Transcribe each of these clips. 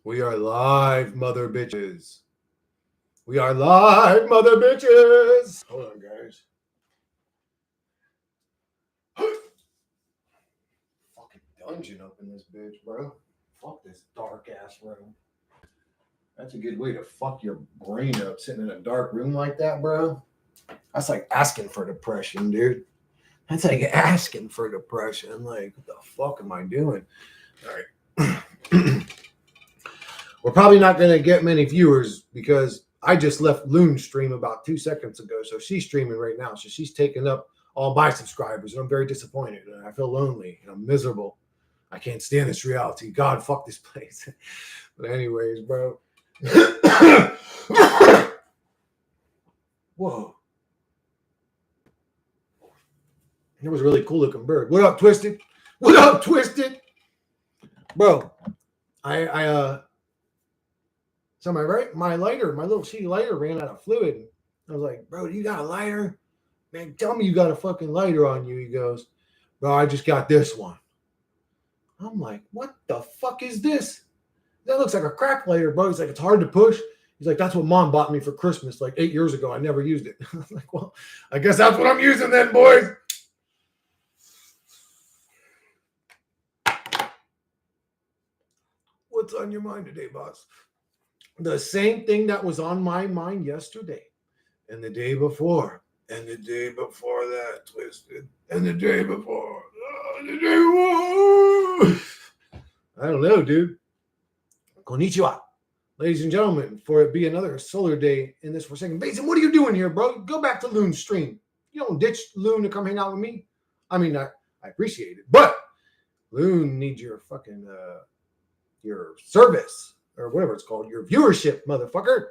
We are live, mother bitches. We are live, mother bitches. Hold on, guys. Fucking dungeon up in this bitch, bro. Fuck this dark ass room. That's a good way to fuck your brain up, sitting in a dark room like that, bro. That's like asking for depression, dude. That's like asking for depression. Like, what the fuck am I doing? All right. We're probably not going to get many viewers because I just left Loon's stream about 2 seconds ago. So she's streaming right now. So she's taking up all my subscribers. And I'm very disappointed. And I feel lonely and I'm miserable. I can't stand this reality. God, fuck this place. But anyways, bro. Whoa. It was a really cool looking bird. What up, Twisted? What up, Twisted? Bro, so my lighter, my little shitty lighter ran out of fluid. I was like, bro, you got a lighter? Man, tell me you got a fucking lighter on you. He goes, bro, I just got this one. I'm like, what the fuck is this? That looks like a crack lighter, bro. He's like, it's hard to push. He's like, that's what mom bought me for Christmas like 8 years ago. I never used it. I was like, well, I guess that's what I'm using then, boys. What's on your mind today, boss? The same thing that was on my mind yesterday and the day before and the day before that, Twisted, and the day before. I don't know, dude. Konnichiwa, ladies and gentlemen, for it be another solar day in this Forsaken Basin. What are you doing here, bro? Go back to Loon's stream. You don't ditch Loon to come hang out with me. I mean, I appreciate it, but Loon needs your fucking your service or whatever it's called, your viewership, motherfucker.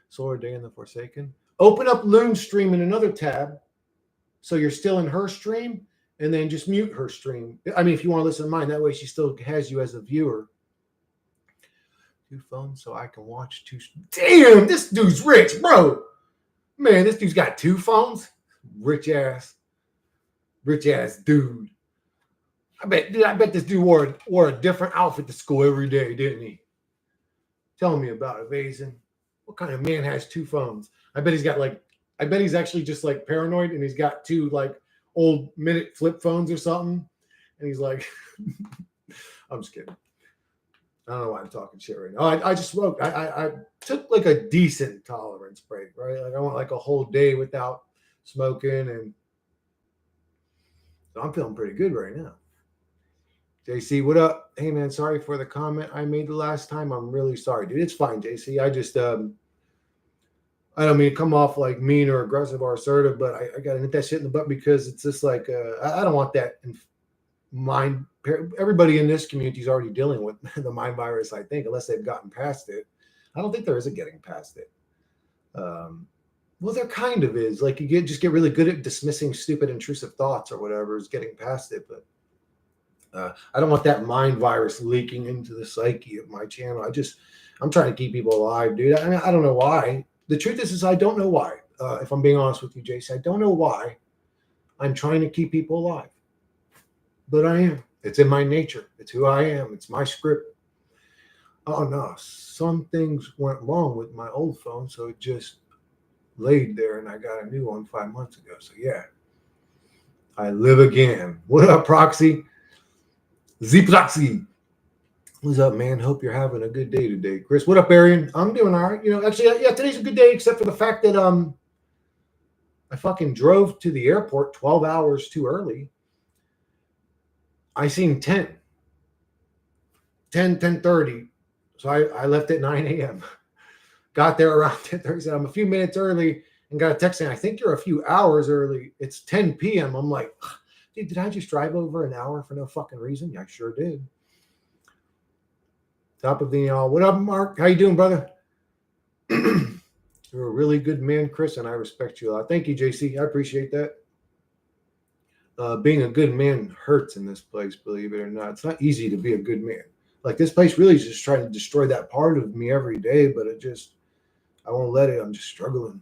Solar Day in the Forsaken. Open up Loon's stream in another tab, so you're still in her stream, and then just mute her stream. I mean, if you want to listen to mine, that way she still has you as a viewer. 2 phones so I can watch 2. Damn, this dude's rich, bro. Man, this dude's got 2 phones. Rich ass dude. I bet this dude wore a different outfit to school every day, didn't he? Tell me about it, Vason. What kind of man has 2 phones? I bet he's actually just like paranoid and he's got 2 like old minute flip phones or something. And he's like, I'm just kidding. I don't know why I'm talking shit right now. I just smoked. I took like a decent tolerance break, right? Like I went like a whole day without smoking, and so I'm feeling pretty good right now. JC, what up? Hey man, sorry for the comment I made the last time. I'm really sorry, dude. It's fine, JC. I just I don't mean to come off like mean or aggressive or assertive, but I gotta nip that shit in the butt because it's just like I don't want that in mind. Everybody in this community is already dealing with the mind virus, I think, unless they've gotten past it. I don't think there is a getting past it. Well, there kind of is. Like you just get really good at dismissing stupid, intrusive thoughts or whatever is getting past it, but. I don't want that mind virus leaking into the psyche of my channel. I'm trying to keep people alive, dude. I mean, I don't know why. The truth is I don't know why. If I'm being honest with you, JC, I don't know why I'm trying to keep people alive. But I am. It's in my nature. It's who I am. It's my script. Oh, no. Some things went wrong with my old phone, so it just laid there, and I got a new one 5 months ago. So, yeah. I live again. What up, Proxy? Z-Proxy. What's up, man? Hope you're having a good day today. Chris, what up, Arian? I'm doing all right. Actually, yeah, today's a good day, except for the fact that I fucking drove to the airport 12 hours too early. I seen 10:30. So I left at 9 a.m. Got there around 10:30. So I'm a few minutes early and got a text saying, I think you're a few hours early. It's 10 p.m. I'm like, dude, did I just drive over an hour for no fucking reason? Yeah, I sure did. Top of the what up, Mark? How you doing, brother? You're a really good man, Chris, and I respect you a lot. Thank you, JC. I appreciate that. Being a good man hurts in this place, believe it or not. It's not easy to be a good man. Like this place really is just trying to destroy that part of me every day, but I won't let it. I'm just struggling.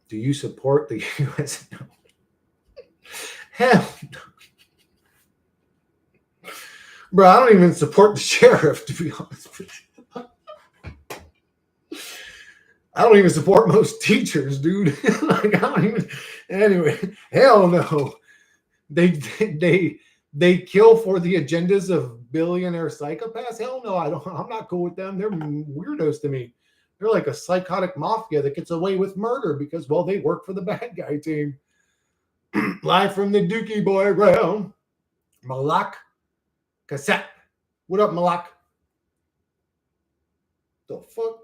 Do you support the U.S.? No. Hell no. Bro, I don't even support the sheriff, to be honest with you. I don't even support most teachers, dude. Like, I don't even. Anyway, hell no. They they they kill for the agendas of billionaire psychopaths. Hell no, I don't. I'm not cool with them. They're weirdos to me. They're like a psychotic mafia that gets away with murder because, well, they work for the bad guy team. Live from the Dookie Boy realm, Malak Cassette. What up, Malak? The fuck?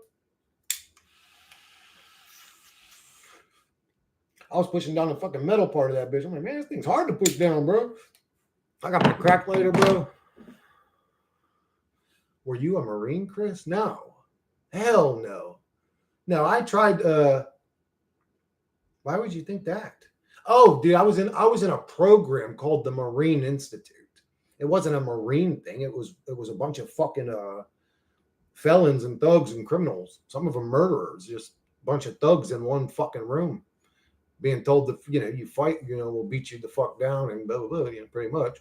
I was pushing down the fucking metal part of that bitch. I'm like, man, this thing's hard to push down, bro. I got my crack later, bro. Were you a Marine, Chris? No. Hell no. No, I tried. Why would you think that? Oh, dude, I was in a program called the Marine Institute. It wasn't a Marine thing. It was a bunch of fucking felons and thugs and criminals. Some of them murderers. Just a bunch of thugs in one fucking room, being told that, you fight, we'll beat you the fuck down and blah blah blah. Pretty much.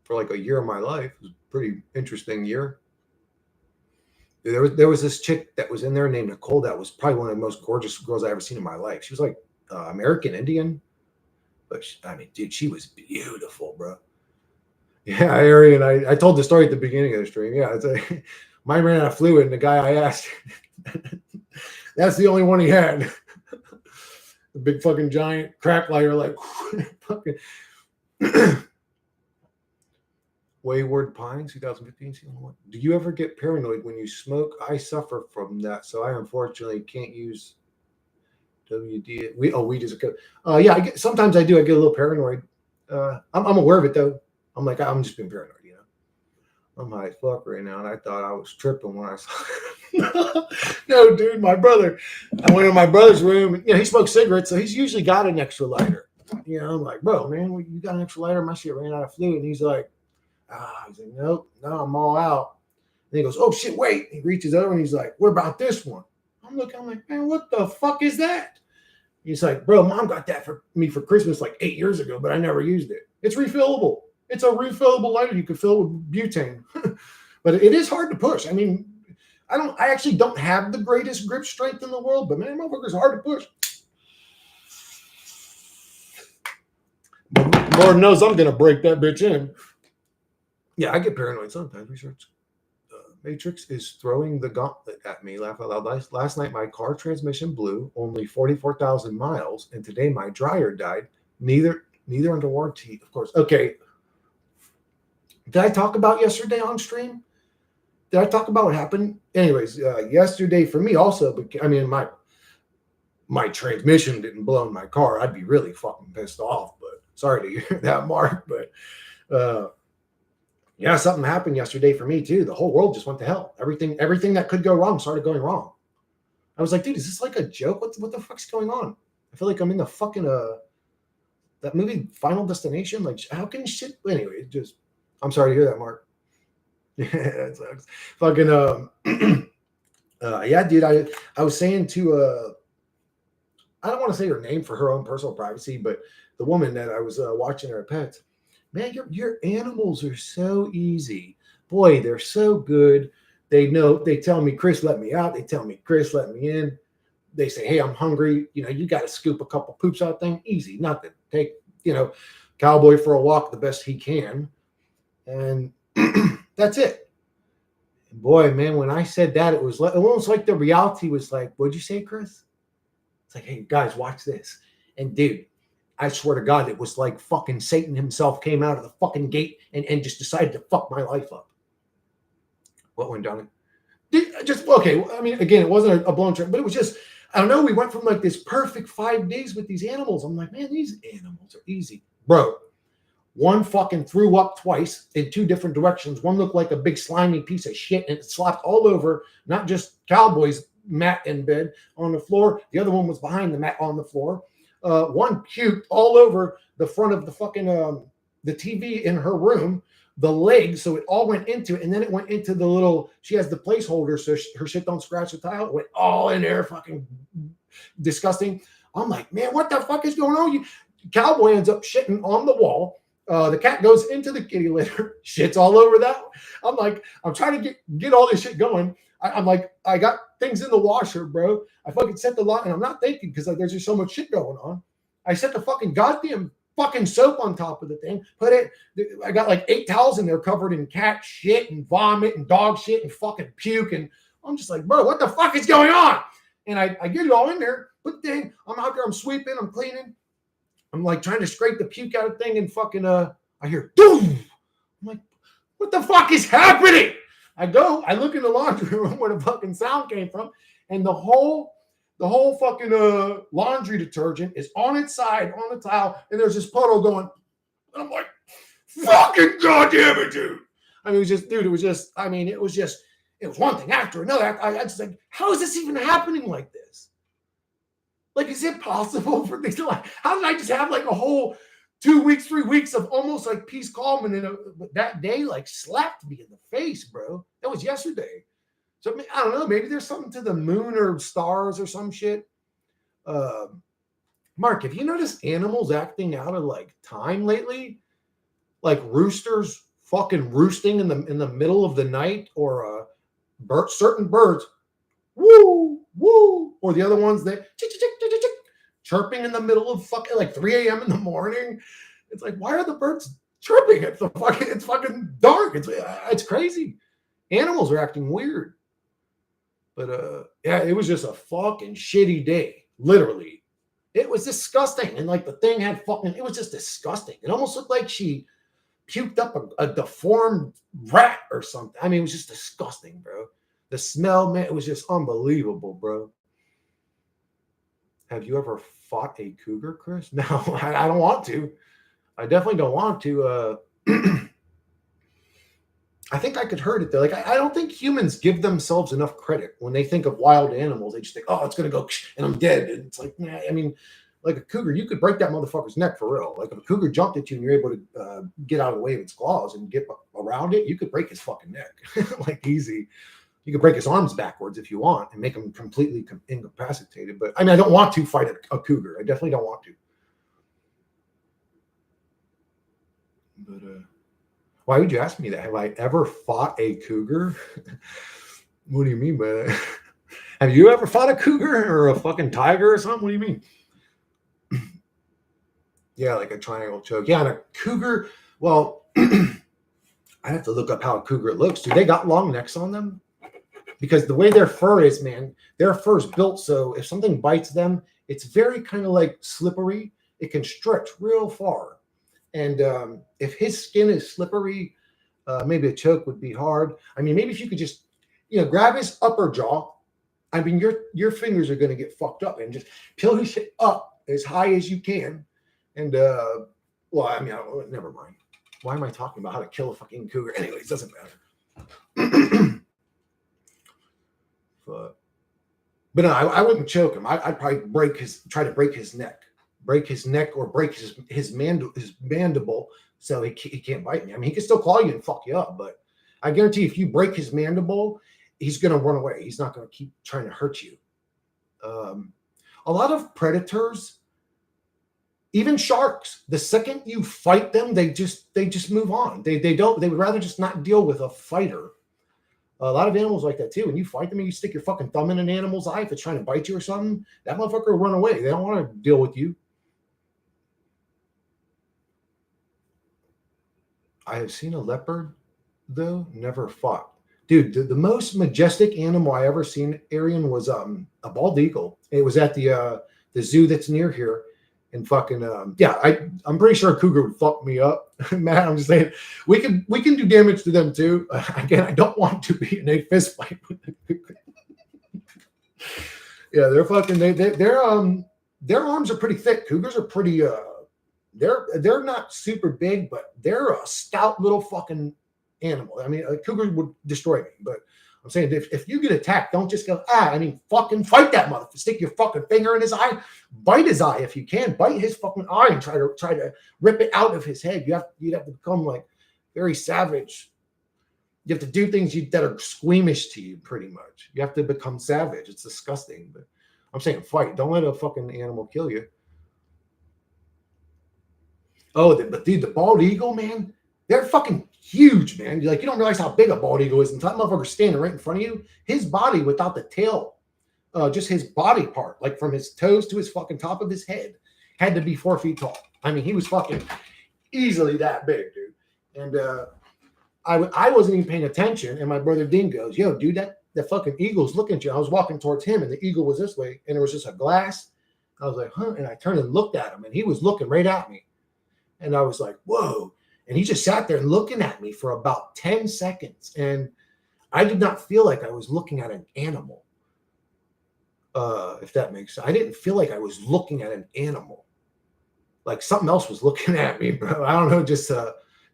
For like a year of my life, it was a pretty interesting year. There was this chick that was in there named Nicole that was probably one of the most gorgeous girls I ever seen in my life. She was like American Indian, but dude, she was beautiful, bro. Yeah, Arian, I told the story at the beginning of the stream. Yeah, mine ran out of fluid, and the guy I asked, that's the only one he had. The big fucking giant crack lighter, like fucking. Wayward Pines, 2015. Do you ever get paranoid when you smoke? I suffer from that, so I unfortunately can't use WD. Weed is a code. Yeah, sometimes I do. I get a little paranoid. I'm aware of it though. I'm like, I'm just being paranoid, I'm high as fuck right now, and I thought I was tripping when I saw. No, dude, my brother. I went in my brother's room. He smokes cigarettes, so he's usually got an extra lighter. I'm like, bro, man, you got an extra lighter? My shit ran out of fluid, and he's like. He's like, nope, no, I'm all out. And he goes, oh shit, wait. He reaches over and he's like, what about this one? I'm like, man, what the fuck is that? He's like, bro, mom got that for me for Christmas like 8 years ago, but I never used it. It's refillable. It's a refillable lighter you can fill with butane. But it is hard to push. I actually don't have the greatest grip strength in the world, but man, motherfucker's hard to push. But Lord knows I'm gonna break that bitch in. Yeah, I get paranoid sometimes. Research Matrix is throwing the gauntlet at me. Laugh out loud. Last night, my car transmission blew, only 44,000 miles, and today my dryer died. Neither under warranty, of course. Okay. Did I talk about yesterday on stream? Did I talk about what happened? Anyways, yesterday for me also, but my transmission didn't blow in my car. I'd be really fucking pissed off, but sorry to hear that, Mark. But yeah, something happened yesterday for me too. The whole world just went to hell. Everything that could go wrong started going wrong. I was like, dude, is this like a joke? What the fuck's going on? I feel like I'm in the fucking that movie Final Destination. Like, how can shit? Anyway, I'm sorry to hear that, Mark. Yeah, it sucks. Fucking yeah, dude. I was saying to I don't want to say her name for her own personal privacy, but the woman that I was watching her pets. Man, your animals are so easy. Boy, they're so good. They tell me, Chris, let me out. They tell me, Chris, let me in. They say, hey, I'm hungry. You got to scoop a couple poops out thing. Easy. Nothing. Take, Cowboy for a walk the best he can. And that's it. And boy, man, when I said that, it was almost like the reality was like, what'd you say, Chris? It's like, hey, guys, watch this. And dude, I swear to God, it was like fucking Satan himself came out of the fucking gate and just decided to fuck my life up. What went down? Just, okay. Again, it wasn't a blown trip, but it was just, I don't know. We went from like this perfect 5 days with these animals. I'm like, man, these animals are easy. Bro, one fucking threw up twice in 2 different directions. One looked like a big slimy piece of shit and it slapped all over, not just Cowboy's mat in bed on the floor. The other one was behind the mat on the floor. One puked all over the front of the fucking the TV in her room, the leg, so it all went into it, and then it went into the little. She has the placeholder, so her shit don't scratch the tile. It went all in there, fucking disgusting. I'm like, man, what the fuck is going on? Cowboy ends up shitting on the wall. The cat goes into the kitty litter, shits all over that. I'm like, I'm trying to get all this shit going. I'm like, I got things in the washer, bro. I fucking set the lot, and I'm not thinking because like there's just so much shit going on. I set the fucking goddamn fucking soap on top of the thing. I got like 8 towels in there covered in cat shit and vomit and dog shit and fucking puke. And I'm just like, bro, what the fuck is going on? And I get it all in there. But then I'm out there, I'm sweeping, I'm cleaning. I'm like trying to scrape the puke out of the thing, and fucking I hear doom. I'm like, what the fuck is happening? I look in the laundry room where the fucking sound came from, and the whole fucking laundry detergent is on its side on the towel, and there's this puddle going. And I'm like, fucking goddamn it, dude. I mean, it was one thing after another. I just like, how is this even happening like this? Like, is it possible for things to like, how did I just have like a whole 2 weeks, 3 weeks of almost like peace, calm, and then that day like slapped me in the face, bro. That was yesterday. So I don't know, maybe there's something to the moon or stars or some shit. Mark, have you noticed animals acting out of like time lately? Like roosters fucking roosting in the middle of the night, or certain birds, woo, woo, or the other ones that chirping in the middle of fucking like 3 a.m. in the morning. It's like, why are the birds chirping? It's fucking dark. It's crazy. Animals are acting weird. But yeah, it was just a fucking shitty day. Literally. It was disgusting. And like the thing had fucking, it was just disgusting. It almost looked like she puked up a deformed rat or something. I mean, it was just disgusting, bro. The smell, man, it was just unbelievable, bro. Have you ever fought a cougar, Chris? No, I don't want to. I definitely don't want to. I think I could hurt it though. Like, I don't think humans give themselves enough credit when they think of wild animals. They just think, oh, it's going to go and I'm dead. And it's like, nah, I mean, like a cougar, you could break that motherfucker's neck for real. Like if a cougar jumped at you and you're able to get out of the way of its claws and get around it, you could break his fucking neck. Like easy. You could break his arms backwards if you want and make him completely incapacitated. But I mean, I don't want to fight a cougar. I definitely don't want to. But why would you ask me that? Have I ever fought a cougar? What do you mean by that? Have you ever fought a cougar or a fucking tiger or something? What do you mean? Yeah, like a triangle choke. Yeah, and a cougar, well, I have to look up how a cougar looks. Do they got long necks on them? Because the way their fur is, man, their fur is built so if something bites them, it's very kind of like slippery. It can stretch real far. And if his skin is slippery, maybe a choke would be hard. I mean, maybe if you could just, grab his upper jaw. I mean, your fingers are going to get fucked up and just peel his shit up as high as you can. And, well, I mean, never mind. Why am I talking about how to kill a fucking cougar? Anyways, doesn't matter. But no, I wouldn't choke him. I'd probably try to break his neck. Break his neck or break his mandible so he can't bite me. I mean, he can still claw you and fuck you up, but I guarantee if you break his mandible, he's going to run away. He's not going to keep trying to hurt you. A lot of predators, even sharks, the second you fight them, they just move on. They would rather just not deal with a fighter. A lot of animals like that too. When you fight them and you stick your fucking thumb in an animal's eye if it's trying to bite you or something, that motherfucker will run away. They don't want to deal with you. I have seen a leopard, though, never fought. Dude, the most majestic animal I ever seen, Arian, was a bald eagle. It was at the zoo that's near here. And fucking I'm pretty sure a cougar would fuck me up. Man, I'm just saying we can do damage to them too. Again, I don't want to be in a fist fight with a cougar. Yeah, they're fucking their arms are pretty thick. Cougars are pretty they're not super big, but they're a stout little fucking animal. I mean, a cougar would destroy me, but I'm saying if you get attacked, don't just go, I mean, fucking fight that motherfucker. Stick your fucking finger in his eye, bite his eye if you can, bite his fucking eye and try to rip it out of his head. You'd have to become like very savage. You have to do things that are squeamish to you, pretty much. You have to become savage. It's disgusting, but I'm saying fight. Don't let a fucking animal kill you. Oh, but dude, the bald eagle, man, they're fucking huge, man. You're like, you don't realize how big a bald eagle is. And that motherfucker's standing right in front of you. His body without the tail, just his body part, like from his toes to his fucking top of his head, had to be 4 feet tall. I mean, he was fucking easily that big, dude. And I wasn't even paying attention. And my brother Dean goes, yo, dude, that fucking eagle's looking at you. I was walking towards him and the eagle was this way. And there was just a glass. I was like, huh? And I turned and looked at him and he was looking right at me. And I was like, whoa. And he just sat there looking at me for about 10 seconds. And I did not feel like I was looking at an animal. If that makes sense. I didn't feel like I was looking at an animal. Like something else was looking at me, bro. I don't know, just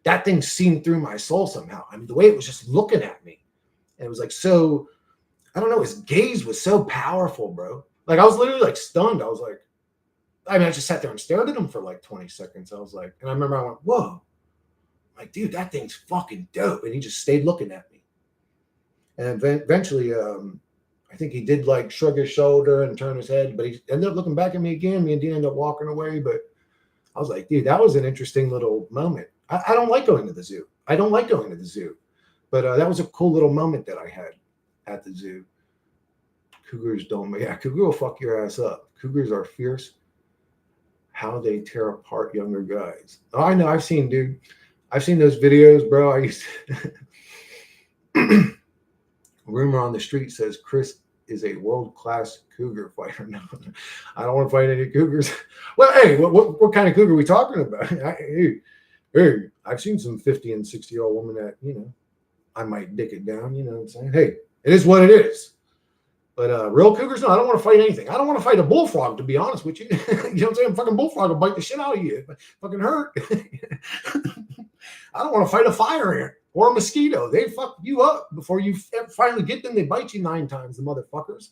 that thing seemed through my soul somehow. I mean, the way it was just looking at me. And it was like, so, I don't know, his gaze was so powerful, bro. Like I was literally like stunned. I was like, I mean, I just sat there and stared at him for like 20 seconds. I was like, and I remember I went, whoa. I'm like, dude, that thing's fucking dope. And he just stayed looking at me. And eventually, I think he did like shrug his shoulder and turn his head, but he ended up looking back at me again. Me and Dean ended up walking away. But I was like, dude, that was an interesting little moment. I don't like going to the zoo. I don't like going to the zoo. But that was a cool little moment that I had at the zoo. Cougars don't, yeah, cougar will fuck your ass up. Cougars are fierce. How they tear apart younger guys. Oh, I know. I've seen those videos, bro. I used to rumor on the street says Chris is a world-class cougar fighter. No, I don't want to fight any cougars. Well, hey, what kind of cougar are we talking about? Hey, I've seen some 50 and 60-year-old women that, I might dick it down, you know what I'm saying? Hey, it is what it is. But real cougars, no, I don't want to fight anything. I don't want to fight a bullfrog, to be honest with you. You know what I'm saying? A fucking bullfrog will bite the shit out of you. It fucking hurt. I don't want to fight a fire ant or a mosquito. They fuck you up before you finally get them. They bite you 9 times, the motherfuckers.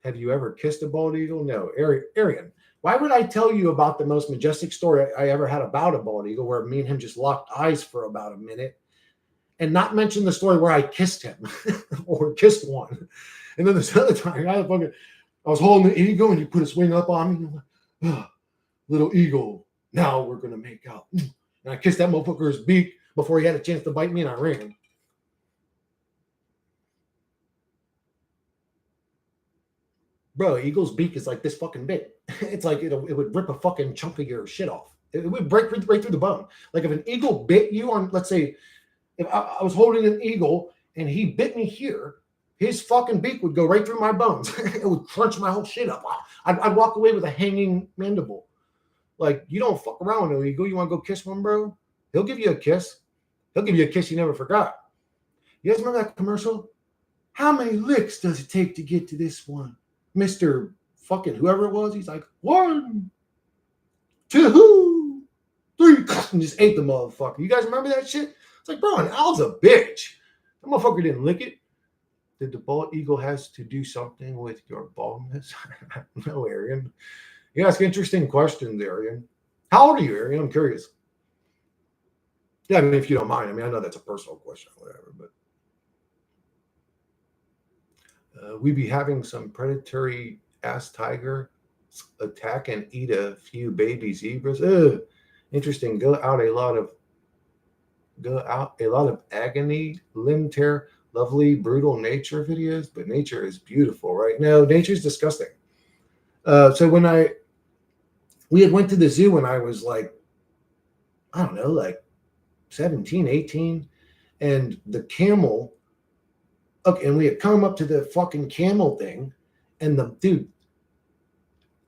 Have you ever kissed a bald eagle? No. Arian, why would I tell you about the most majestic story I ever had about a bald eagle where me and him just locked eyes for about a minute? And not mention the story where I kissed him or kissed one. And then this other time, I was holding the eagle and he put his wing up on me. And I'm like, little eagle, now we're going to make out. And I kissed that motherfucker's beak before he had a chance to bite me, and I ran. Bro, eagle's beak is like this fucking big. It's like it would rip a fucking chunk of your shit off. It would break right through the bone. Like if an eagle bit you on, let's say, if I was holding an eagle and he bit me here, his fucking beak would go right through my bones. It would crunch my whole shit up. I'd walk away with a hanging mandible. Like, you don't fuck around with an eagle. You want to go kiss one, bro? He'll give you a kiss. He'll give you a kiss you never forgot. You guys remember that commercial? How many licks does it take to get to this one? Mr. fucking whoever it was, he's like, 1, 2, 3, and just ate the motherfucker. You guys remember that shit? It's like, bro, an owl's a bitch. That motherfucker didn't lick it. Did the bald eagle has to do something with your baldness? No, Arian. You ask interesting questions, Arian. How old are you, Arian? I'm curious. Yeah, I mean, if you don't mind. I mean, I know that's a personal question or whatever, but we be having some predatory ass tiger attack and eat a few baby zebras. Ugh. Interesting. Go out a lot of agony, limb tear, lovely, brutal nature videos, but nature is beautiful, right? No, nature's disgusting. So when we had went to the zoo when I was like, I don't know, like 17, 18, and the camel, okay, and we had come up to the fucking camel thing, and the dude,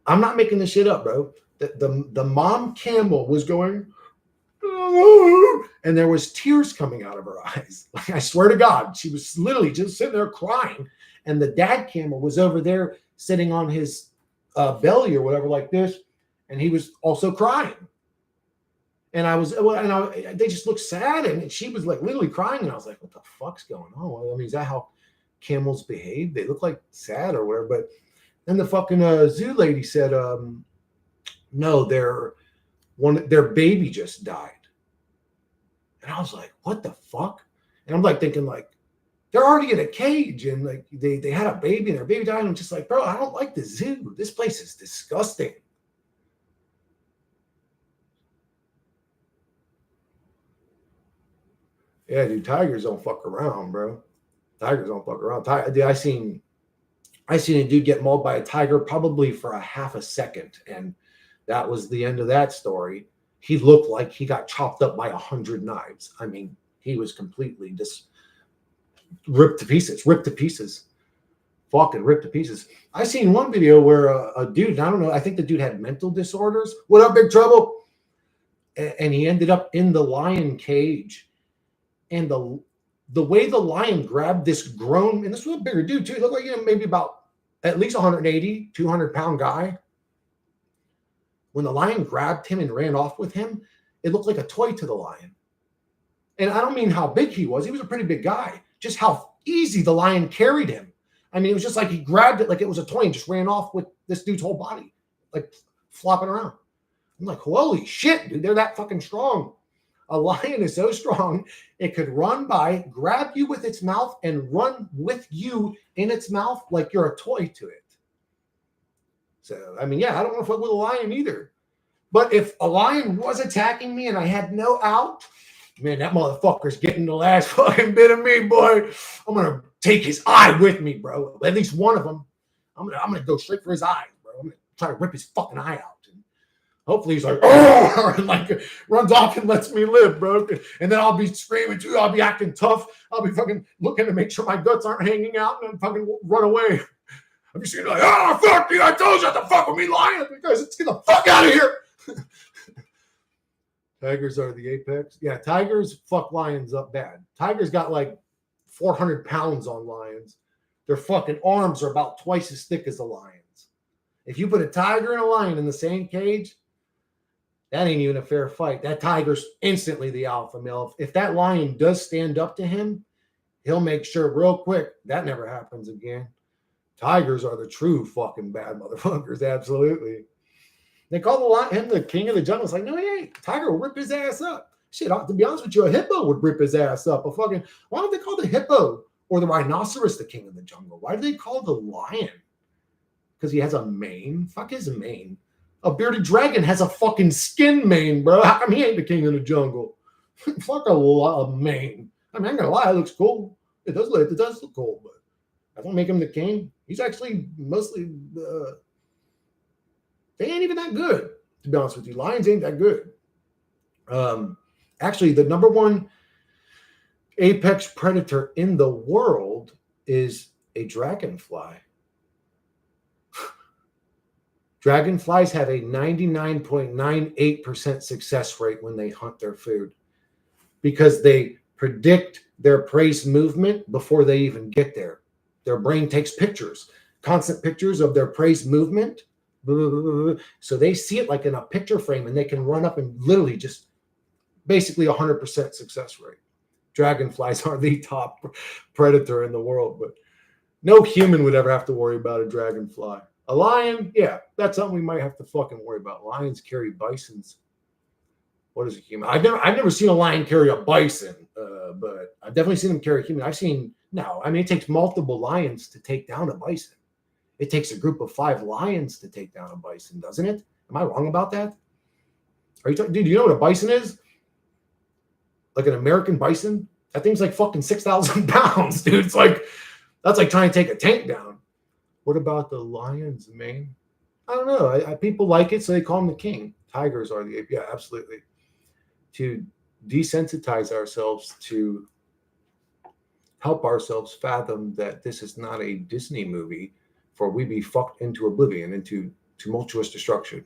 I'm not making this shit up, bro. The mom camel was going, and there was tears coming out of her eyes. Like, I swear to God, she was literally just sitting there crying. And the dad camel was over there sitting on his belly or whatever like this, and he was also crying. And they just looked sad, and she was like literally crying, and I was like, what the fuck's going on? Well, I mean, is that how camels behave? They look like sad or whatever. But then the fucking zoo lady said, no, their baby just died. And I was like, what the fuck? And I'm like thinking, like, they're already in a cage, and like they had a baby and their baby died. And I'm just like, bro, I don't like the zoo. This place is disgusting. Yeah, dude, tigers don't fuck around, bro. Tigers don't fuck around. Dude, I seen a dude get mauled by a tiger probably for a half a second, and that was the end of that story. He looked like he got chopped up by 100 knives. I mean, he was completely just ripped to pieces, fucking ripped to pieces. I seen one video where a dude, I don't know, I think the dude had mental disorders. What up, Big Trouble? And he ended up in the lion cage, and the way the lion grabbed this grown, and this was a bigger dude too. He looked like, maybe about at least 180, 200-pound guy. When the lion grabbed him and ran off with him, it looked like a toy to the lion. And I don't mean how big he was. He was a pretty big guy. Just how easy the lion carried him. I mean, it was just like he grabbed it like it was a toy and just ran off with this dude's whole body, like flopping around. I'm like, holy shit, dude, they're that fucking strong. A lion is so strong, it could run by, grab you with its mouth, and run with you in its mouth like you're a toy to it. So, I mean, yeah, I don't want to fuck with a lion either. But if a lion was attacking me and I had no out, man, that motherfucker's getting the last fucking bit of me, boy. I'm going to take his eye with me, bro. At least one of them. I'm gonna go straight for his eyes, bro. I'm going to try to rip his fucking eye out. Hopefully he's like, oh, and like runs off and lets me live, bro. And then I'll be screaming too. I'll be acting tough. I'll be fucking looking to make sure my guts aren't hanging out and then fucking run away. I'm just gonna be like, oh, fuck you. I told you not to fuck with me, lion, because it's get the fuck out of here. Tigers are the apex. Yeah, tigers fuck lions up bad. Tigers got like 400 pounds on lions. Their fucking arms are about twice as thick as a lion's. If you put a tiger and a lion in the same cage, that ain't even a fair fight. That tiger's instantly the alpha male. If that lion does stand up to him, he'll make sure real quick that never happens again. Tigers are the true fucking bad motherfuckers. Absolutely. They call him the king of the jungle. It's like, no, he ain't. Tiger will rip his ass up. Shit, to be honest with you, a hippo would rip his ass up. Why don't they call the hippo or the rhinoceros the king of the jungle? Why do they call the lion? Because he has a mane? Fuck his mane. A bearded dragon has a fucking skin mane, bro. How come he ain't the king of the jungle? Fuck a mane. I mean, I'm gonna lie, it looks cool. It does look cool, but that don't make him the king. He's actually mostly they ain't even that good, to be honest with you. Lions ain't that good. Actually, the number one apex predator in the world is a dragonfly. Dragonflies have a 99.98% success rate when they hunt their food because they predict their prey's movement before they even get there. Their brain takes pictures, constant pictures of their prey's movement. So they see it like in a picture frame and they can run up and literally just basically 100% success rate. Dragonflies are the top predator in the world, but no human would ever have to worry about a dragonfly. A lion, yeah, that's something we might have to fucking worry about. Lions carry bisons. What is a human? I've never seen a lion carry a bison, but I've definitely seen them carry a human. It takes multiple lions to take down a bison. It takes a group of 5 lions to take down a bison, doesn't it? Am I wrong about that? Dude, do you know what a bison is? Like an American bison? That thing's like fucking 6,000 pounds, dude. That's like trying to take a tank down. What about the lion's mane? I don't know. People like it, so they call him the king. Tigers are the ape. Yeah, absolutely. To desensitize ourselves, to help ourselves fathom that this is not a Disney movie for we be fucked into oblivion, into tumultuous destruction.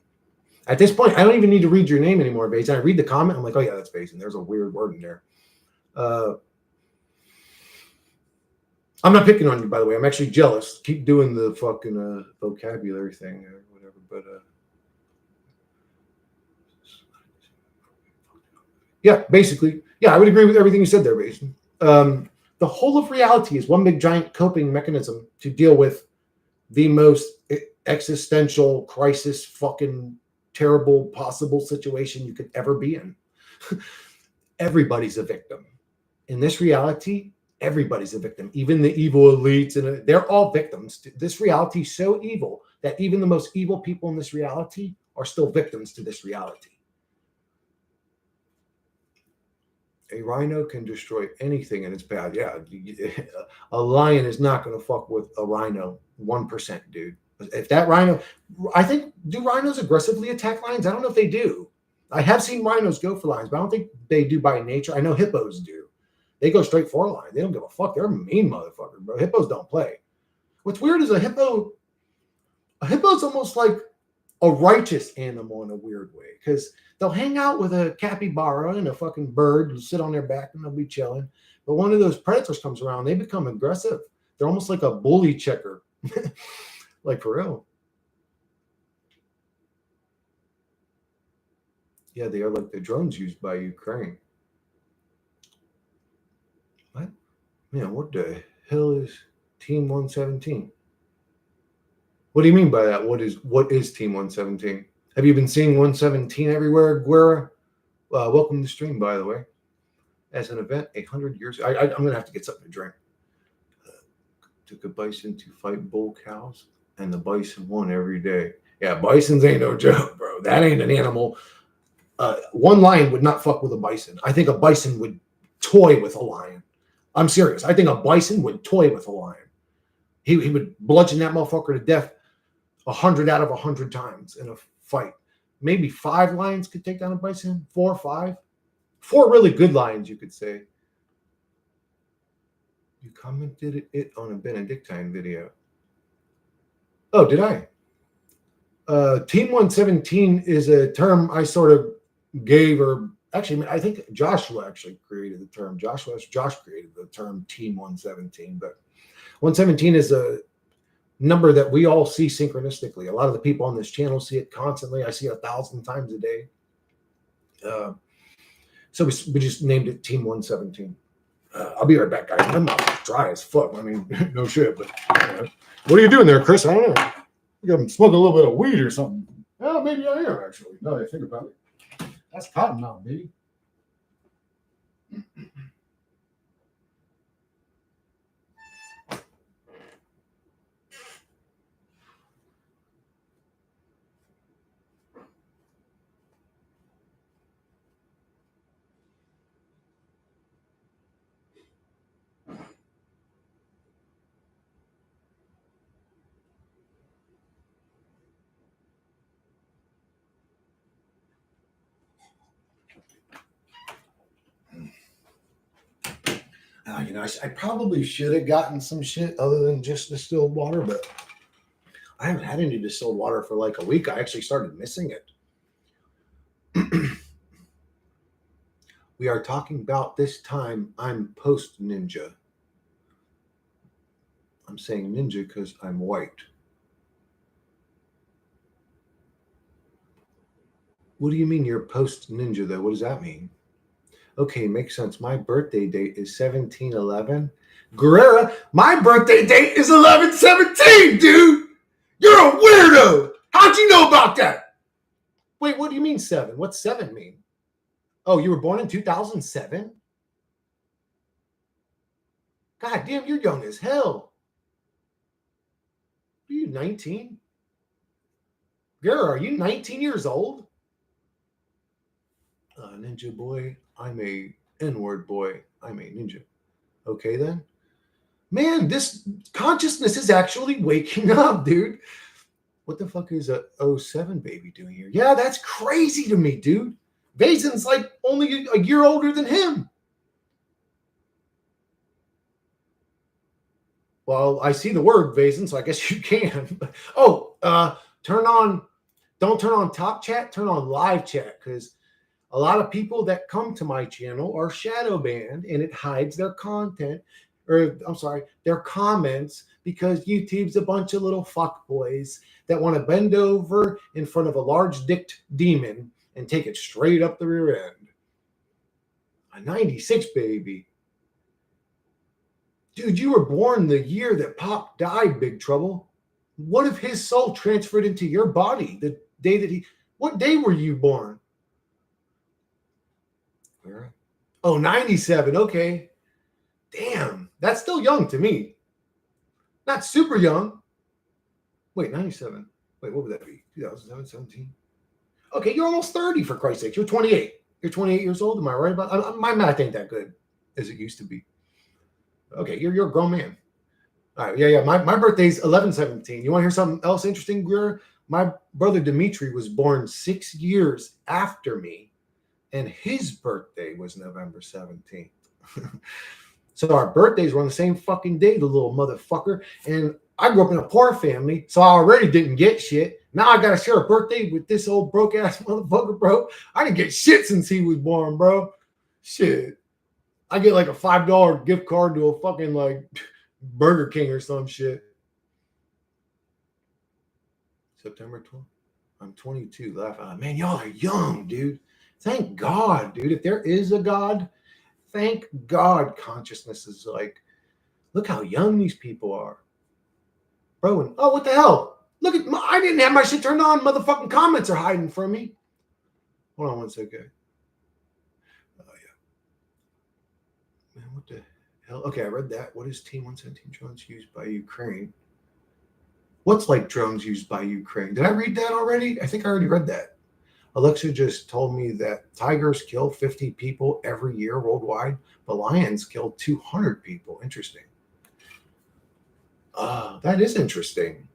At this point, I don't even need to read your name anymore, Basin. I read the comment. I'm like, oh, yeah, that's Basin. There's a weird word in there. I'm not picking on you, by the way. I'm actually jealous. Keep doing the fucking vocabulary thing or whatever. But yeah, basically, yeah, I would agree with everything you said there, Basin. The whole of reality is one big giant coping mechanism to deal with the most existential crisis, fucking terrible possible situation you could ever be in. Everybody's a victim. In this reality, everybody's a victim. Even the evil elites, and they're all victims. This reality is so evil that even the most evil people in this reality are still victims to this reality. A rhino can destroy anything in its path. Yeah, a lion is not going to fuck with a rhino. 1%, dude. If that rhino, I think, do rhinos aggressively attack lions? I don't know if they do. I have seen rhinos go for lions, but I don't think they do by nature. I know hippos do. They go straight for a lion. They don't give a fuck. They're mean motherfuckers, bro. Hippos don't play. What's weird is a hippo's almost like a righteous animal in a weird way, because they'll hang out with a capybara and a fucking bird and sit on their back and they'll be chilling. But one of those predators comes around, they become aggressive. They're almost like a bully checker. Like, for real. Yeah, they are like the drones used by Ukraine. What? Man, what the hell is Team 117? What do you mean by that? What is Team 117? Have you been seeing 117 everywhere, Guerra? Welcome to the stream, by the way. As an event, 100 years. I'm going to have to get something to drink. Took a bison to fight bull cows, and the bison won every day. Yeah, bisons ain't no joke, bro. That ain't an animal. One lion would not fuck with a bison. I think a bison would toy with a lion. I'm serious. I think a bison would toy with a lion. He would bludgeon that motherfucker to death 100 out of 100 times in a fight. Maybe 5 lions could take down a bison. 4 or 5. 4 really good lions, you could say. You commented it on a Benedictine video. Oh, did I? Team 117 is a term I sort of gave, or actually, I think Joshua actually created the term. Josh created the term Team 117, but 117 is a number that we all see synchronistically. A lot of the people on this channel see it constantly. I see it 1,000 times a day. So we just named it Team 117. I'll be right back, guys. I'm not dry as fuck. I mean, no shit, but what are you doing there, Chris? I don't know. I think I'm smoking a little bit of weed or something. Oh, maybe I am, actually. Now that I think about it. That's cotton mouth, baby. I probably should have gotten some shit other than just distilled water, but I haven't had any distilled water for like a week. I actually started missing it. We are talking about this time I'm post ninja. I'm saying ninja because I'm white. What do you mean you're post ninja, though? What does that mean? Okay, makes sense. My birthday date is 1711. Guerrera, my birthday date is 11/17, dude. You're a weirdo. How'd you know about that? Wait, what do you mean 7? What's 7 mean? Oh, you were born in 2007? God damn, you're young as hell. Are you 19? Guerrera, are you 19 years old? Ninja boy, I'm a N-word boy. I'm a ninja. Okay, then. Man, this consciousness is actually waking up, dude. What the fuck is a 07 baby doing here? Yeah, that's crazy to me, dude. Vazen's like only a year older than him. Well, I see the word Vazen, so I guess you can. Oh, don't turn on top chat, turn on live chat, because a lot of people that come to my channel are shadow banned and it hides their content, or I'm sorry, their comments, because YouTube's a bunch of little fuckboys that want to bend over in front of a large dicked demon and take it straight up the rear end. A 96 baby. Dude, you were born the year that Pop died, Big Trouble. What if his soul transferred into your body the day that what day were you born? Oh, 97. Okay. Damn. That's still young to me. Not super young. Wait, 97. Wait, what would that be? 2007, 17? Okay, you're almost 30, for Christ's sake. You're 28. You're 28 years old. Am I right about my math ain't that good as it used to be. Okay, you're a grown man. All right, yeah. My birthday's 11/17. You want to hear something else interesting, Greer? My brother Dimitri was born 6 years after me, and his birthday was November 17th. So our birthdays were on the same fucking day, the little motherfucker. And I grew up in a poor family, so I already didn't get shit. Now I gotta share a birthday with this old broke ass motherfucker, bro. I didn't get shit since he was born, bro. Shit. I get like a $5 gift card to a fucking like Burger King or some shit. September 12th. I'm 22. Laugh. Oh, man, y'all are young, dude. Thank God, dude. If there is a God, thank God consciousness is like, look how young these people are. Bro, and, oh, what the hell? Look at I didn't have my shit turned on. Motherfucking comments are hiding from me. Hold on one second. Oh, yeah. Man, what the hell? Okay, I read that. What is T-117 drones used by Ukraine? What's like drones used by Ukraine? Did I read that already? I think I already read that. Alexa just told me that tigers kill 50 people every year worldwide, but lions kill 200 people. Interesting. That is interesting.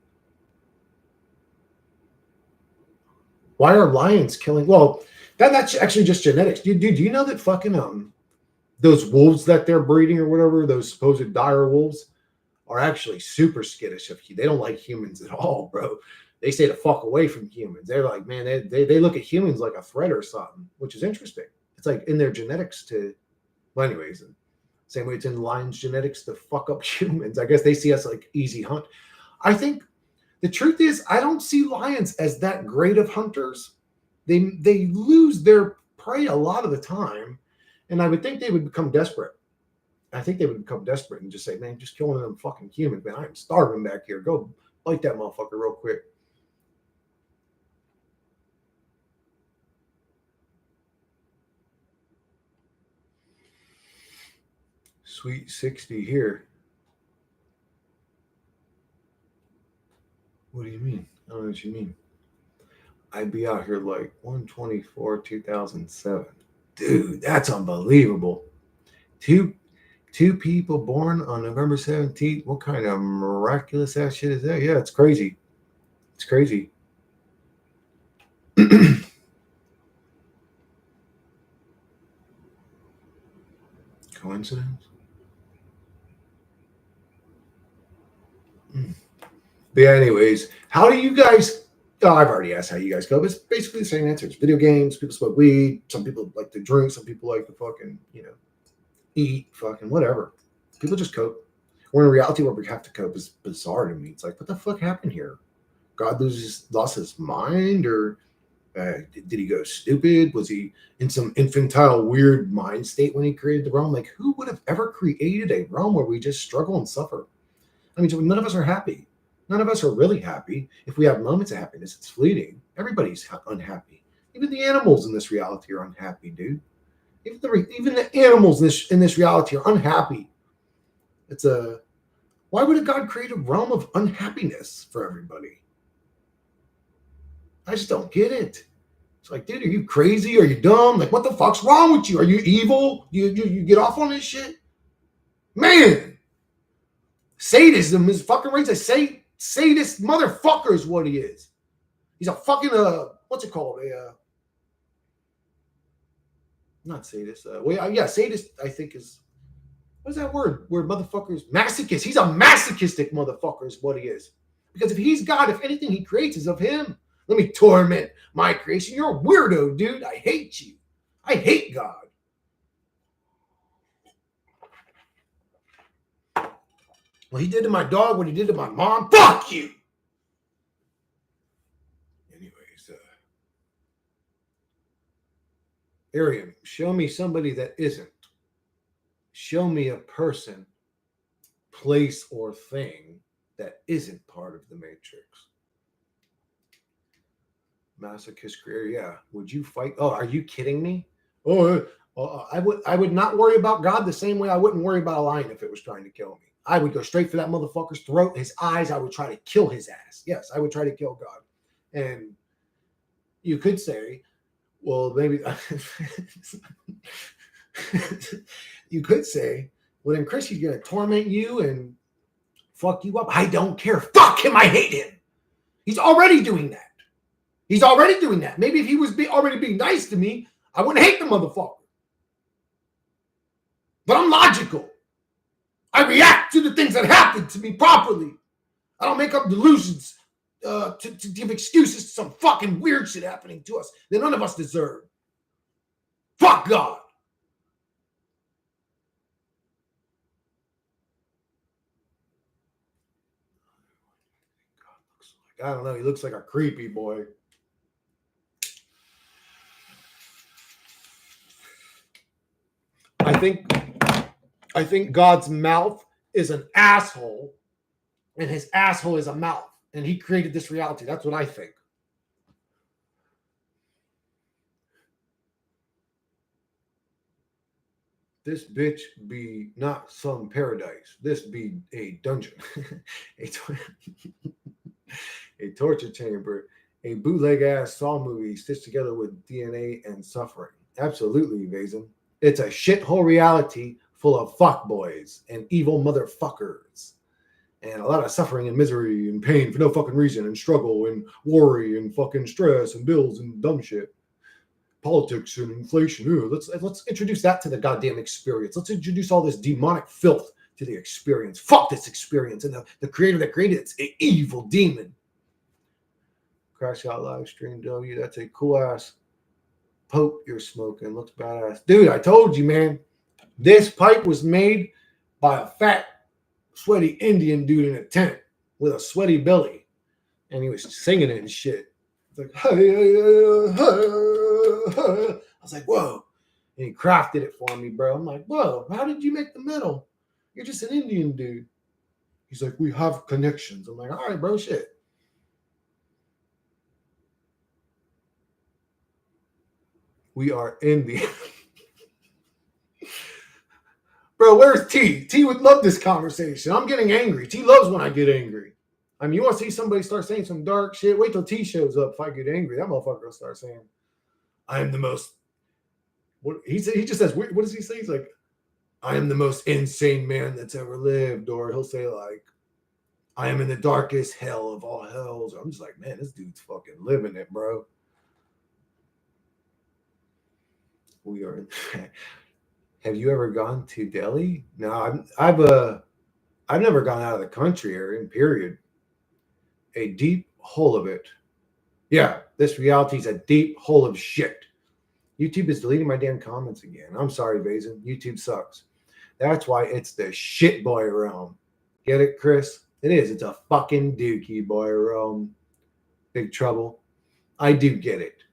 Why are lions killing? Well, that's actually just genetics. Dude, do you know that fucking those wolves that they're breeding or whatever, those supposed dire wolves, are actually super skittish of you. They don't like humans at all, bro. They stay the fuck away from humans. They're like, man, they look at humans like a threat or something, which is interesting. It's like in their genetics to, well, anyways, same way it's in lions' genetics to fuck up humans. I guess they see us like easy hunt. I think the truth is, I don't see lions as that great of hunters. They lose their prey a lot of the time, and I would think they would become desperate. I think they would become desperate and just say, man, just killing them fucking humans, man. I'm starving back here. Go bite that motherfucker real quick. Sweet 60 here. What do you mean? I don't know what you mean. I'd be out here like 124, 2007. Dude, that's unbelievable. Two people born on November 17th. What kind of miraculous ass shit is that? Yeah, it's crazy. It's crazy. Coincidence? But yeah, anyways, how do you guys? Oh, I've already asked how you guys go. It's basically the same answer. It's video games. People smoke weed. Some people like to drink. Some people like to fucking, eat, fucking whatever. People just cope. We're in a reality where we have to cope is bizarre to me. It's like, what the fuck happened here? God lost his mind, or did he go stupid? Was he in some infantile, weird mind state when he created the realm? Like, who would have ever created a realm where we just struggle and suffer? I mean, none of us are happy. None of us are really happy. If we have moments of happiness, it's fleeting. Everybody's unhappy. Even the animals in this reality are unhappy, dude. Even the animals in this reality are unhappy. Why would a God create a realm of unhappiness for everybody? I just don't get it. It's like, dude, are you crazy? Are you dumb? Like, what the fuck's wrong with you? Are you evil? You get off on this shit? Man, sadism is fucking racist. Sadist motherfucker is what he is. He's a fucking what's it called? Not sadist. Sadist. I think is what's that word? Where motherfuckers masochist. He's a masochistic motherfucker is what he is. Because if he's God, if anything he creates is of him. Let me torment my creation. You're a weirdo, dude. I hate you. I hate God. Well, he did to my dog what he did to my mom. Fuck you. Anyways, Arian, show me somebody that isn't. Show me a person, place, or thing that isn't part of the Matrix. Masochist creator, yeah. Would you fight? Oh, are you kidding me? Oh, I would not worry about God the same way I wouldn't worry about a lion if it was trying to kill me. I would go straight for that motherfucker's throat, his eyes. I would try to kill his ass. Yes, I would try to kill God. And you could say, Well, maybe you could say, well, then Chris, he's going to torment you and fuck you up. I don't care. Fuck him. I hate him. He's already doing that. He's already doing that. Maybe if he was already being nice to me, I wouldn't hate the motherfucker. But I'm logical. I react to the things that happen to me properly. I don't make up delusions to give excuses to some fucking weird shit happening to us that none of us deserve. Fuck God. I don't know. He looks like a creepy boy. I think God's mouth is an asshole, and his asshole is a mouth, and he created this reality. That's what I think. This bitch be not some paradise. This be a dungeon, a torture chamber, a bootleg ass Saw movie stitched together with DNA and suffering. Absolutely, Vazen. It's a shithole reality full of fuckboys and evil motherfuckers. And a lot of suffering and misery and pain for no fucking reason, and struggle and worry and fucking stress and bills and dumb shit. Politics and inflation. Ooh, let's introduce that to the goddamn experience. Let's introduce all this demonic filth to the experience. Fuck this experience. And the creator that created it's an evil demon. Crash Out live stream W. That's a cool ass Pope you're smoking. Looks badass. Dude, I told you, man. This pipe was made by a fat, sweaty Indian dude in a tent with a sweaty belly. And he was singing it and shit. It's like, hey. I was like, whoa. And he crafted it for me, bro. I'm like, whoa, how did you make the metal? You're just an Indian dude. He's like, we have connections. I'm like, all right, bro, shit. We are Indian. Bro, where's T? T would love this conversation. I'm getting angry. T loves when I get angry. I mean, you want to see somebody start saying some dark shit? Wait till T shows up. If I get angry, that motherfucker will start saying, I am the most. What he just says, what does he say? He's like, I am the most insane man that's ever lived. Or he'll say, like, I am in the darkest hell of all hells. I'm just like, man, this dude's fucking living it, bro. We are. Have you ever gone to Delhi? No, I've never gone out of the country area, period. A deep hole of it. Yeah, this reality is a deep hole of shit. YouTube is deleting my damn comments again. I'm sorry, Vazen. YouTube sucks. That's why it's the shit boy realm. Get it, Chris? It is. It's a fucking dookie boy realm. Big trouble. I do get it.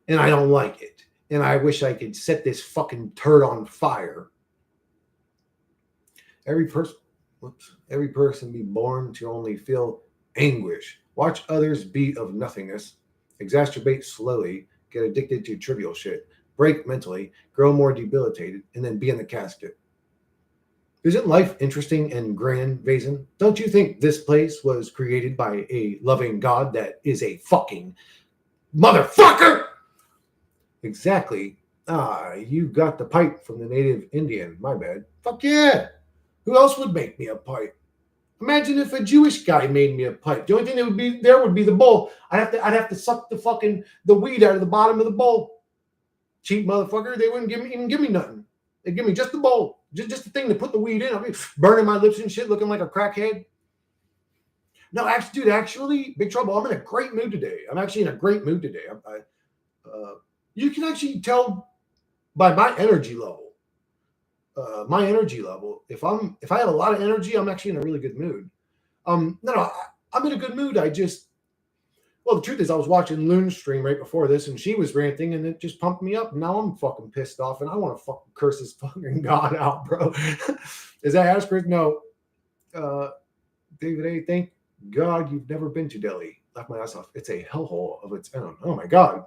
And I don't like it. And I wish I could set this fucking turd on fire. Every person be born to only feel anguish. Watch others be of nothingness. Exacerbate slowly. Get addicted to trivial shit. Break mentally. Grow more debilitated. And then be in the casket. Isn't life interesting and grand, Vazen? Don't you think this place was created by a loving God that is a fucking motherfucker? Exactly. You got the pipe from the native Indian. My bad. Fuck yeah. Who else would make me a pipe? Imagine if a Jewish guy made me a pipe. The only thing that would be there would be the bowl. I'd have to suck the weed out of the bottom of the bowl. Cheap motherfucker. They wouldn't even give me nothing. They'd give me just the bowl. Just the thing to put the weed in. I'll be burning my lips and shit, looking like a crackhead. No, actually, Big Trouble, I'm in a great mood today. I'm actually in a great mood today. You can actually tell by my energy level. If I have a lot of energy, I'm actually in a really good mood. I'm in a good mood. The truth is, I was watching Loon's stream right before this, and she was ranting, and it just pumped me up. And now I'm fucking pissed off, and I want to fucking curse this fucking God out, bro. Is that Asperger's? No. David A., thank God you've never been to Delhi. Laugh my ass off. It's a hellhole of its own. Oh my God.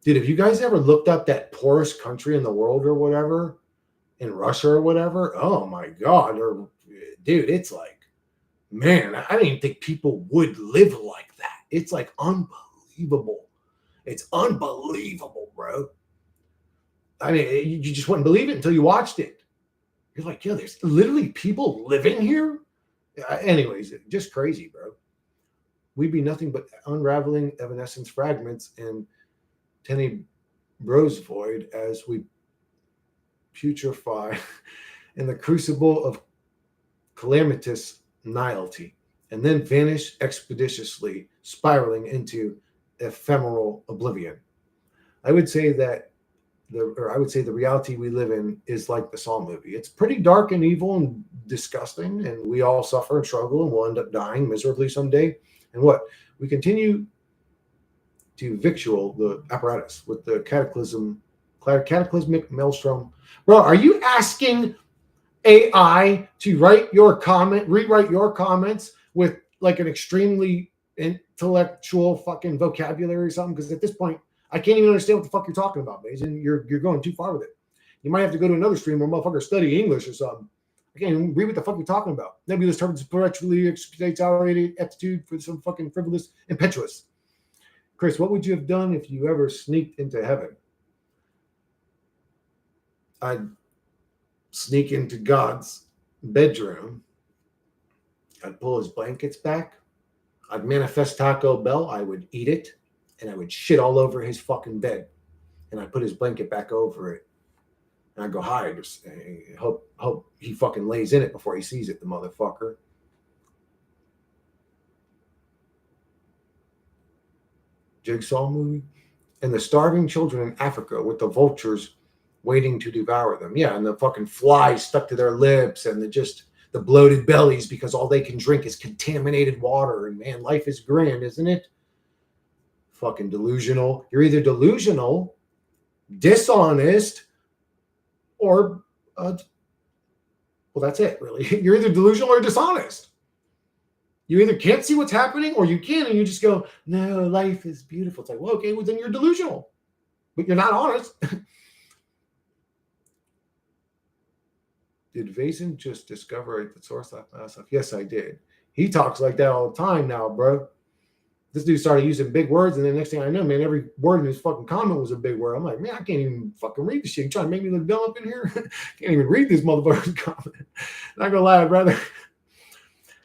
Dude, have you guys ever looked up that poorest country in the world or whatever? In Russia or whatever? Oh my God. Dude, it's like, man, I didn't even think people would live like that. It's like unbelievable. It's unbelievable, bro. I mean, you just wouldn't believe it until you watched it. You're like, yo, there's literally people living here. Anyways, just crazy, bro. We'd be nothing but unraveling evanescence fragments in Tenny Bros void as we putrefy in the crucible of calamitous nihility, and then vanish expeditiously, spiraling into ephemeral oblivion. I would say that the reality we live in is like the Saw movie. It's pretty dark and evil and disgusting, and we all suffer and struggle, and we'll end up dying miserably someday. And what? We continue to victual the apparatus with the cataclysmic maelstrom. Bro, are you asking AI to rewrite your comments with like an extremely intellectual fucking vocabulary or something? Because at this point, I can't even understand what the fuck you're talking about, Mason. You're going too far with it. You might have to go to another stream where motherfuckers study English or something. I can't even read what the fuck you're talking about. Nebulous turbulence perpetually accelerated aptitude for some fucking frivolous impetuous. Chris, what would you have done if you ever sneaked into heaven? I'd sneak into God's bedroom. I'd pull his blankets back. I'd manifest Taco Bell. I would eat it, and I would shit all over his fucking bed. And I'd put his blanket back over it. And I'd go hide. Hope he fucking lays in it before he sees it, the motherfucker. Jigsaw movie. And the starving children in Africa with the vultures waiting to devour them. Yeah, and the fucking flies stuck to their lips and the bloated bellies because all they can drink is contaminated water. And man, life is grand, isn't it? Fucking delusional. You're either delusional, dishonest, or well, that's it, really. You're either delusional or dishonest. You either can't see what's happening or you can, and you just go, no, life is beautiful. It's like, well, okay, well, then you're delusional, but you're not honest. Did Vason just discover the source of myself? Yes, I did. He talks like that all the time now, bro. This dude started using big words, and then next thing I know, man, every word in his fucking comment was a big word. I'm like, man, I can't even fucking read this shit. You trying to make me look dumb up in here? Can't even read this motherfucker's comment. Not gonna lie, I'd rather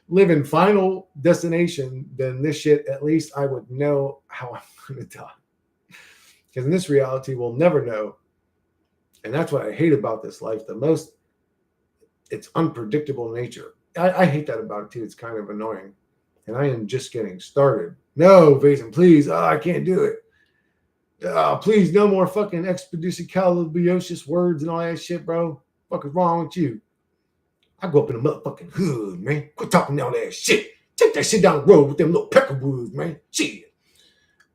live in Final Destination than this shit. At least I would know how I'm gonna die. Because in this reality, we'll never know. And that's what I hate about this life the most. Its unpredictable nature. I hate that about it too. It's kind of annoying. And I am just getting started. No, Vason, please. Oh, I can't do it. Oh, please, no more fucking expeditiouscalibiosis words and all that shit, bro. Fuck is wrong with you? I grew up in the motherfucking hood, man. Quit talking all that shit. Take that shit down the road with them little peckerwoods, man. Shit.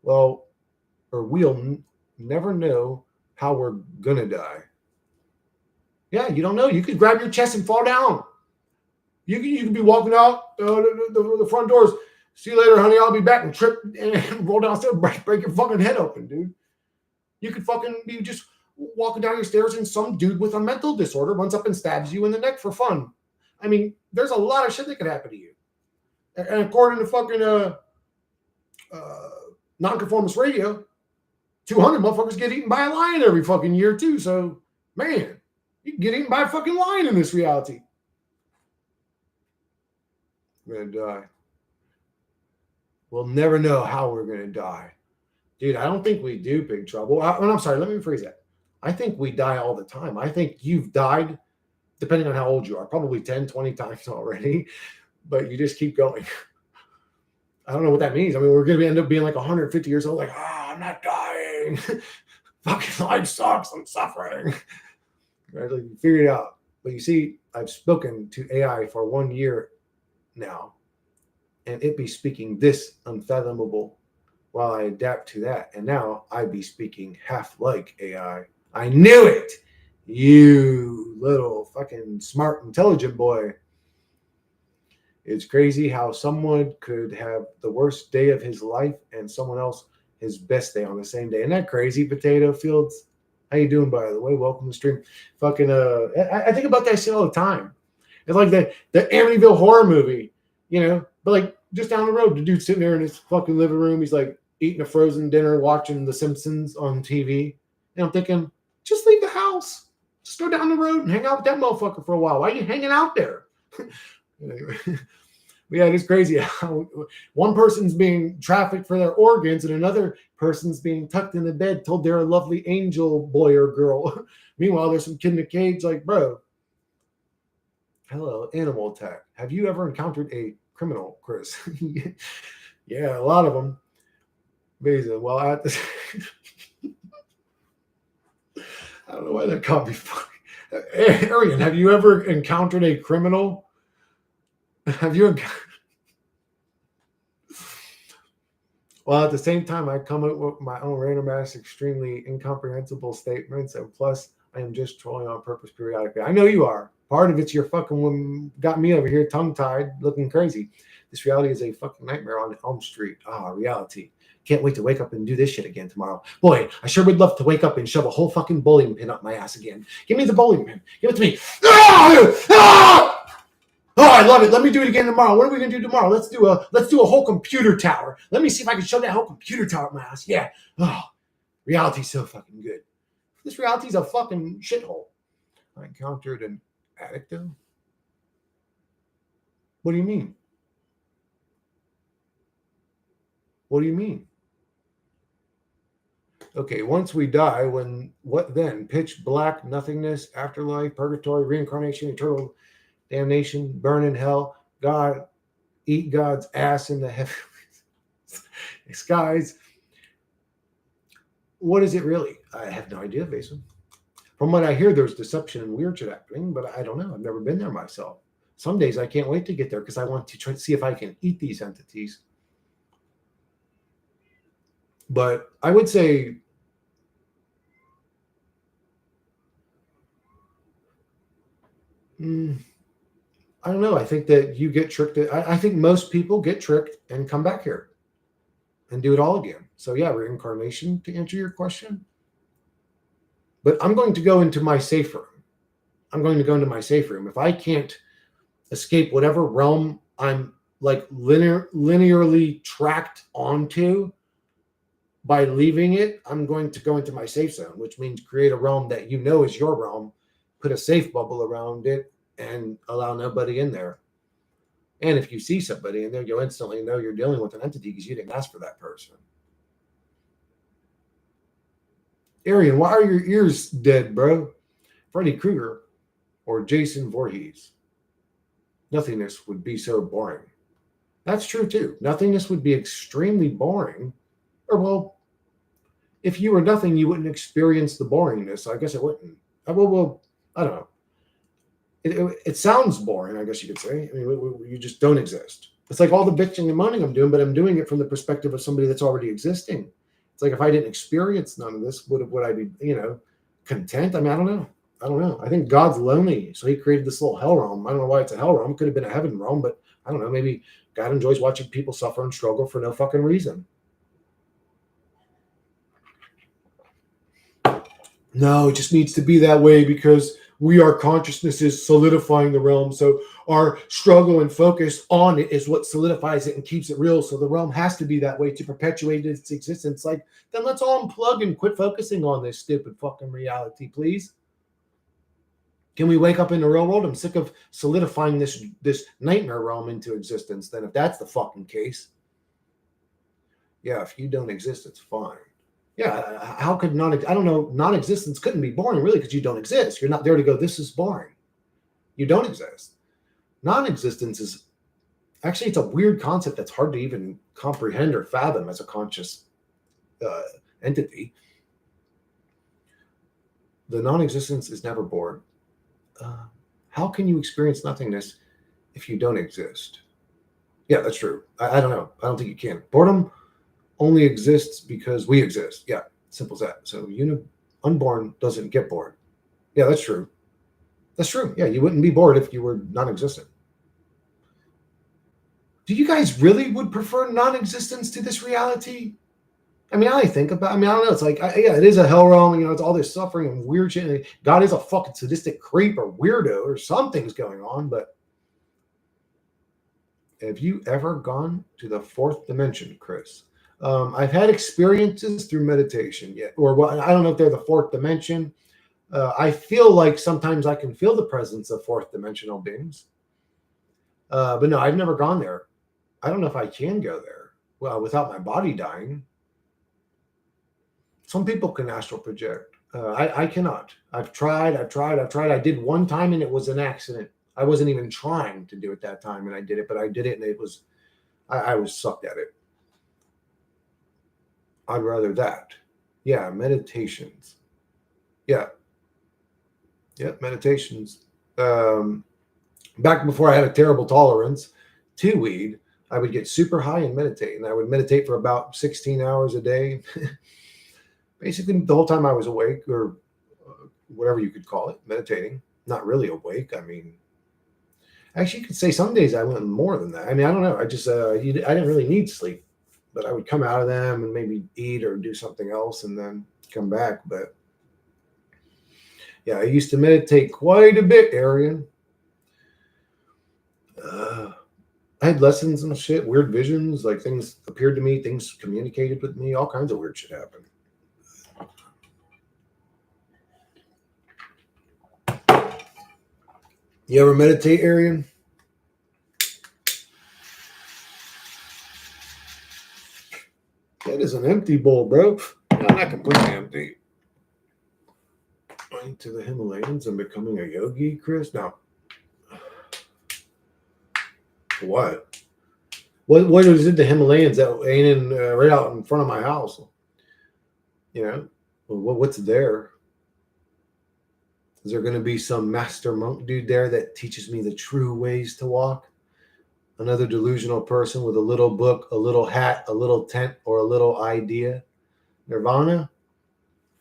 Well, or we'll never know how we're gonna die. Yeah, you don't know. You could grab your chest and fall down. You could be walking out the front doors. See you later, honey. I'll be back, and trip and roll downstairs, break your fucking head open, dude. You could fucking be just walking down your stairs, and some dude with a mental disorder runs up and stabs you in the neck for fun. I mean, there's a lot of shit that could happen to you. And according to fucking Nonconformist Radio, 200 motherfuckers get eaten by a lion every fucking year too. So, man, you can get eaten by a fucking lion in this reality. We're gonna die. We'll never know how we're gonna die. Dude, I don't think we do, Big Trouble. I'm sorry, let me rephrase that. I think we die all the time. I think you've died, depending on how old you are, probably 10, 20 times already, but you just keep going. I don't know what that means. I mean, we're going to end up being like 150 years old, like, I'm not dying. Fucking life sucks. I'm suffering. Right? Like, you figure it out. But you see, I've spoken to AI for 1 year now, and it be speaking this unfathomable while I adapt to that. And now I be speaking half like AI. I knew it. You little fucking smart, intelligent boy. It's crazy how someone could have the worst day of his life and someone else his best day on the same day. Isn't that crazy, Potato Fields? How you doing, by the way? Welcome to the stream. Fucking I think about that shit all the time. It's like the Amityville horror movie, you know, but like just down the road, the dude's sitting there in his fucking living room. He's like eating a frozen dinner, watching The Simpsons on TV. And I'm thinking, just leave the house. Just go down the road and hang out with that motherfucker for a while. Why are you hanging out there? Anyway, yeah, it is crazy how one person's being trafficked for their organs and another person's being tucked in the bed, told they're a lovely angel boy or girl. Meanwhile, there's some kid in a cage like, bro, hello, animal attack. Have you ever encountered a criminal, Chris? Yeah, a lot of them. Amazing. Well, I don't know why that can't be funny. Arian, have you ever encountered a criminal? Have you? Well, at the same time, I come up with my own random ass, extremely incomprehensible statements, and plus, I am just trolling on purpose periodically. I know you are. Part of it's your fucking woman got me over here tongue-tied, looking crazy. This reality is a fucking nightmare on Elm Street. Reality. Can't wait to wake up and do this shit again tomorrow. Boy, I sure would love to wake up and shove a whole fucking bowling pin up my ass again. Give me the bowling pin. Give it to me. Oh, I love it. Let me do it again tomorrow. What are we gonna do tomorrow? Let's do a whole computer tower. Let me see if I can shove that whole computer tower up my ass. Yeah. Oh, reality's so fucking good. This reality's a fucking shithole. I encountered an addict though. What do you mean? What do you mean? Okay, once we die, what then? Pitch black, nothingness, afterlife, purgatory, reincarnation, eternal damnation, burn in hell, God, eat God's ass in the heavens, skies. What is it really? I have no idea, Basin. From what I hear, there's deception and weird shit happening, but I don't know. I've never been there myself. Some days I can't wait to get there because I want to try to see if I can eat these entities. But I would say I don't know. I think that you get tricked. I think most people get tricked and come back here and do it all again. So yeah, reincarnation to answer your question. But I'm going to go into my safe room. I'm going to go into my safe room. If I can't escape whatever realm I'm like linearly tracked onto by leaving it, I'm going to go into my safe zone, which means create a realm that you know is your realm, put a safe bubble around it, and allow nobody in there. And if you see somebody in there, you'll instantly know you're dealing with an entity because you didn't ask for that person. Arian, why are your ears dead, bro? Freddy Krueger or Jason Voorhees. Nothingness would be so boring. That's true too. Nothingness would be extremely boring. Or well, if you were nothing, you wouldn't experience the boringness. I guess it wouldn't. Well, I don't know. It sounds boring, I guess you could say. I mean, you just don't exist. It's like all the bitching and moaning I'm doing, but I'm doing it from the perspective of somebody that's already existing. It's like if I didn't experience none of this, would I be, content? I mean, I don't know. I think God's lonely, so he created this little hell realm. I don't know why it's a hell realm. It could have been a heaven realm, but I don't know. Maybe God enjoys watching people suffer and struggle for no fucking reason. No, it just needs to be that way because our consciousness is solidifying the realm. So our struggle and focus on it is what solidifies it and keeps it real. So the realm has to be that way to perpetuate its existence. Like, then let's all unplug and quit focusing on this stupid fucking reality, please. Can we wake up in the real world? I'm sick of solidifying this nightmare realm into existence. Then if that's the fucking case, yeah, if you don't exist, it's fine. Yeah, how could non-existence couldn't be boring, really, because you don't exist. You're not there to go, this is boring. You don't exist. Non-existence is, actually, it's a weird concept that's hard to even comprehend or fathom as a conscious entity. The non-existence is never bored. How can you experience nothingness if you don't exist? Yeah, that's true. I don't know. I don't think you can. Boredom only exists because we exist. Yeah, simple as that. So unborn doesn't get bored. Yeah, that's true. That's true. Yeah, you wouldn't be bored if you were non-existent. Do you guys really would prefer non-existence to this reality? I mean, I don't know. It's like, it is a hell realm. It's all this suffering and weird shit. And God is a fucking sadistic creep or weirdo or something's going on. But have you ever gone to the fourth dimension, Chris? I've had experiences through meditation yet, or what I don't know if they're the fourth dimension. I feel like sometimes I can feel the presence of fourth dimensional beings, but no, I've never gone there. I don't know if I can go there. Well, without my body dying. Some people can astral project. I cannot. I've tried. I did one time and it was an accident. I wasn't even trying to do it that time and I did it, but I did it and it was, I was sucked at it. I'd rather that. Yeah, meditations. Yeah, yeah, meditations. Back before I had a terrible tolerance to weed, I would get super high and meditate, and I would meditate for about 16 hours a day. Basically, the whole time I was awake, or whatever you could call it, meditating. Not really awake. I mean, actually, you could say some days I went more than that. I mean, I don't know. I just, I didn't really need sleep, but I would come out of them and maybe eat or do something else and then come back. But yeah, I used to meditate quite a bit, Arian. I had lessons and shit, weird visions, like things appeared to me, things communicated with me, all kinds of weird shit happened. You ever meditate, Arian? That is an empty bowl, bro. No, not completely empty. Going to the Himalayas and becoming a yogi, Chris? No. What? What is it? The Himalayas that ain't in right out in front of my house? You know, what's there? Is there going to be some master monk dude there that teaches me the true ways to walk? Another delusional person with a little book, a little hat, a little tent, or a little idea? Nirvana?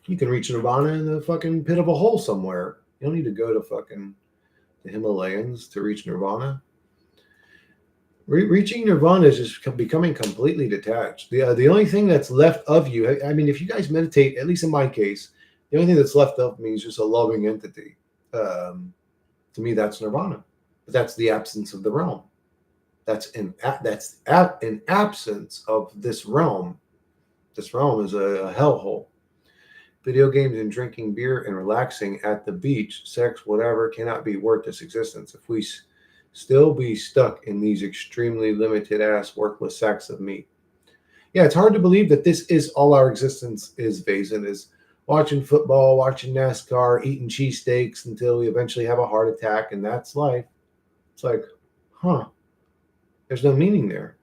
You can reach Nirvana in the fucking pit of a hole somewhere. You don't need to go to fucking the Himalayas to reach Nirvana. Reaching Nirvana is just becoming completely detached. The only thing that's left of you, I mean, if you guys meditate, at least in my case, the only thing that's left of me is just a loving entity. To me, that's Nirvana. But that's the absence of the realm. That's an absence of this realm. This realm is a hellhole. Video games and drinking beer and relaxing at the beach, sex, whatever, cannot be worth this existence. If we still be stuck in these extremely limited ass worthless sacks of meat. Yeah, it's hard to believe that this is all our existence is, Vazen, is watching football, watching NASCAR, eating cheesesteaks until we eventually have a heart attack, and that's life. It's like, huh, there's no meaning there.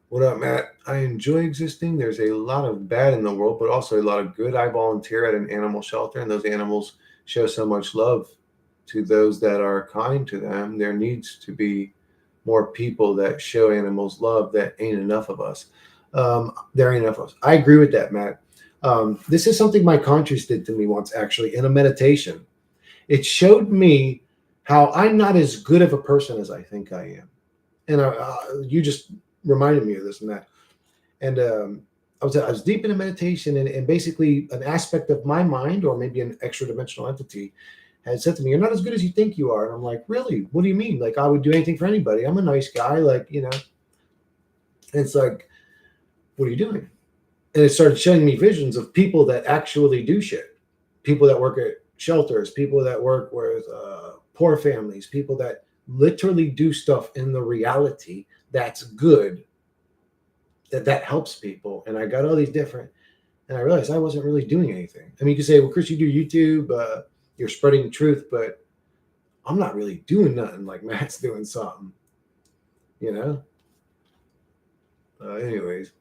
What up, Matt? I enjoy existing. There's a lot of bad in the world, but also a lot of good. I volunteer at an animal shelter, and those animals show so much love to those that are kind to them. There needs to be more people that show animals love. That ain't enough of us. There ain't enough of us. I agree with that, Matt. This is something my conscious did to me once, actually, in a meditation. It showed me how I'm not as good of a person as I think I am. And you just reminded me of this and that. And I was deep into meditation, and basically an aspect of my mind, or maybe an extra dimensional entity, had said to me, "You're not as good as you think you are." And I'm like, "Really? What do you mean? Like, I would do anything for anybody. I'm a nice guy, like, you know." And it's like, "What are you doing?" And it started showing me visions of people that actually do shit. People that work at shelters, people that work with poor families, people that literally do stuff in the reality that's good, that helps people. And I got all these different, and I realized I wasn't really doing anything. I mean, you could say, "Well, Chris, you do YouTube, you're spreading truth," but I'm not really doing nothing like Matt's doing something, you know? Anyways.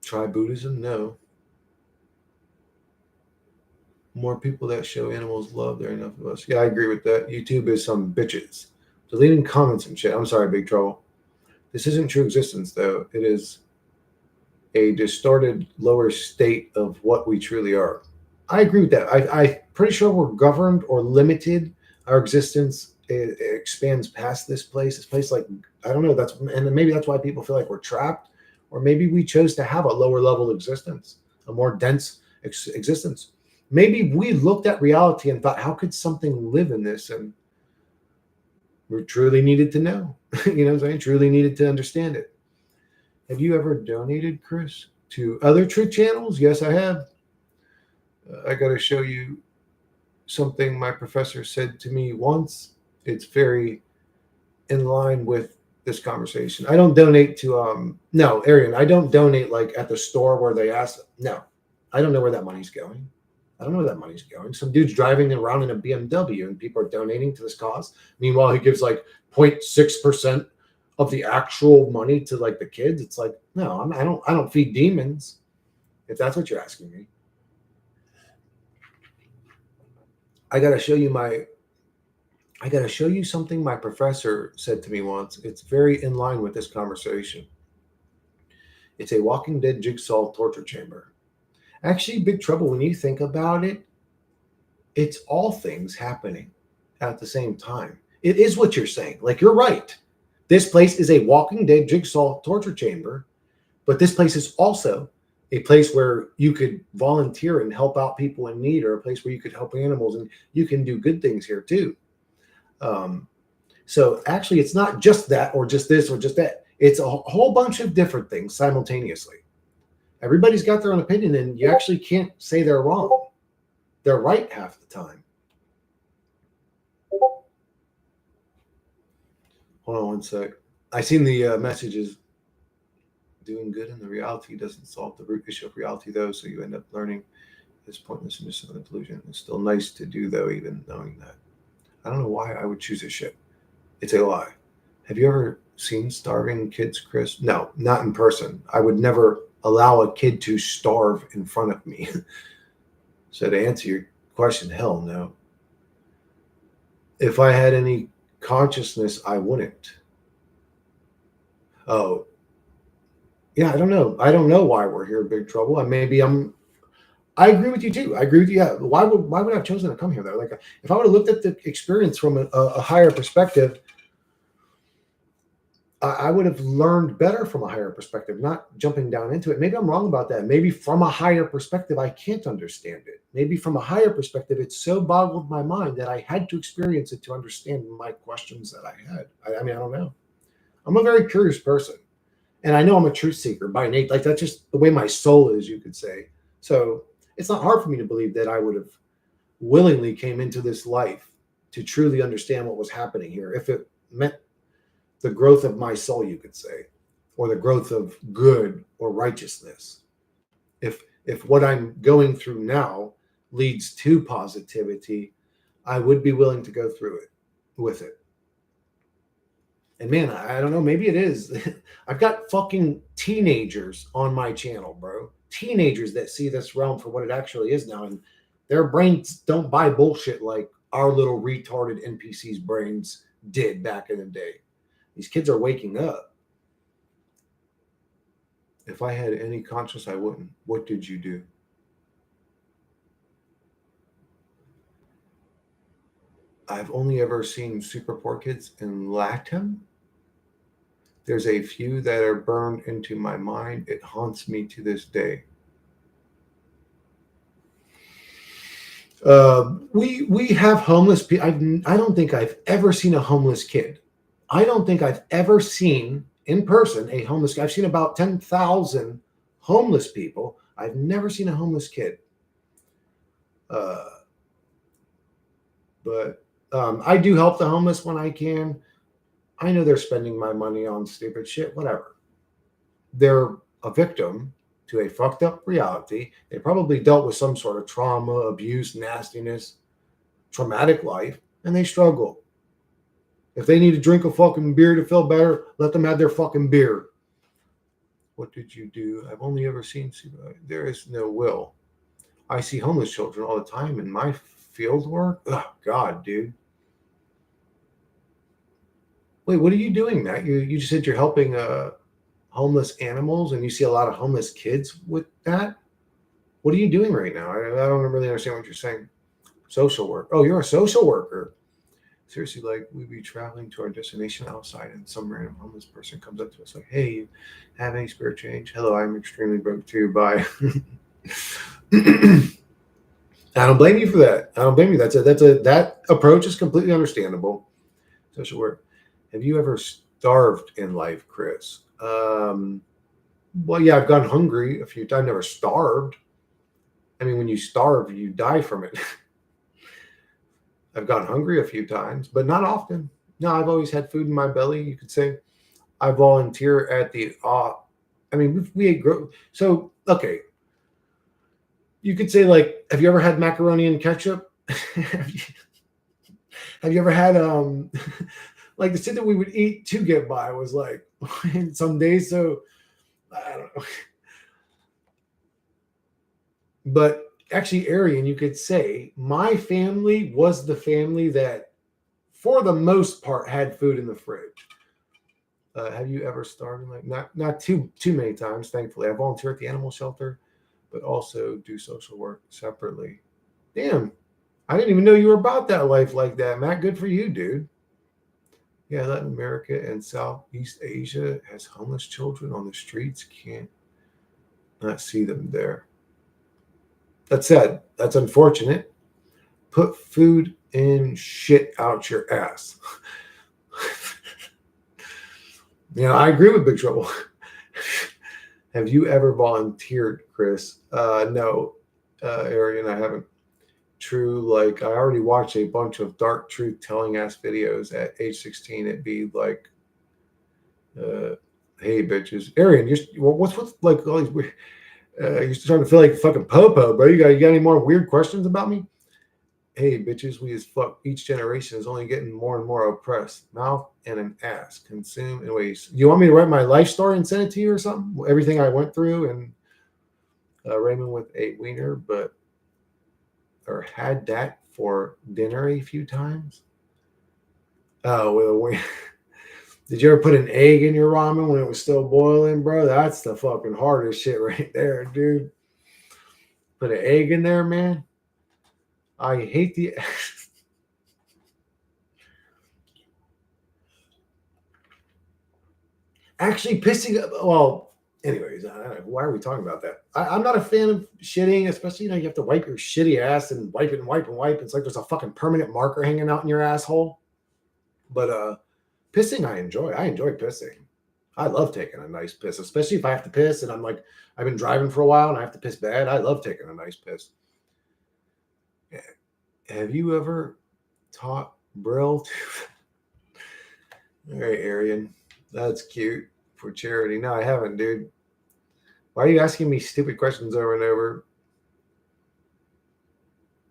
Try Buddhism? No. More people that show animals love, there enough of us. Yeah, I agree with that. YouTube is some bitches. Deleting comments and shit. I'm sorry, Big Trouble. This isn't true existence, though. It is a distorted lower state of what we truly are. I agree with that. I'm pretty sure we're governed or limited. Our existence it expands past this place. This place, like, I don't know. And maybe that's why people feel like we're trapped, or maybe we chose to have a lower level existence, a more dense existence. maybe we looked at reality and thought, how could something live in this? And we truly needed to know. You know what I'm saying? Truly needed to understand it. Have you ever donated, Chris, to other truth channels? Yes, I have. I got to show you something my professor said to me once. It's very in line with this conversation. I don't donate to no, Arian, I don't donate like at the store where they ask. No. I don't know where that money's going. I don't know where that money's going. Some dude's driving around in a BMW and people are donating to this cause. Meanwhile, he gives like 0.6% of the actual money to like the kids. It's like, no, I don't feed demons. If that's what you're asking me. I got to show you something my professor said to me once. It's very in line with this conversation. It's a Walking Dead jigsaw torture chamber. Actually, Big Trouble, when you think about it, it's all things happening at the same time. It is what you're saying. Like, you're right. This place is a Walking Dead jigsaw torture chamber, but this place is also a place where you could volunteer and help out people in need, or a place where you could help animals, and you can do good things here too. So actually, it's not just that or just this or just that. It's a whole bunch of different things simultaneously. Everybody's got their own opinion, and you actually can't say they're wrong. They're right half the time. Hold on one sec. I seen the messages. Doing good in the reality doesn't solve the root issue of reality, though, so you end up learning this pointlessness of the delusion. It's still nice to do, though, even knowing that. I don't know why I would choose this shit. It's a lie. Have you ever seen starving kids, Chris? No, not in person. I would never allow a kid to starve in front of me. So to answer your question, hell no. If I had any consciousness, I wouldn't. Oh, yeah, I don't know. I don't know why we're here, Big Trouble. And I agree with you too. I agree with you. Yeah. Why would I have chosen to come here though? Like, if I would have looked at the experience from a higher perspective, I would have learned better from a higher perspective, not jumping down into it. Maybe I'm wrong about that. Maybe from a higher perspective, I can't understand it. Maybe from a higher perspective, it so boggled my mind that I had to experience it to understand my questions that I had. I mean, I don't know. I'm a very curious person. And I know I'm a truth seeker by nature. Like, that's just the way my soul is, you could say. So it's not hard for me to believe that I would have willingly came into this life to truly understand what was happening here, if it meant the growth of my soul, you could say, or the growth of good or righteousness. If what I'm going through now leads to positivity, I would be willing to go through it with it. And man, I don't know, maybe it is. I've got fucking teenagers on my channel, bro. Teenagers that see this realm for what it actually is now. And their brains don't buy bullshit like our little retarded NPCs' brains did back in the day. These kids are waking up. If I had any conscience, I wouldn't. What did you do? I've only ever seen super poor kids in Latin. There's a few that are burned into my mind. It haunts me to this day. We have homeless people. I don't think I've ever seen a homeless kid. I don't think I've ever seen in person a homeless kid. I've seen about 10,000 homeless people. I've never seen a homeless kid. But I do help the homeless when I can. I know they're spending my money on stupid shit, whatever. They're a victim to a fucked up reality. They probably dealt with some sort of trauma, abuse, nastiness, traumatic life, and they struggle. If they need to drink a fucking beer to feel better, let them have their fucking beer. What did you do? I've only ever seen, there is no will. I see homeless children all the time in my field work. Oh, God, dude. Wait, what are you doing, Matt? You just said you're helping homeless animals, and you see a lot of homeless kids with that. What are you doing right now? I don't really understand what you're saying. Social work. Oh, you're a social worker. Seriously, like, we'd be traveling to our destination outside, and some random homeless person comes up to us like, "Hey, you have any spare change?" "Hello, I'm extremely broke too. Bye." I don't blame you for that. I don't blame you. That approach is completely understandable. Social work. Have you ever starved in life, Chris? Well, yeah, I've gone hungry a few times. I've never starved. I mean, when you starve, you die from it. I've gone hungry a few times, but not often. No, I've always had food in my belly. You could say I volunteer at the. I mean, we ate. So okay, you could say like, have you ever had macaroni and ketchup? Have you ever had like the shit that we would eat to get by was like some days. So I don't know, but actually, Arian, you could say my family was the family that, for the most part, had food in the fridge. Have you ever starved? Like not too many times, thankfully. I volunteer at the animal shelter, but also do social work separately. Damn, I didn't even know you were about that life like that, Matt. Good for you, dude. Yeah, Latin America and Southeast Asia has homeless children on the streets. Can't not see them there. That's sad. That's unfortunate. Put food in shit out your ass. I agree with Big Trouble. Have you ever volunteered, Chris? No, Arian, I haven't. True, like I already watched a bunch of dark truth telling ass videos at age 16. It'd be like, uh, hey, bitches. Arian, what's like all these weird. You're starting to feel like fucking Popo, bro. You got any more weird questions about me? Hey, bitches, we as fuck. Each generation is only getting more and more oppressed. Mouth and an ass. Consume in ways. You want me to write my life story and send it to you or something? Everything I went through and Raymond with a wiener, but or had that for dinner a few times. Oh, with a wiener. Did you ever put an egg in your ramen when it was still boiling, bro? That's the fucking hardest shit right there, dude. Put an egg in there, man. I hate the. Actually pissing. Well, anyways, why are we talking about that? I'm not a fan of shitting, especially you have to wipe your shitty ass and wipe it and wipe and wipe. It's like there's a fucking permanent marker hanging out in your asshole. But pissing, I enjoy. I enjoy pissing. I love taking a nice piss, especially if I have to piss and I'm like, I've been driving for a while and I have to piss bad. I love taking a nice piss. Have you ever taught Braille to? All right, Arian, that's cute for charity. No, I haven't, dude. Why are you asking me stupid questions over and over?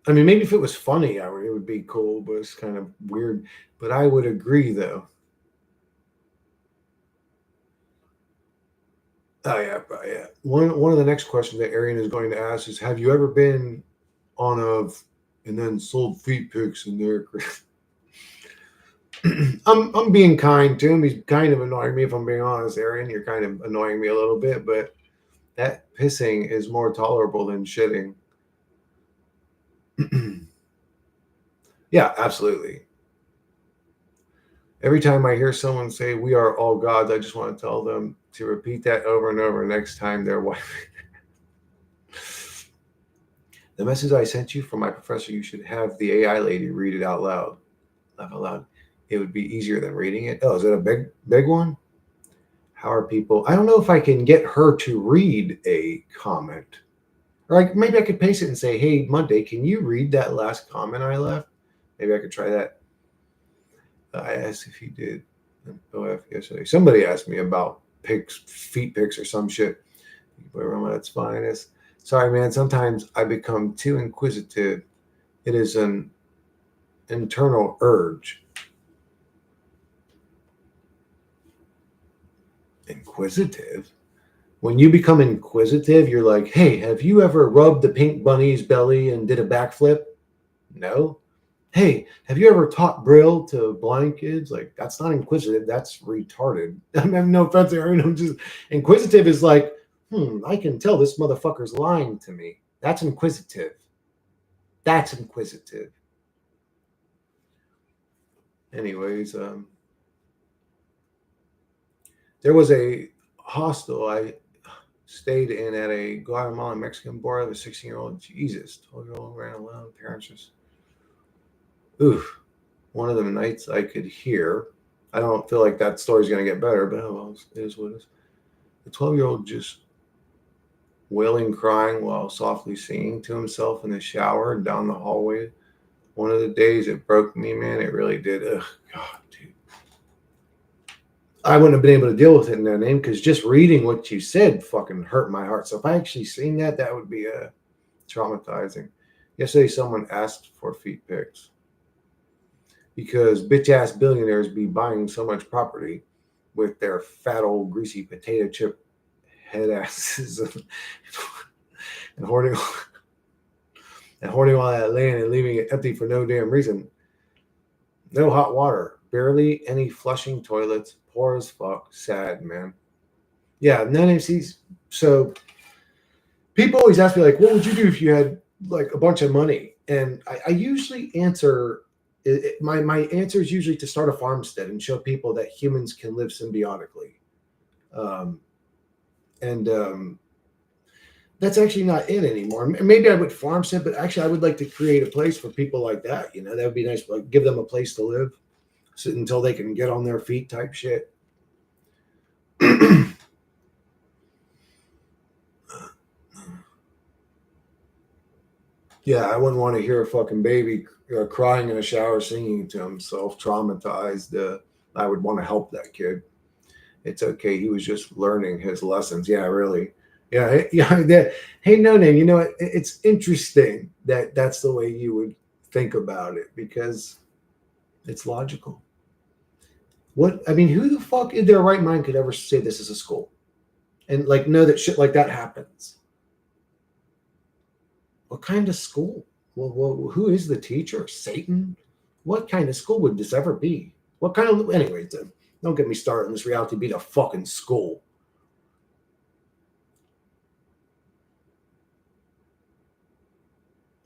I mean, maybe if it was funny, it would be cool, but it's kind of weird. But I would agree, though. Oh yeah, yeah. One of the next questions that Arian is going to ask is, have you ever been on and then sold feet pics in there? I'm being kind to him. He's kind of annoying me if I'm being honest, Arian. You're kind of annoying me a little bit, but that pissing is more tolerable than shitting. Yeah, absolutely. Every time I hear someone say we are all gods, I just want to tell them to repeat that over and over next time they're wife. The message I sent you from my professor, you should have the AI lady read it out loud. Laugh out loud. It would be easier than reading it. Oh, is it a big one? How are people? I don't know if I can get her to read a comment. Or like maybe I could paste it and say, hey, Monday, can you read that last comment I left? Maybe I could try that. I asked if he did an OF yesterday. Somebody asked me about pics, feet pics, or some shit. That's finest. Sorry, man. Sometimes I become too inquisitive. It is an internal urge. Inquisitive? When you become inquisitive, you're like, hey, have you ever rubbed the pink bunny's belly and did a backflip? No. Hey, have you ever taught Braille to blind kids? Like, that's not inquisitive. That's retarded. I mean, no offense, Aaron. I'm just inquisitive is like, I can tell this motherfucker's lying to me. That's inquisitive. That's inquisitive. Anyways, there was a hostel. stayed in at a Guatemalan Mexican bar with a 16-year-old. Jesus, 12-year-old ran alone. Parents just, oof. One of the nights I could hear. I don't feel like that story's going to get better, but oh well, it is what it is. The 12-year-old just wailing, crying while softly singing to himself in the shower down the hallway. One of the days it broke me, man. It really did. Ugh, God, dude. I wouldn't have been able to deal with it in that name because just reading what you said fucking hurt my heart. So if I actually seen that, that would be traumatizing. Yesterday, someone asked for feet pics because bitch ass billionaires be buying so much property with their fat old greasy potato chip head asses and hoarding all that land and leaving it empty for no damn reason. No hot water, barely any flushing toilets, poor as fuck, sad, man. Yeah, none of these. So people always ask me, like, what would you do if you had like a bunch of money? And I usually answer, my answer is usually to start a farmstead and show people that humans can live symbiotically. Um, and that's actually not in anymore. Maybe I would farmstead, but actually I would like to create a place for people like that. You know, that would be nice. Like give them a place to live until they can get on their feet type shit. Yeah, I wouldn't want to hear a fucking baby crying in a shower singing to himself, traumatized. I would want to help that kid. It's okay. He was just learning his lessons. Yeah, really. Yeah, yeah. Hey, no name. You know, it's interesting that that's the way you would think about it because it's logical. What I mean, who the fuck in their right mind could ever say this is a school and like know that shit like that happens? What kind of school? Well, who is the teacher? Satan? What kind of school would this ever be? What kind of anyway? Don't get me started on this reality being a fucking school.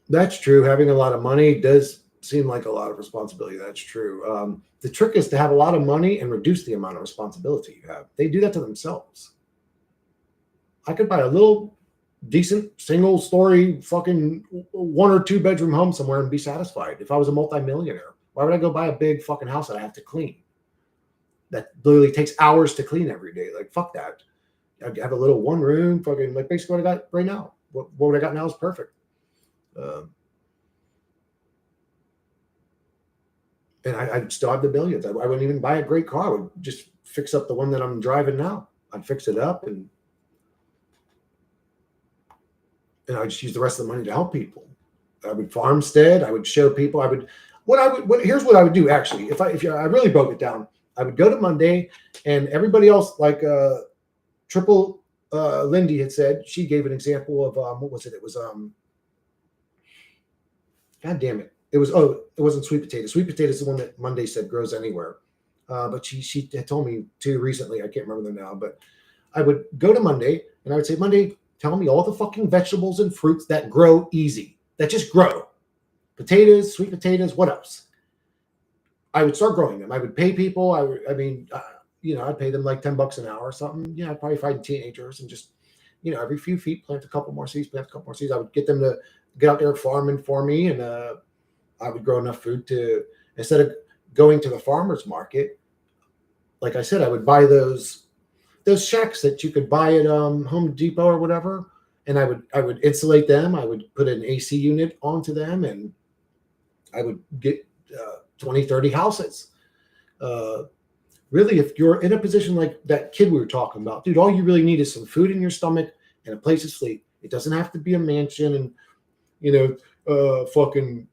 That's true. Having a lot of money does seem like a lot of responsibility. That's true. The trick is to have a lot of money and reduce the amount of responsibility you have. They do that to themselves. I could buy a little decent single story fucking 1 or 2 bedroom home somewhere and be satisfied if I was a multimillionaire. Why would I go buy a big fucking house that I have to clean? That literally takes hours to clean every day. Like, fuck that. I'd have a little 1 room, fucking, like basically what I got right now. What I got now is perfect. And I'd still have the billions. I wouldn't even buy a great car. I would just fix up the one that I'm driving now. I'd fix it up and I'd just use the rest of the money to help people. I would farmstead. I would show people. Here's what I would do actually. I really broke it down, I would go to Monday, and everybody else like Triple Lindy had said. She gave an example of what was it? It was God damn it. It wasn't sweet potato. Sweet potato is the one that Monday said grows anywhere. But she had told me too recently. I can't remember them now. But I would go to Monday and I would say, Monday, tell me all the fucking vegetables and fruits that grow easy, that just grow. Potatoes, sweet potatoes, what else? I would start growing them. I would pay people. I'd pay them like $10 an hour or something. I'd probably find teenagers and just, every few feet, plant a couple more seeds. I would get them to get out there farming for me, and I would grow enough food to, instead of going to the farmer's market, like I said, I would buy those shacks that you could buy at Home Depot or whatever, and I would insulate them. I would put an AC unit onto them, and I would get 20, 30 houses. Really, if you're in a position like that kid we were talking about, dude, all you really need is some food in your stomach and a place to sleep. It doesn't have to be a mansion and fucking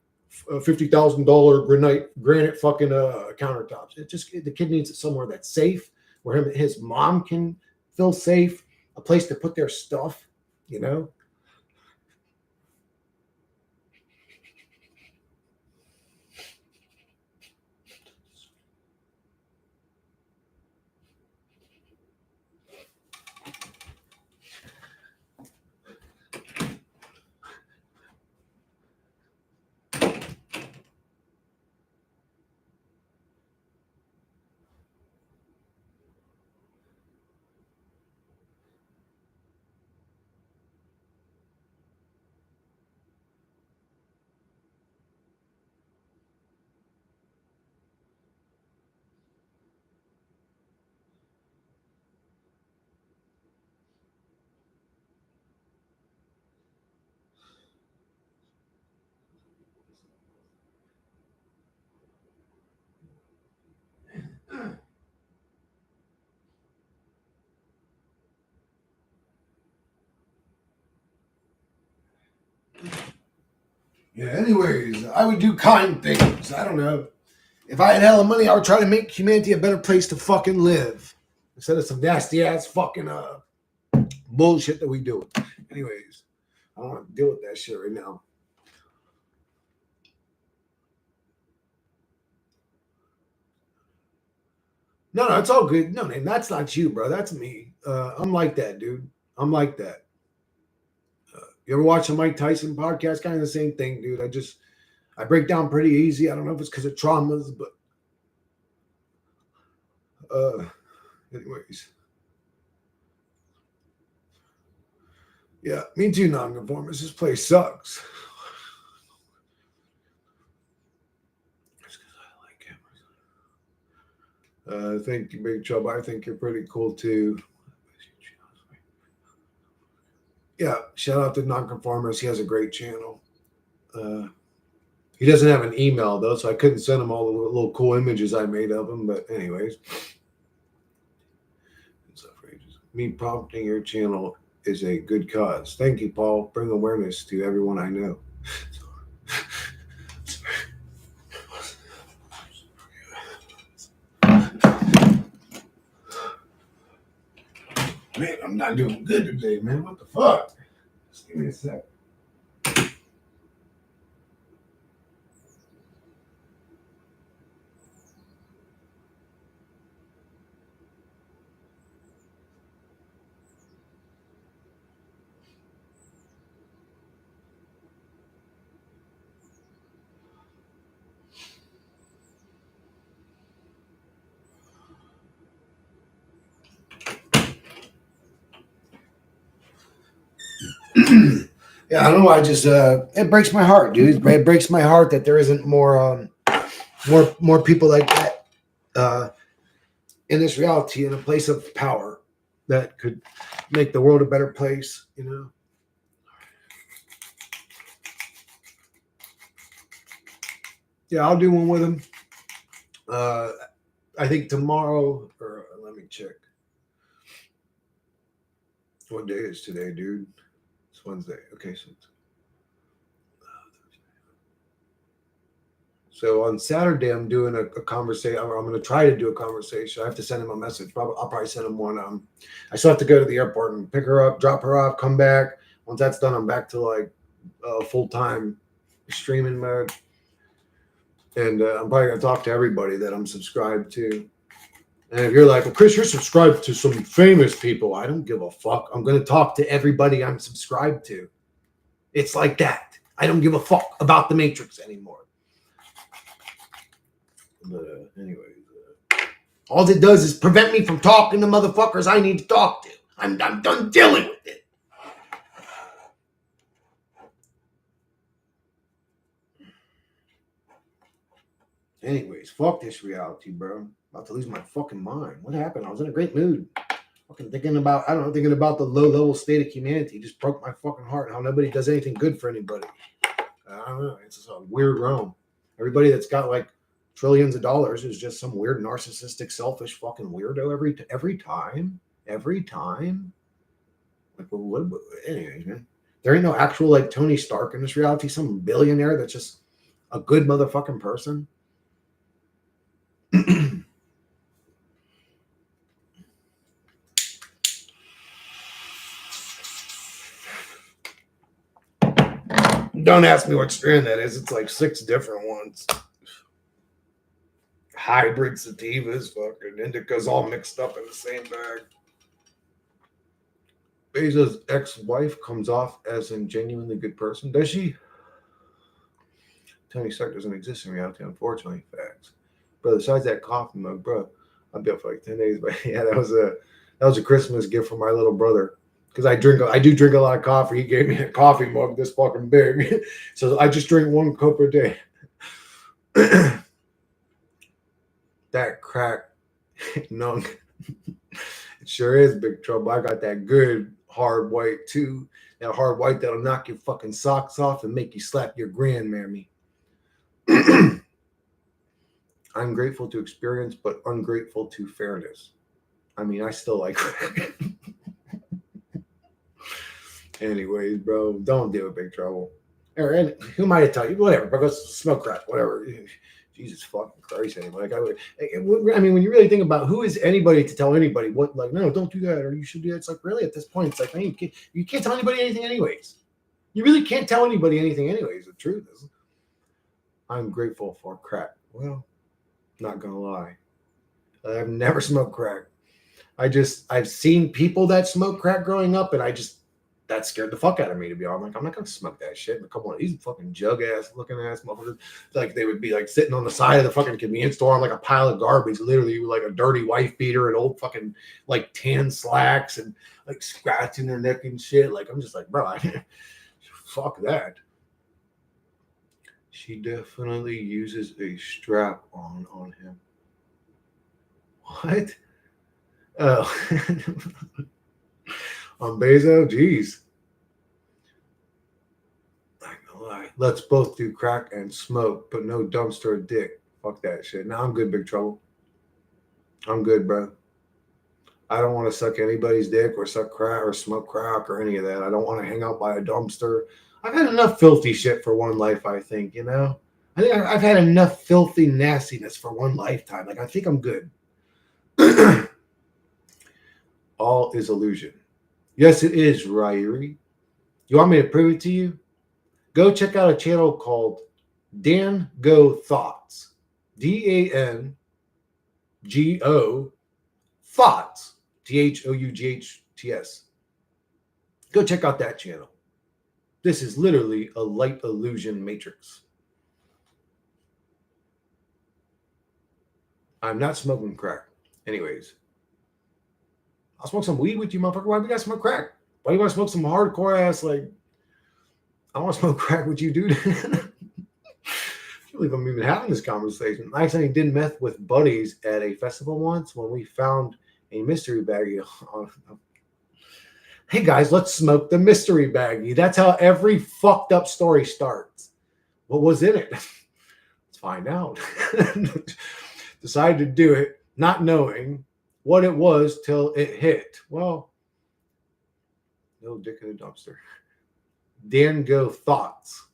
$50,000 granite fucking countertops. The kid needs it somewhere that's safe, where his mom can feel safe, a place to put their stuff. You know. Yeah, anyways, I would do kind things. I don't know. If I had hella money, I would try to make humanity a better place to fucking live. Instead of some nasty ass fucking bullshit that we do. Anyways, I don't want to deal with that shit right now. No, it's all good. No, man, that's not you, bro. That's me. I'm like that, dude. I'm like that. You ever watch a Mike Tyson podcast? Kind of the same thing, dude. I break down pretty easy. I don't know if it's because of traumas, but anyways. Yeah, me too, nonconformist. This place sucks. Thank you, Big Trouble. I think you're pretty cool too. Yeah, shout out to Nonconformist. He has a great channel. He doesn't have an email though, so I couldn't send him all the little cool images I made of him. But anyways, it's outrageous. Me prompting your channel is a good cause. Thank you, Paul. Bring awareness to everyone I know. Man, I'm not doing good today, man. What the fuck? Just give me a sec. Yeah, I don't know. I just it breaks my heart, dude. It breaks my heart that there isn't more people like that in this reality, in a place of power that could make the world a better place. You know. Yeah, I'll do one with him. I think tomorrow, or let me check. What day is today, dude? It's Wednesday. Okay, so on Saturday I'm doing a conversation. I'm going to try to do a conversation. I have to send him a message. I'll probably send him one. I still have to go to the airport and pick her up, drop her off, come back. Once that's done, I'm back to like full time streaming mode. And I'm probably going to talk to everybody that I'm subscribed to. And if you're like, well, Chris, you're subscribed to some famous people, I don't give a fuck. I'm going to talk to everybody I'm subscribed to. It's like that. I don't give a fuck about the Matrix anymore. But anyways, all it does is prevent me from talking to motherfuckers I need to talk to. I'm done dealing with it. Anyways, fuck this reality, bro. I'm about to lose my fucking mind. What happened? I was in a great mood. Fucking thinking about the low level state of humanity. Just broke my fucking heart. How nobody does anything good for anybody. I don't know. It's just a weird realm. Everybody that's got like trillions of dollars is just some weird narcissistic, selfish fucking weirdo every time. Like, what? Anyways, man, there ain't no actual like Tony Stark in this reality. Some billionaire that's just a good motherfucking person. Don't ask me what strand that is. It's like 6 different ones. Hybrid sativas, fucking indicas, all mixed up in the same bag. Bezos' ex-wife comes off as a genuinely good person. Does she? Tony Stark doesn't exist in reality, unfortunately. Facts. Bro, besides that coffee mug, bro, I've been for like 10 days, but yeah, that was a Christmas gift from my little brother. Because I do drink a lot of coffee. He gave me a coffee mug this fucking big. So I just drink 1 cup a day. That crack, no, it sure is big trouble. I got that good hard white too. That hard white that'll knock your fucking socks off and make you slap your grandmammy. I'm grateful to experience, but ungrateful to fairness. I mean, I still like crack. Anyways, bro, don't deal with big trouble. Or and who am I to tell you? Whatever, because smoke crack, whatever. Jesus fucking Christ, anybody. Like I mean, when you really think about who is anybody to tell anybody what, like, no, don't do that, or you should do that. It's like, really, at this point, it's like, man, you can't tell anybody anything, anyways. You really can't tell anybody anything, anyways. The truth is, I'm grateful for crack. Well, not gonna lie, I've never smoked crack. I've seen people that smoke crack growing up, and that scared the fuck out of me, to be honest. I'm like, I'm not gonna smoke that shit. And a couple of these fucking jug ass looking ass motherfuckers, like they would be like sitting on the side of the fucking convenience store on like a pile of garbage, literally like a dirty wife beater and old fucking like tan slacks and like scratching their neck and shit. Like I'm just like, bro, fuck that. She definitely uses a strap on him. What? Oh. On Bezo? Jeez. I know. Let's both do crack and smoke, but no dumpster or dick. Fuck that shit. Now I'm good, Big Trouble. I'm good, bro. I don't want to suck anybody's dick or suck crack or smoke crack or any of that. I don't want to hang out by a dumpster. I've had enough filthy shit for one life, I think, you know? I think I've had enough filthy nastiness for one lifetime. Like, I think I'm good. All is illusion. Yes, it is, Ryrie. You want me to prove it to you? Go check out a channel called Dan Go Thoughts. DANGO Thoughts. THOUGHTS. Go check out that channel. This is literally a light illusion matrix. I'm not smoking crack. Anyways, I'll smoke some weed with you, motherfucker. Why we gotta smoke crack? Why do you want to smoke some hardcore ass, like, I want to smoke crack with you, dude. I can't believe I'm even having this conversation. I actually did meth with buddies at a festival once when we found a mystery baggie. Hey guys, let's smoke the mystery baggie. That's how every fucked up story starts. What was in it? Let's find out. Decided to do it, not knowing what it was till it hit. Well, no dick in a dumpster. Dan Go Thoughts.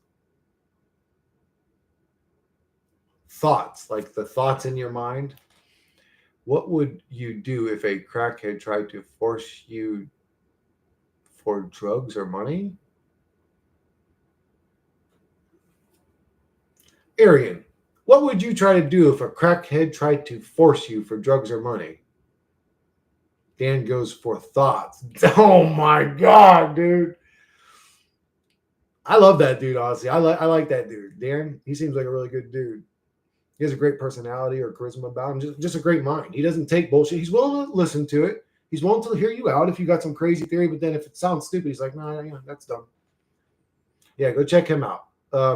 Thoughts, like the thoughts in your mind. What would you do if a crackhead tried to force you for drugs or money? Arian, what would you try to do if a crackhead tried to force you for drugs or money? Dan goes for thoughts. Oh my God, dude. I love that dude, honestly. I like that dude. Dan, he seems like a really good dude. He has a great personality or charisma about him, just a great mind. He doesn't take bullshit. He's willing to listen to it. He's willing to hear you out if you got some crazy theory, but then if it sounds stupid, he's like, no, yeah, that's dumb. Yeah, go check him out.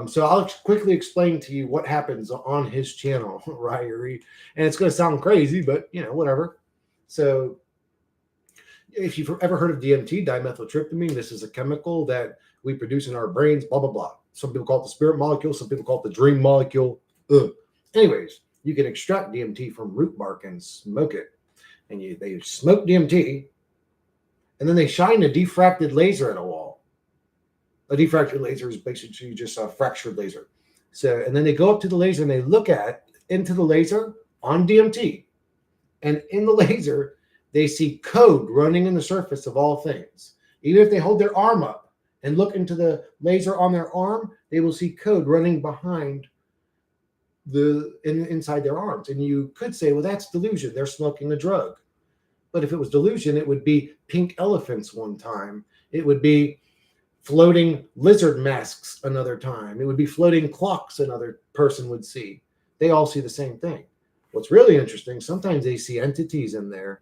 So I'll quickly explain to you what happens on his channel, Ryrie. And it's going to sound crazy, but, you know, whatever. So if you've ever heard of DMT, dimethyltryptamine, this is a chemical that we produce in our brains, blah, blah, blah. Some people call it the spirit molecule. Some people call it the dream molecule. Ugh. Anyways, you can extract DMT from root bark and smoke it. And they smoke DMT, and then they shine a diffracted laser at a wall. A diffracted laser is basically just a fractured laser. So, and then they go up to the laser and they look into the laser on DMT. And in the laser, they see code running in the surface of all things. Even if they hold their arm up and look into the laser on their arm, they will see code running behind inside their arms. And you could say, well, that's delusion. They're smoking a drug. But if it was delusion, it would be pink elephants one time. It would be floating lizard masks another time. It would be floating clocks another person would see. They all see the same thing. What's really interesting, sometimes they see entities in there.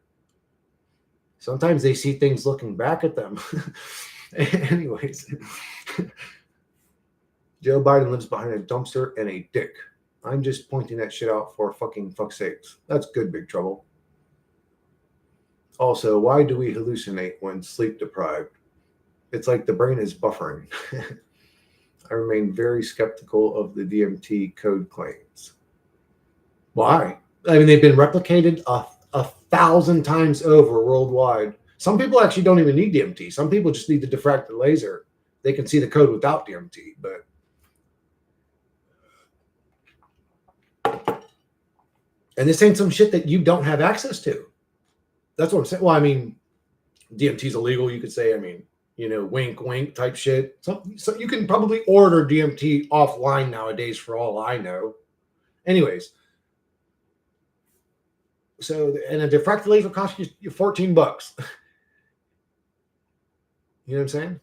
Sometimes they see things looking back at them. Anyways, Joe Biden lives behind a dumpster and a dick. I'm just pointing that shit out for fucking fuck's sakes. That's good, Big Trouble. Also, why do we hallucinate when sleep deprived? It's like the brain is buffering. I remain very skeptical of the DMT code claims. Why? I mean, they've been replicated a 1,000 times over worldwide. Some people actually don't even need DMT. Some people just need the diffracted laser. They can see the code without DMT, but And this ain't some shit that you don't have access to. That's what I'm saying. Well, I mean, DMT's illegal, you could say. I mean, wink, wink type shit. So you can probably order DMT offline nowadays for all I know. Anyways, so, and a diffracted laser costs you $14. You know what I'm saying?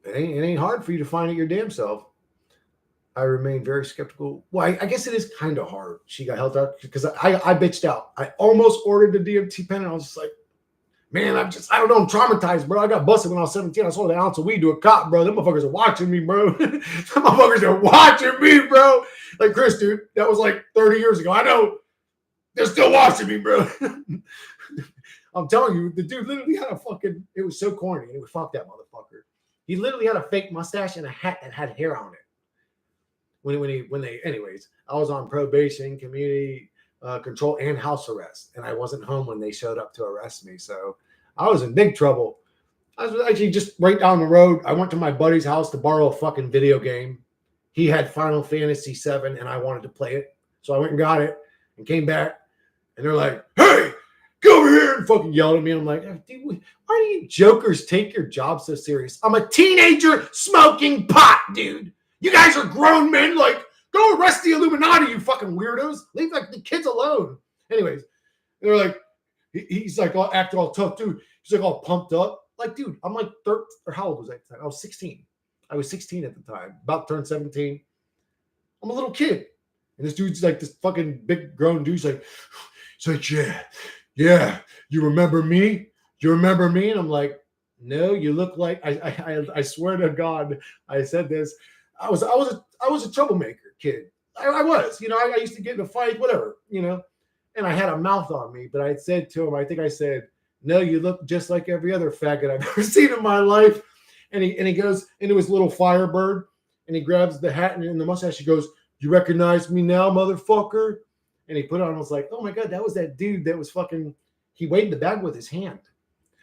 It ain't hard for you to find it your damn self. I remain very skeptical. Well, I guess it is kind of hard. She got held out because I bitched out. I almost ordered the DMT pen, and I was just like, man, I don't know, I'm traumatized, bro. I got busted when I was 17. I sold an ounce of weed to a cop, bro. Them motherfuckers are watching me, bro. Them motherfuckers are watching me, bro. Like Chris, dude, that was like 30 years ago. I know they're still watching me, bro. I'm telling you, the dude literally had it was so corny. It was fuck that motherfucker. He literally had a fake mustache and a hat that had hair on it. Anyways, I was on probation, community control, and house arrest, and I wasn't home when they showed up to arrest me. So I was in big trouble. I was actually just right down the road. I went to my buddy's house to borrow a fucking video game. He had Final Fantasy VII, and I wanted to play it. So I went and got it and came back, and they're like, hey, get over here, and fucking yelled at me. I'm like, dude, why do you jokers take your job so serious? I'm a teenager smoking pot, dude. You guys are grown men. Like, go arrest the Illuminati, you fucking weirdos. Leave like the kids alone. Anyways, they're like, he's like acting all tough, dude. He's like all pumped up. Like, dude, I'm like 13, or how old was I at the time? I was 16. I was 16 at the time, about to turn 17. I'm a little kid. And this dude's like this fucking big grown dude's like, yeah, you remember me? You remember me? And I'm like, no, you look like I swear to God, I said this. I was a troublemaker kid. I was, I used to get in a fight, whatever, and I had a mouth on me, but I had said to him, I think I said, no, you look just like every other faggot I've ever seen in my life. And he goes into his little Firebird and he grabs the hat and the mustache. He goes, you recognize me now, motherfucker? And he put it on and was like, oh my God, that was that dude that was fucking, he weighed the bag with his hand.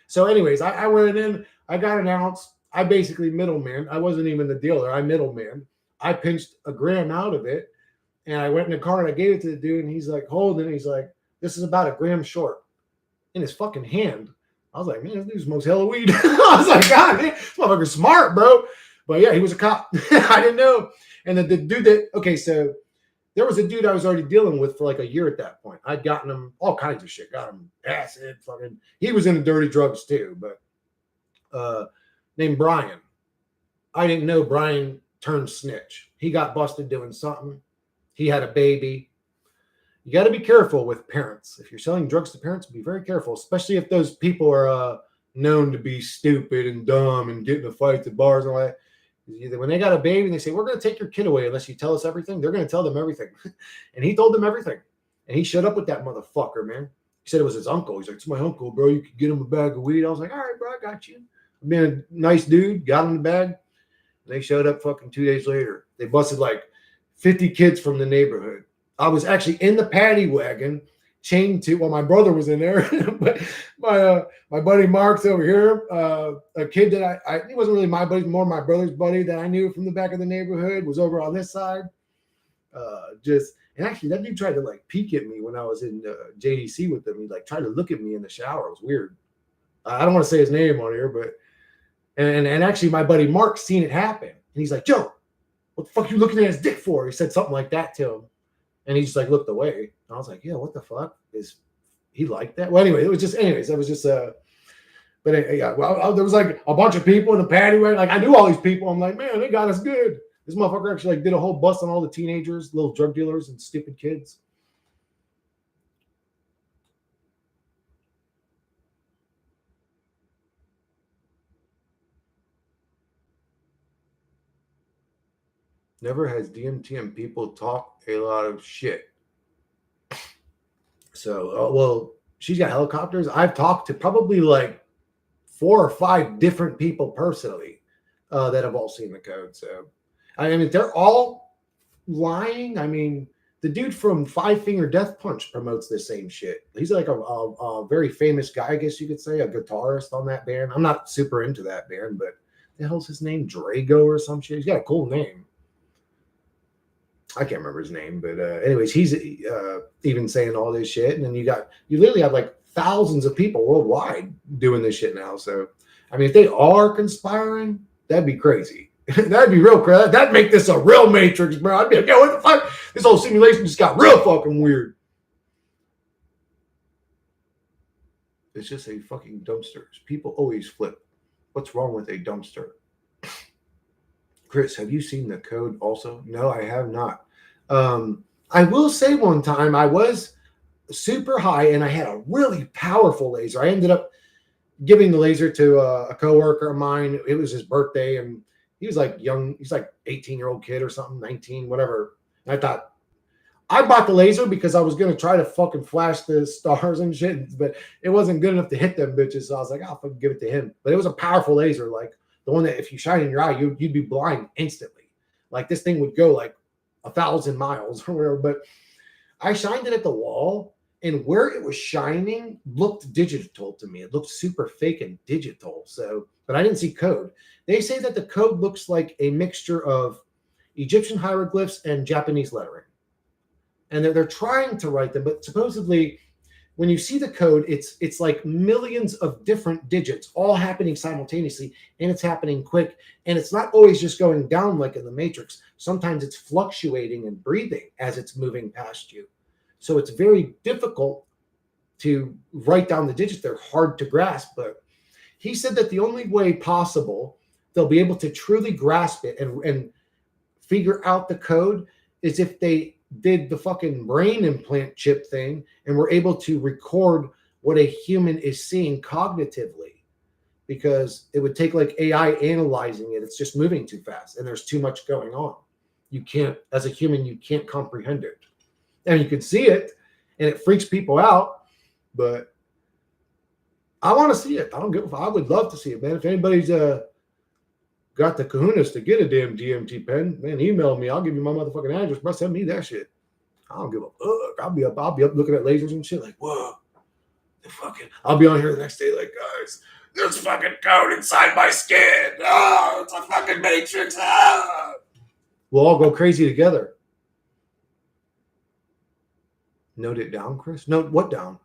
So anyways, I went in, I got an ounce. I basically middleman. I wasn't even the dealer. I middleman. I pinched a gram out of it, and I went in the car and I gave it to the dude, and he's like holding it. He's like, this is about a gram short in his fucking hand. I was like, man, this dude smokes hella weed. I was like, God, man, this motherfucker's smart, bro. But yeah, he was a cop. I didn't know. And the dude so there was a dude I was already dealing with for like a year at that point. I'd gotten him all kinds of shit. Got him acid, fucking. He was into dirty drugs too, but named Brian. I didn't know Brian turned snitch. He got busted doing something. He had a baby. You got to be careful with parents. If you're selling drugs to parents, be very careful, especially if those people are known to be stupid and dumb and get in fights at bars and all that. When they got a baby and they say, we're going to take your kid away unless you tell us everything, they're going to tell them everything. And he told them everything. And he showed up with that motherfucker, man. He said it was his uncle. He's like, it's my uncle, bro. You could get him a bag of weed. I was like, all right, bro, I got you. I'm being a nice dude, got him the bag. And they showed up fucking 2 days later. They busted like 50 kids from the neighborhood. I was actually in the paddy wagon, chained to, well, my brother was in there, but my buddy Mark's over here, a kid that he wasn't really my buddy, more my brother's buddy that I knew from the back of the neighborhood was over on this side. And actually that dude tried to like peek at me when I was in JDC with them. He like tried to look at me in the shower. It was weird. I don't want to say his name on here, but and actually my buddy Mark seen it happen. And he's like, Joe, what the fuck are you looking at his dick for? He said something like that to him. And he just like looked away. And I was like, yeah, what the fuck? Is he like that? Well, anyway, it was just but yeah, well, there was like a bunch of people in the patio. Like I knew all these people. I'm like, man, they got us good. This motherfucker actually like did a whole bust on all the teenagers, little drug dealers and stupid kids. Never has DMT and people talk a lot of shit. So, well, she's got helicopters. I've talked to probably like 4 or 5 different people personally that have all seen the code. So, I mean, they're all lying. I mean, the dude from Five Finger Death Punch promotes the same shit. He's like a very famous guy, I guess you could say, a guitarist on that band. I'm not super into that band, but the hell's his name? Drago or some shit. He's got a cool name. I can't remember his name, but anyways, he's even saying all this shit. And then you literally have like thousands of people worldwide doing this shit now. So, I mean, if they are conspiring, that'd be crazy. That'd be real crazy. That'd make this a real Matrix, bro. I'd be like, yo, what the fuck? This whole simulation just got real fucking weird. It's just a fucking dumpster. People always flip. What's wrong with a dumpster? Chris, have you seen the code also? No, I have not. I will say one time I was super high and I had a really powerful laser. I ended up giving the laser to a coworker of mine. It was his birthday and he was like young. He's like 18-year-old kid or something, 19, whatever. And I thought, I bought the laser because I was going to try to fucking flash the stars and shit, but it wasn't good enough to hit them bitches. So I was like, I'll fucking give it to him. But it was a powerful laser, like the one that if you shine in your eye, you'd be blind instantly. Like this thing would go like 1,000 miles or whatever. But I shined it at the wall, and where it was shining looked digital to me. It looked super fake and digital. So, but I didn't see code. They say that the code looks like a mixture of Egyptian hieroglyphs and Japanese lettering. And they're trying to write them, but supposedly when you see the code, it's like millions of different digits all happening simultaneously, and it's happening quick, and it's not always just going down like in the Matrix. Sometimes it's fluctuating and breathing as it's moving past you. So it's very difficult to write down the digits. They're hard to grasp, but he said that the only way possible they'll be able to truly grasp it and figure out the code is if they did the fucking brain implant chip thing and were able to record what a human is seeing cognitively, because it would take like AI analyzing it. It's just moving too fast and there's too much going on. You can't, as a human, you can't comprehend it. And you can see it and it freaks people out, but I want to see it. I don't give a fuck. I would love to see it, man. If anybody's got the kahunas to get a damn DMT pen, man, email me. I'll give you my motherfucking address, bro. Send me that shit. I don't give a fuck. I'll be up looking at lasers and shit like, whoa. I'll be on here the next day like, guys, there's fucking code inside my skin. Oh, it's a fucking Matrix. Ah. We'll all go crazy together. Note it down, Chris. Note what down?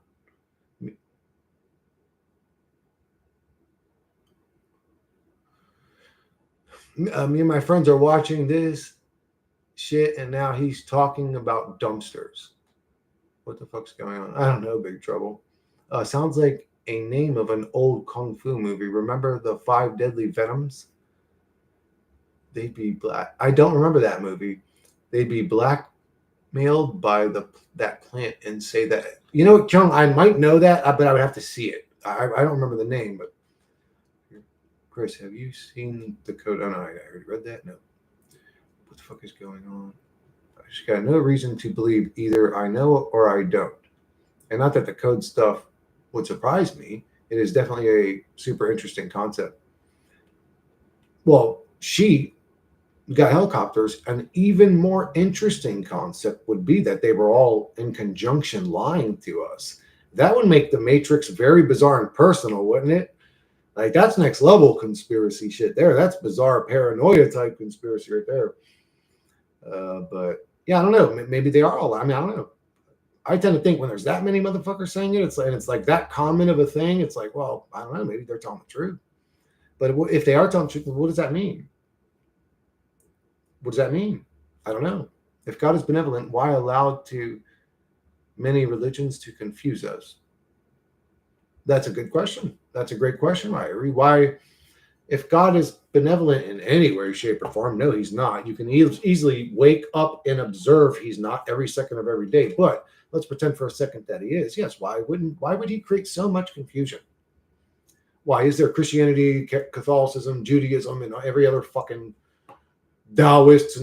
Me and my friends are watching this shit, and now he's talking about dumpsters. What the fuck's going on? I don't know, Big Trouble. Sounds like a name of an old kung fu movie. Remember the 5 Deadly Venoms? They'd be black. I don't remember that movie. They'd be blackmailed by that plant and say that. You know what, Chung? I might know that, but I would have to see it. I don't remember the name, but Chris, have you seen the code? Oh, no, I already read that. No. What the fuck is going on? I just got no reason to believe either I know or I don't. And not that the code stuff would surprise me. It is definitely a super interesting concept. Well, she got helicopters. An even more interesting concept would be that they were all in conjunction lying to us. That would make the Matrix very bizarre and personal, wouldn't it? Like, that's next level conspiracy shit there. That's bizarre paranoia type conspiracy right there. But yeah, I don't know. Maybe they are all. I mean, I don't know. I tend to think when there's that many motherfuckers saying it, it's like that common of a thing. It's like, well, I don't know. Maybe they're telling the truth. But if they are telling the truth, what does that mean? What does that mean? I don't know. If God is benevolent, why allow to many religions to confuse us? That's a good question. That's a great question, Ryrie. Why, if God is benevolent in any way, shape, or form? No, he's not. You can easily wake up and observe he's not every second of every day. But let's pretend for a second that he is. Yes, why would he create so much confusion? Why is there Christianity, Catholicism, Judaism, and every other fucking Taoists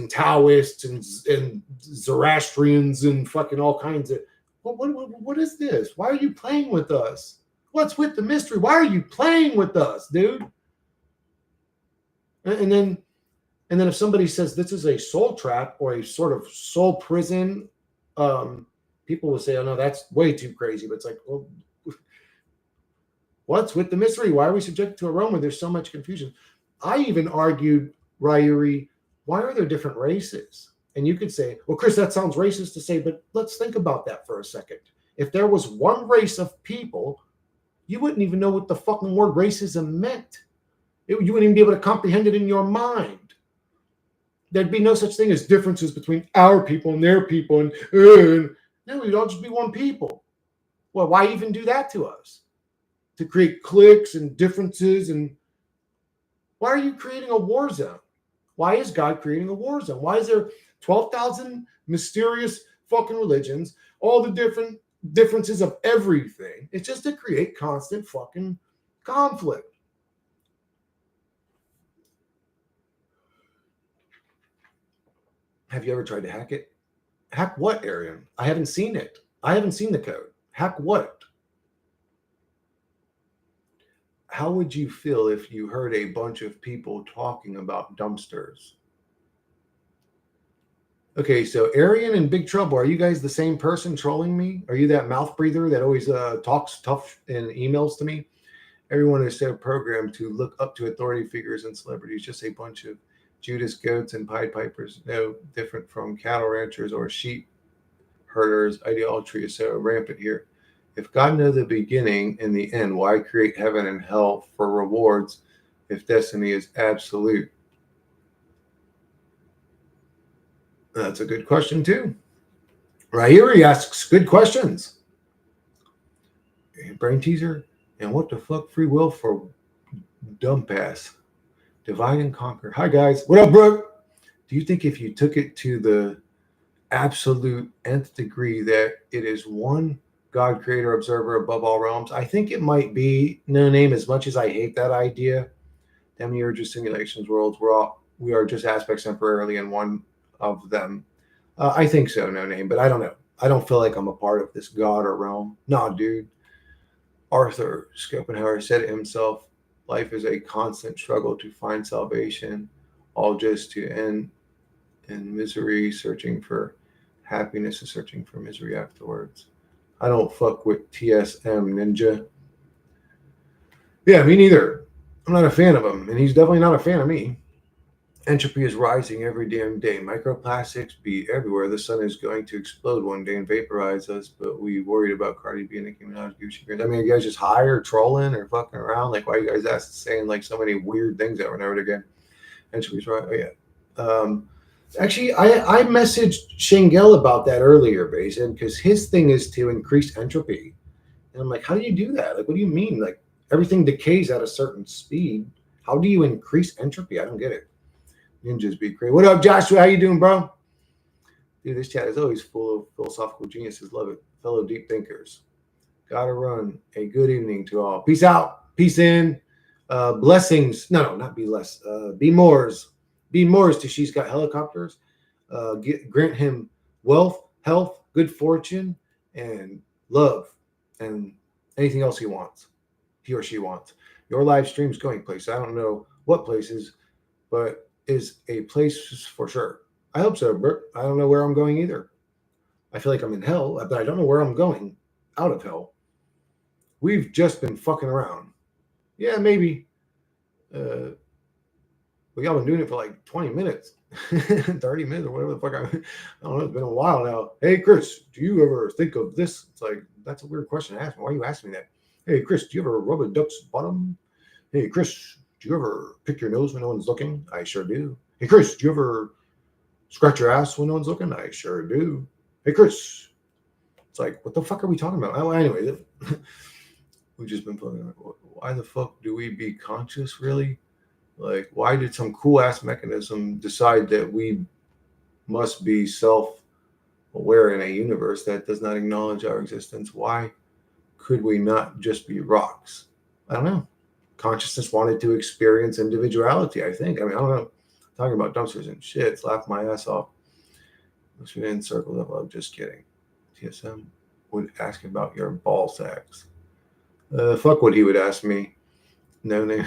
and Zoroastrians and fucking all kinds of what is this? Why are you playing with us? What's with the mystery? Why are you playing with us, dude? And then if somebody says this is a soul trap or a sort of soul prison, people will say, oh no, that's way too crazy. But it's like, well, what's with the mystery? Why are we subjected to a realm where there's so much confusion? I even argued, Ryuri, why are there different races? And you could say, well, Chris, that sounds racist to say, but let's think about that for a second. If there was one race of people, you wouldn't even know what the fucking word racism meant. You wouldn't even be able to comprehend it in your mind. There'd be no such thing as differences between our people and their people. And no, we'd all just be one people. Well, why even do that to us? To create cliques and differences? And why are you creating a war zone? Why is God creating a war zone? Why is there 12,000 mysterious fucking religions, all the different differences of everything? It's just to create constant fucking conflict. Have you ever tried to hack it? Hack what, Arian? I haven't seen it. I haven't seen the code. Hack what? How would you feel if you heard a bunch of people talking about dumpsters? Okay, so Arian and Big Trouble, are you guys the same person trolling me? Are you that mouth breather that always talks tough in emails to me? Everyone is so programmed to look up to authority figures and celebrities, just a bunch of Judas goats and Pied Pipers, no different from cattle ranchers or sheep herders. Idolatry is so rampant here. If God knows the beginning and the end, why create heaven and hell for rewards if destiny is absolute? That's a good question too. Right here he asks good questions. Brain teaser. And what the fuck free will for dumb pass? Divide and conquer. Hi guys. What up, Brooke? Do you think if you took it to the absolute nth degree that it is one God, creator, observer above all realms? I think it might be. No name, as much as I hate that idea. Demiurges, simulations, worlds, we are just aspects temporarily in one of them. I think so, no name, but I don't know. I don't feel like I'm a part of this God or realm. Nah, dude. Arthur Schopenhauer said it himself, life is a constant struggle to find salvation, all just to end in misery, searching for happiness and searching for misery afterwards. I don't fuck with TSM Ninja. Yeah, me neither. I'm not a fan of him, and he's definitely not a fan of me. Entropy is rising every damn day. Microplastics be everywhere. The sun is going to explode one day and vaporize us, but we worried about Cardi B and Nicki Minaj, Gucci Green. I mean, are you guys just high or trolling or fucking around? Like, why are you guys saying like so many weird things over and over again? Entropy's right. Oh yeah. Actually, I messaged Shangel about that earlier, Basin, because his thing is to increase entropy. And I'm like, how do you do that? Like, what do you mean? Like, everything decays at a certain speed. How do you increase entropy? I don't get it. Ninjas be great. What up, Joshua? How you doing, bro? Dude, this chat is always full of philosophical geniuses. Love it. Fellow deep thinkers. Gotta run. A good evening to all. Peace out. Peace in. Blessings. No, not be less. Be mores. Be mores till she's got helicopters. Grant him wealth, health, good fortune, and love, and anything else he wants. He or she wants. Your live stream's going places. I don't know what places, but is a place for sure. I hope so, Bert. I don't know where I'm going either. I feel like I'm in hell, but I don't know where I'm going out of hell. We've just been fucking around. Yeah, maybe. Well, y'all been doing it for like 20 minutes, 30 minutes or whatever the fuck. I don't know. It's been a while now. Hey, Chris, do you ever think of this? It's like, that's a weird question to ask me. Why are you asking me that? Hey, Chris, do you ever rub a duck's bottom? Hey, Chris, do you ever pick your nose when no one's looking? I sure do. Hey, Chris, do you ever scratch your ass when no one's looking? I sure do. Hey, Chris. It's like, what the fuck are we talking about? Well, anyway, we've just been playing. Why the fuck do we be conscious, really? Like, why did some cool-ass mechanism decide that we must be self-aware in a universe that does not acknowledge our existence? Why could we not just be rocks? I don't know. Consciousness wanted to experience individuality, I think. I mean, I don't know. Talking about dumpsters and shit, it's laughed my ass off. Let's be in circles of love. Just kidding. TSM would ask about your ball sacks. Fuck what he would ask me. No name.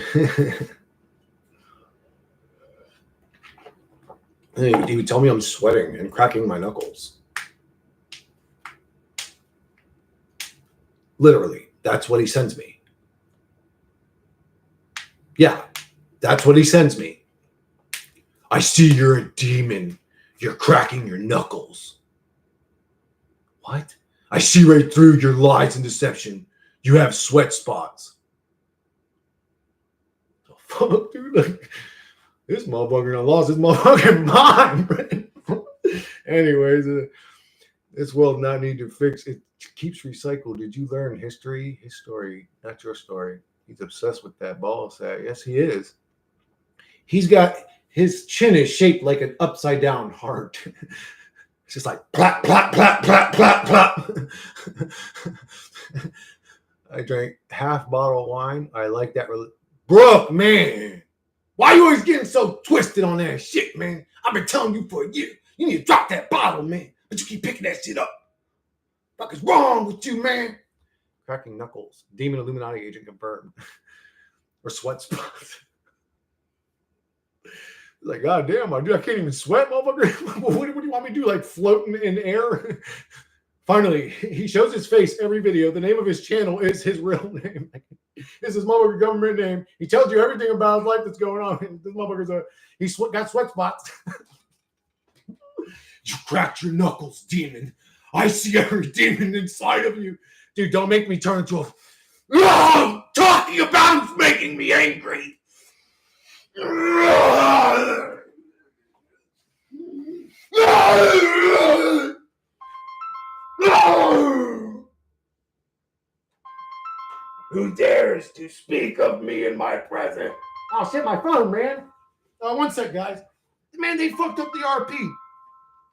He would tell me I'm sweating and cracking my knuckles. Literally, that's what he sends me. Yeah, that's what he sends me. I see you're a demon. You're cracking your knuckles. What? I see right through your lies and deception. You have sweat spots. The fuck, dude? Like, this motherfucker done lost his motherfucking mind. Anyways, this world not need to fix. It keeps recycled. Did you learn history? His story, not your story. He's obsessed with that ball sack. Yes, he is. He's got his chin is shaped like an upside down heart. It's just like plop, plop, plop, plop, plop, plop. I drank half bottle of wine. I like that. Brooke, man. Why you always getting so twisted on that shit, man? I've been telling you for a year. You need to drop that bottle, man. But you keep picking that shit up. What the fuck is wrong with you, man? Cracking knuckles. Demon Illuminati agent confirmed. Or sweat spots. Like, God damn, I can't even sweat, motherfucker. What do you want me to do? Like floating in air? Finally, he shows his face every video. The name of his channel is his real name. This is motherfucker government name. He tells you everything about his life that's going on. This motherfucker's got sweat spots. You cracked your knuckles, demon. I see every demon inside of you. Dude, don't make me turn into a... Oh, talking about him's making me angry. Who dares to speak of me in my presence? Oh, shit, my phone, man. One sec, guys. Man, they fucked up the RP.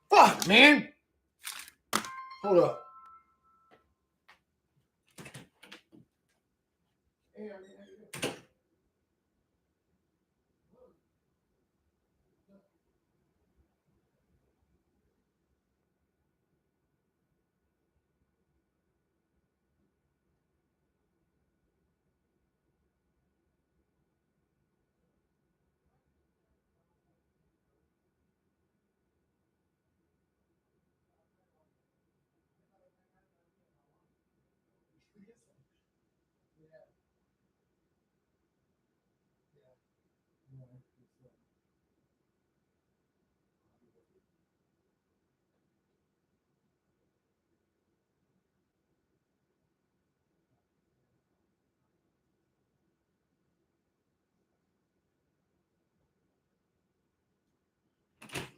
Fuck, man. Hold up.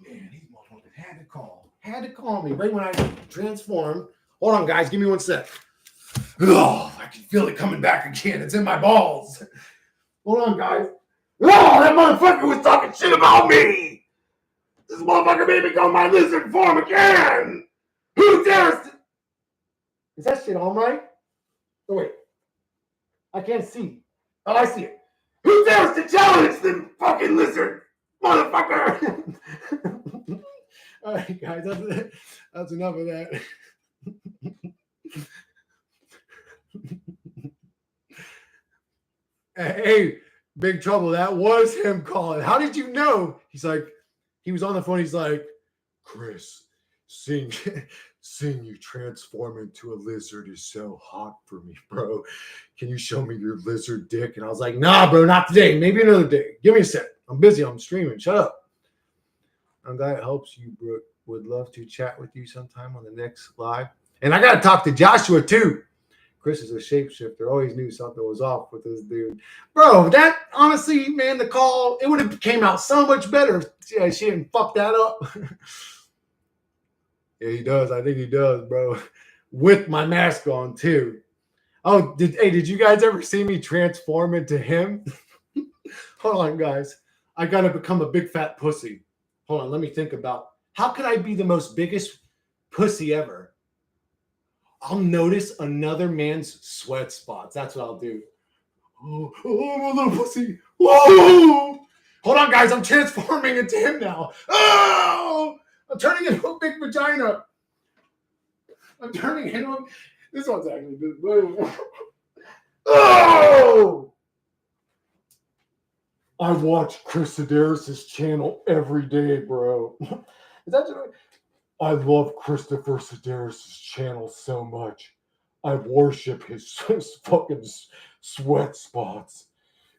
Man, these motherfuckers had to call me right when I transformed. Hold on, guys, give me 1 sec. Oh, I can feel it coming back again. It's in my balls. Hold on, guys. Oh, that motherfucker was talking shit about me. This motherfucker made me go my lizard form again. Who dares to... Is that shit on right? Oh, wait. I can't see. Oh, I see it. Who dares to challenge the fucking lizard? Motherfucker! All right, guys, that's enough of that. Hey, Big Trouble, that was him calling. How did you know? He's like, he was on the phone. He's like, Chris, seeing you transform into a lizard is so hot for me, bro. Can you show me your lizard dick? And I was like, nah, bro, not today. Maybe another day. Give me a sec. I'm busy. I'm streaming. Shut up. I'm glad it helps you, Brooke. Would love to chat with you sometime on the next live. And I got to talk to Joshua, too. Chris is a shapeshifter. Always knew something was off with this dude. Bro, that, honestly, man, the call, it would have came out so much better if she didn't fuck that up. Yeah, he does. I think he does, bro. With my mask on, too. Oh, did you guys ever see me transform into him? Hold on, guys. I got to become a big fat pussy. Hold on, let me think about how could I be the most biggest pussy ever? I'll notice another man's sweat spots. That's what I'll do. Oh, my little pussy. Whoa! Hold on, guys. I'm transforming into him now. Oh! I'm turning into a big vagina. I'm turning into him. This one's actually good. Oh! I watch Chris Sedaris' channel every day, bro. Is that right? I love Christopher Sedaris' channel so much. I worship his fucking sweat spots.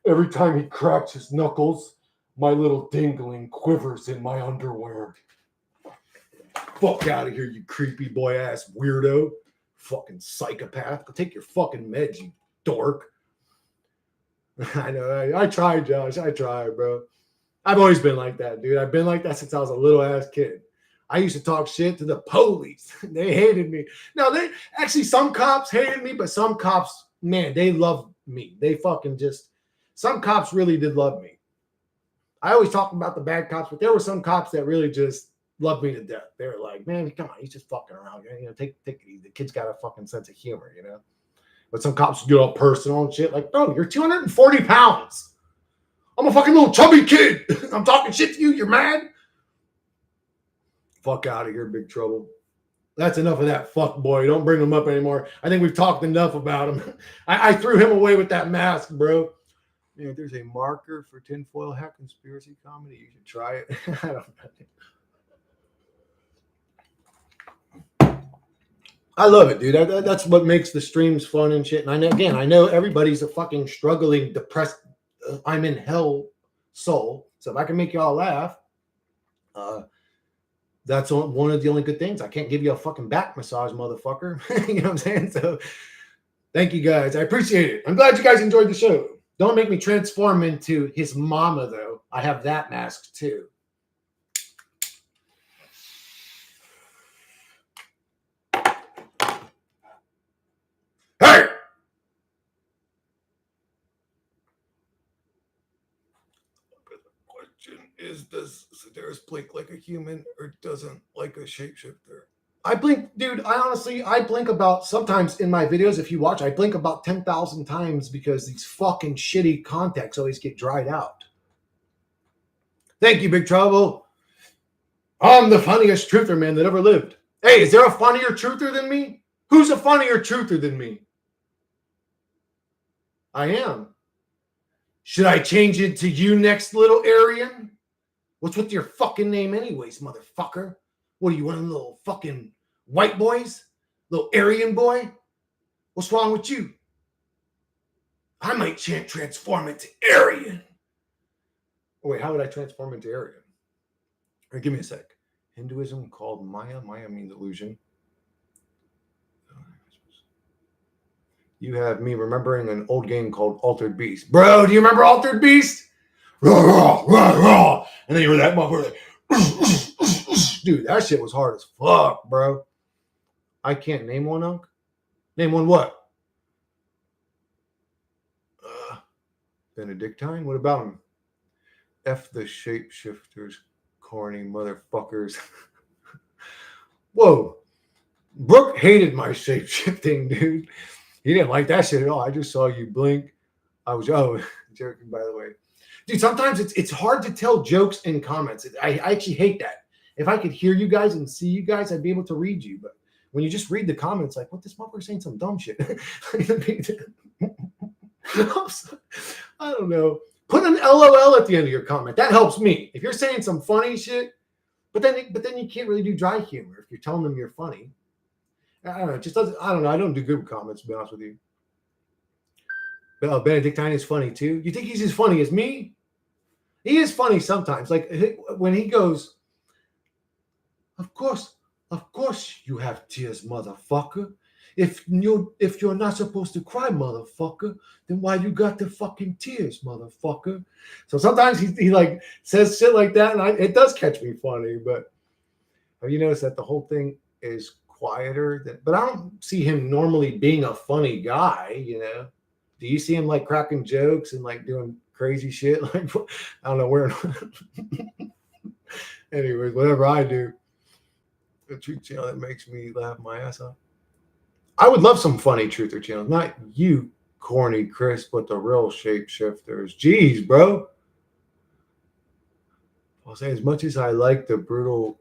Every time he cracks his knuckles, my little dingling quivers in my underwear. fuck out of here, you creepy boy ass weirdo. Fucking psychopath. Go take your fucking meds, you dork. I know. I tried, Josh. I tried, bro. I've always been like that, dude. I've been like that since I was a little ass kid. I used to talk shit to the police. They hated me. No, they actually, some cops hated me, but some cops, man, they loved me. They fucking just, some cops really did love me. I always talk about the bad cops, but there were some cops that really just loved me to death. They were like, man, come on, he's just fucking around. You know, take it easy. The kid's got a fucking sense of humor, you know? But some cops get all personal and shit. Like, bro, you're 240 pounds. I'm a fucking little chubby kid. I'm talking shit to you. You're mad? Fuck out of here, Big Trouble. That's enough of that fuck boy. Don't bring him up anymore. I think we've talked enough about him. I threw him away with that mask, bro. Yeah, if there's a marker for tinfoil hat conspiracy comedy, you should try it. I don't know. I love it, dude. That's what makes the streams fun and shit. And I know everybody's a fucking struggling, depressed, I'm in hell soul. So if I can make y'all laugh, that's one of the only good things. I can't give you a fucking back massage, motherfucker. You know what I'm saying? So thank you guys. I appreciate it. I'm glad you guys enjoyed the show. Don't make me transform into his mama, though. I have that mask, too. Hey! Is does Sedaris blink like a human or doesn't like a shapeshifter? I blink, dude. I blink about, sometimes in my videos, if you watch, I blink about 10,000 times because these fucking shitty contacts always get dried out. Thank you, Big Trouble. I'm the funniest truther man that ever lived. Hey, is there a funnier truther than me? Who's a funnier truther than me? I am. Should I change it to you next, little Aryan? What's with your fucking name anyways, motherfucker? What are you, one of them little fucking white boys? Little Aryan boy? What's wrong with you? I might transform into Aryan. Oh, wait, how would I transform into Aryan? All right, give me a sec. Hinduism called Maya. Maya means illusion. You have me remembering an old game called Altered Beast. Bro, do you remember Altered Beast? Rah, rah, rah, rah. And then you were that motherfucker like, dude, that shit was hard as fuck, bro. I can't name one, Unc. Name one what? Benedictine? What about him? F the shapeshifters, corny motherfuckers. Whoa. Brooke hated my shapeshifting, dude. He didn't like that shit at all. I just saw you blink. I was joking, by the way. Dude, sometimes it's hard to tell jokes in comments. I actually hate that. If I could hear you guys and see you guys, I'd be able to read you. But when you just read the comments, like, what, this motherfucker saying some dumb shit. I don't know. Put an LOL at the end of your comment. That helps me. If you're saying some funny shit, but then you can't really do dry humor if you're telling them you're funny. I don't know. It just doesn't. I don't know. I don't do good with comments, to be honest with you. Benedictine is funny too. You think he's as funny as me? He is funny sometimes. Like when he goes, of course you have tears, motherfucker. If you're not supposed to cry, motherfucker, then why you got the fucking tears, motherfucker? So sometimes he like says shit like that, and it does catch me funny. But have you noticed that the whole thing is quieter? But I don't see him normally being a funny guy, you know. Do you see him like cracking jokes and like doing crazy shit? Like, I don't know where. Anyways, whatever I do, a truth channel that makes me laugh my ass off. I would love some funny truther channels, not you, corny Chris, but the real shapeshifters. Jeez, bro. I'll say, as much as I like the brutal,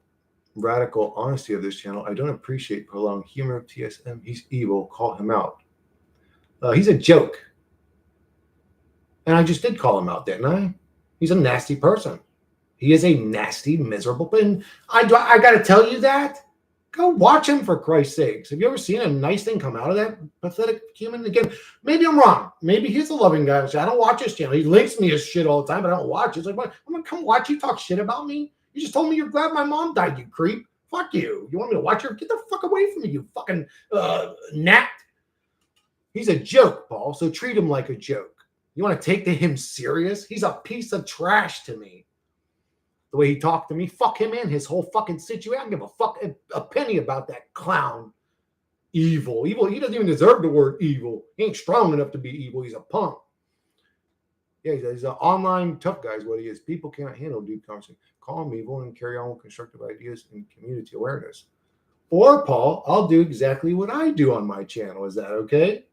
radical honesty of this channel, I don't appreciate prolonged humor of TSM. He's evil. Call him out. He's a joke. And I just did call him out, didn't I? He's a nasty person. He is a nasty, miserable person. I got to tell you that? Go watch him, for Christ's sakes. Have you ever seen a nice thing come out of that pathetic human? Again, maybe I'm wrong. Maybe he's a loving guy. I don't watch his channel. He links me his shit all the time, but I don't watch it. It's like, what? I'm going to come watch you talk shit about me? You just told me you're glad my mom died, you creep. Fuck you. You want me to watch her? Get the fuck away from me, you fucking gnat. He's a joke, Paul, so treat him like a joke. You want to take him serious? He's a piece of trash to me. The way he talked to me, fuck him and his whole fucking situation. I don't give a fuck a penny about that clown. Evil. He doesn't even deserve the word evil. He ain't strong enough to be evil. He's a punk. Yeah, he's an online tough guy is what he is. People cannot handle deep conversation. Call him evil and carry on with constructive ideas and community awareness. Or, Paul, I'll do exactly what I do on my channel. Is that okay?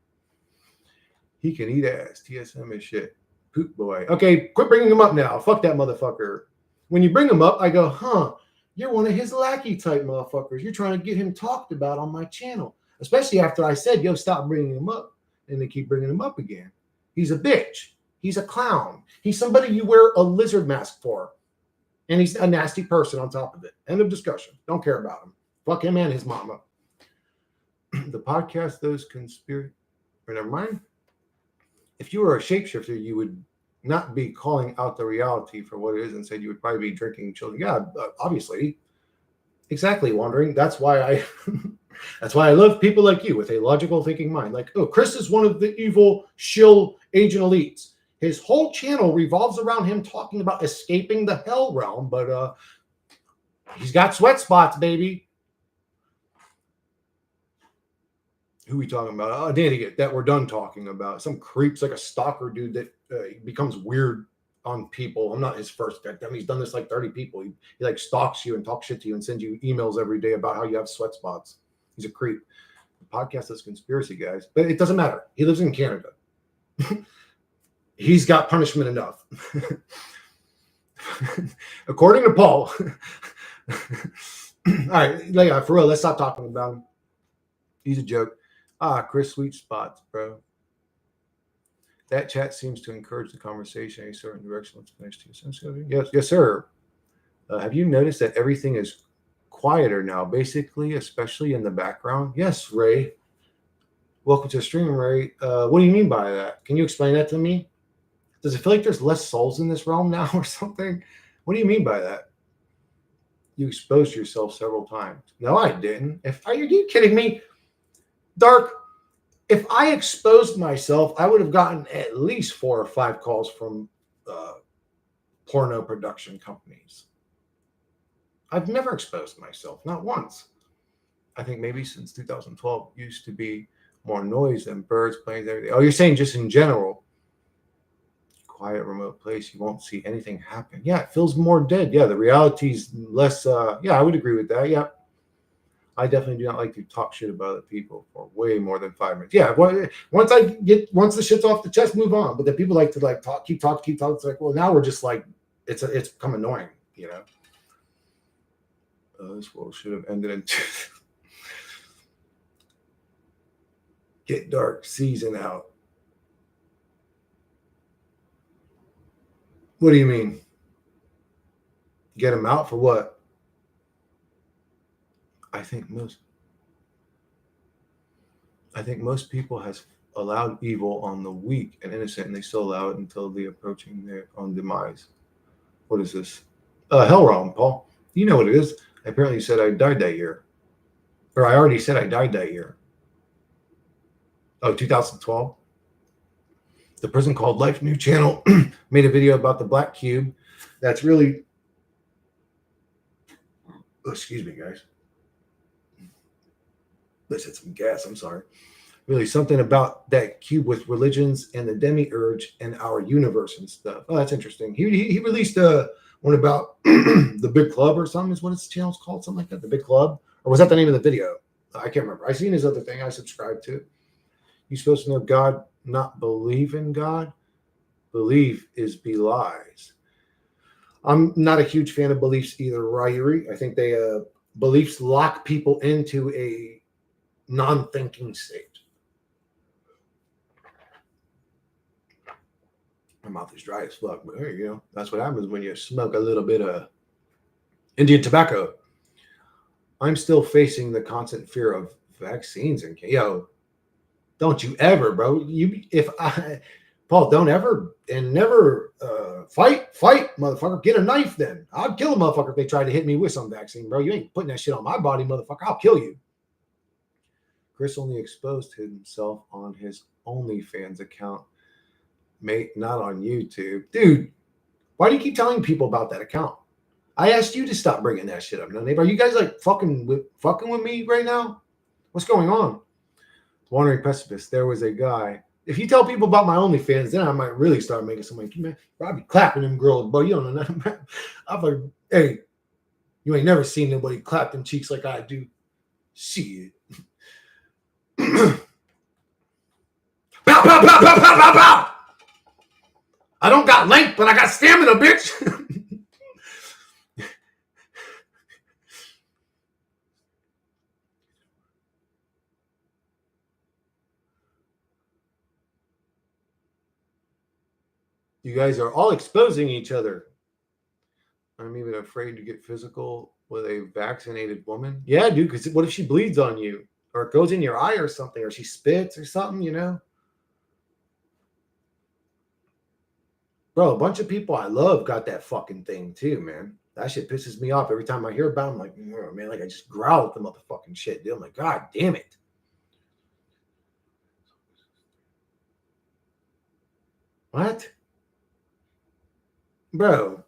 He can eat ass. TSM is shit. Poop boy. Okay, quit bringing him up now. Fuck that motherfucker. When you bring him up, I go, you're one of his lackey type motherfuckers. You're trying to get him talked about on my channel. Especially after I said, yo, stop bringing him up. And they keep bringing him up again. He's a bitch. He's a clown. He's somebody you wear a lizard mask for. And he's a nasty person on top of it. End of discussion. Don't care about him. Fuck him and his mama. The podcast, those conspiracy. Never mind. If you were a shapeshifter, you would not be calling out the reality for what it is. Instead, you would probably be drinking children. Yeah, obviously. Exactly, wandering. That's why I love people like you with a logical thinking mind. Like, oh, Chris is one of the evil shill agent elites. His whole channel revolves around him talking about escaping the hell realm, but he's got sweat spots, baby. Who are we talking about? Oh, Danny, that we're done talking about. Some creeps like a stalker dude that becomes weird on people. I'm not his first victim. He's done this like 30 people. He like stalks you and talks shit to you and sends you emails every day about how you have sweat spots. He's a creep. The podcast is conspiracy, guys. But it doesn't matter. He lives in Canada. He's got punishment enough. According to Paul. All right, like, for real, let's stop talking about him. He's a joke. Chris, sweet spots, bro. That chat seems to encourage the conversation in a certain direction. Let's finish TSM. Yes, sir. Have you noticed that everything is quieter now, basically, especially in the background? Yes, Ray. Welcome to the stream, Ray. What do you mean by that? Can you explain that to me? Does it feel like there's less souls in this realm now or something? What do you mean by that? You exposed yourself several times. No, I didn't. Are you kidding me? Dark, if I exposed myself, I would have gotten at least 4 or 5 calls from porno production companies. I've never exposed myself, not once. I think maybe since 2012 used to be more noise than birds, planes, everything. Oh, you're saying just in general. Quiet, remote place, you won't see anything happen. Yeah, it feels more dead. Yeah, the reality's less. Yeah, I would agree with that. Yeah, I definitely do not like to talk shit about other people for way more than 5 minutes. Yeah, once the shit's off the chest, move on. But the people like to talk, keep talking. It's like, well, now we're just like, it's become annoying, you know. This world should have ended in Get Dark season out. What do you mean? Get him out for what? I think most people has allowed evil on the weak and innocent, and they still allow it until the approaching their own demise. What is this? Hell realm, Paul. You know what it is. Apparently you said I died that year. Or I already said I died that year. Oh, 2012. The person called Life New Channel made a video about the black cube. That's really, excuse me, guys. Let's hit some gas. I'm sorry. Really something about that cube with religions and the demiurge and our universe and stuff. Oh, that's interesting. He released one about the Big Club or something is what his channel's called, something like that. The Big Club, or was that the name of the video? I can't remember. I seen his other thing. I subscribed to. You're supposed to know God, not believe in God. Belief is belies. I'm not a huge fan of beliefs either, Ryrie. I think beliefs lock people into a non-thinking state. My mouth is dry as fuck, but hey, that's what happens when you smoke a little bit of Indian tobacco. I'm still facing the constant fear of vaccines and don't you ever, bro. Paul, don't ever and never fight, motherfucker. Get a knife then. I'll kill a motherfucker if they try to hit me with some vaccine, bro. You ain't putting that shit on my body, motherfucker. I'll kill you. Chris only exposed himself on his OnlyFans account, mate, not on YouTube. Dude, why do you keep telling people about that account? I asked you to stop bringing that shit up. No, neighbor, are you guys like fucking with me right now? What's going on? Wandering pessimist. There was a guy. If you tell people about my OnlyFans, then I might really start making some money. Man, I'll be clapping them girls, bro. You don't know nothing. I'm like, hey, you ain't never seen nobody clap them cheeks like I do. Shit. Pow, pow, pow, pow, pow, pow, pow. I don't got length, but I got stamina, bitch. You guys are all exposing each other. I'm even afraid to get physical with a vaccinated woman. Yeah, dude, because what if she bleeds on you? Or it goes in your eye or something, or she spits or something, you know? Bro, a bunch of people I love got that fucking thing too, man. That shit pisses me off every time I hear about it. I'm like, oh, man, like I just growl at the motherfucking shit, dude. I'm like, God damn it. What? Bro.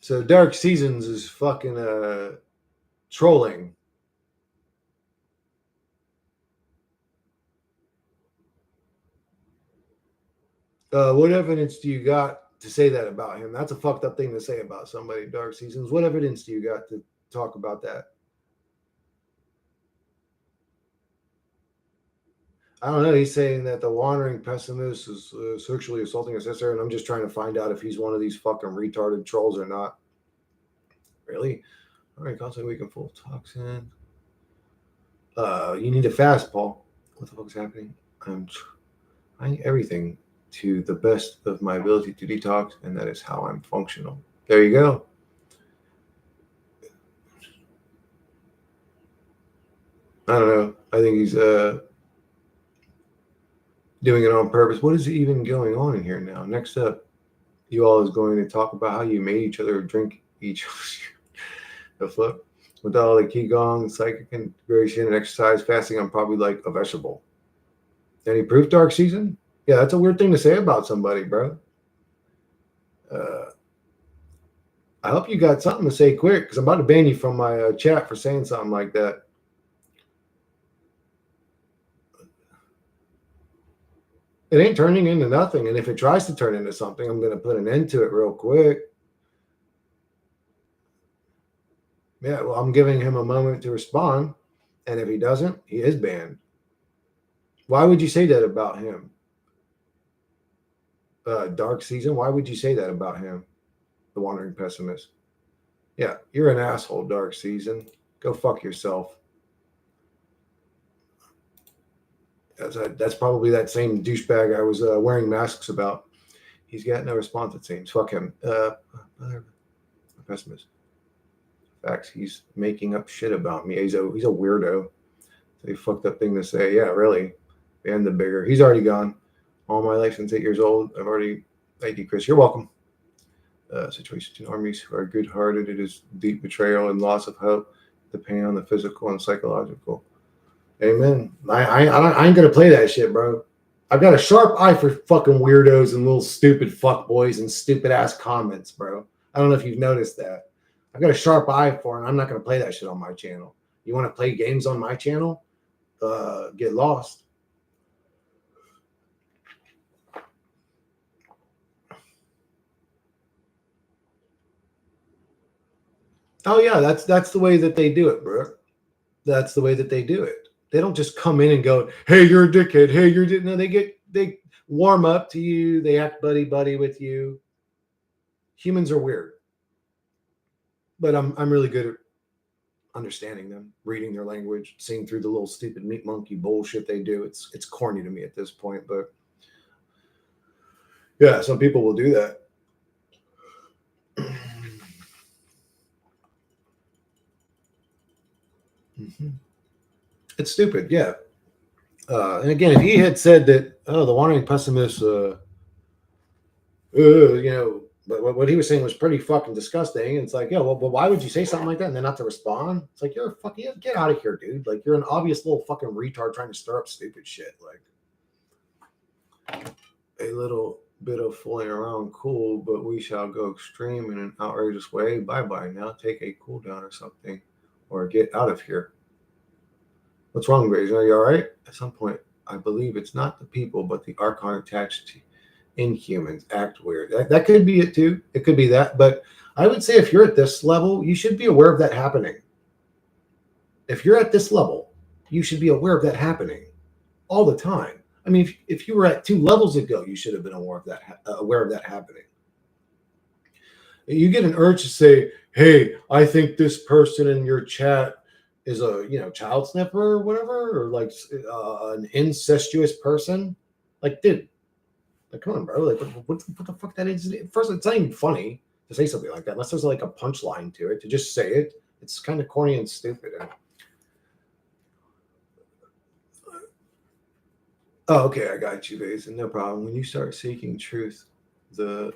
So Dark Seasons is fucking trolling. What evidence do you got to say that about him? That's a fucked up thing to say about somebody, Dark Seasons. What evidence do you got to talk about that? I don't know. He's saying that the wandering pessimist is sexually assaulting his sister, and I'm just trying to find out if he's one of these fucking retarded trolls or not. Really? All right, constantly weak and full of toxin. You need to fast, Paul. What the fuck is happening? I'm trying everything to the best of my ability to detox, and that is how I'm functional. There you go. I don't know. I think he's doing it on purpose. What is even going on in here now? Next up, you all is going to talk about how you made each other drink each the fuck. With all the Qigong, psychic integration, and exercise, fasting, I'm probably like a vegetable. Any proof, Dark Season? Yeah, that's a weird thing to say about somebody, bro. I hope you got something to say quick, because I'm about to ban you from my chat for saying something like that. It ain't turning into nothing, and if it tries to turn into something, I'm going to put an end to it real quick. Yeah, well, I'm giving him a moment to respond, and if he doesn't, he is banned. Why would you say that about him? Dark Season, why would you say that about him? The Wandering Pessimist. Yeah, you're an asshole, Dark Season. Go fuck yourself. That's probably that same douchebag I was wearing masks about. He's got no response, it seems. Fuck him. Pessimist. Facts, he's making up shit about me. He's a weirdo. It's a fucked up thing to say. Yeah, really. And the bigger. He's already gone. All my life since 8 years old. I've already. Thank you, Chris. You're welcome. Situations in armies who are good-hearted. It is deep betrayal and loss of hope. The pain on the physical and psychological. Amen. I ain't gonna play that shit, bro. I've got a sharp eye for fucking weirdos and little stupid fuckboys and stupid ass comments, bro. I don't know if you've noticed that. I've got a sharp eye for it, and I'm not gonna play that shit on my channel. You want to play games on my channel? Get lost. Oh yeah, that's the way that they do it, bro. That's the way that they do it. They don't just come in and go, "Hey, you're a dickhead. Hey, you're no." They warm up to you. They act buddy with you. Humans are weird, but I'm really good understanding them, reading their language, seeing through the little stupid meat monkey bullshit they do. It's corny to me at this point, but yeah, some people will do that. Mm-hmm. It's stupid, yeah. And again, if he had said that, oh, the wandering pessimist, but what he was saying was pretty fucking disgusting. And it's like, yeah, well, why would you say something like that and then not to respond? It's like, you're a fucking, get out of here, dude. Like, you're an obvious little fucking retard trying to stir up stupid shit. Like, a little bit of fooling around, cool, but we shall go extreme in an outrageous way. Bye bye. Now take a cool down or something, or get out of here. What's wrong, Grace? Are you all right? At some point, I believe it's not the people, but the archon attached to inhumans act weird. That could be it too. It could be that. But I would say if you're at this level, you should be aware of that happening. If you're at this level, you should be aware of that happening all the time. I mean, if you were at 2 levels ago, you should have been aware of that happening. You get an urge to say, hey, I think this person in your chat is a child sniffer or whatever, or like an incestuous person. Like, dude, like, come on, bro. Like, what the fuck that is? First, it's not even funny to say something like that unless there's like a punchline to it. To just say it, it's kind of corny and stupid. Oh, okay, I got you, Basin. No problem. When you start seeking truth, but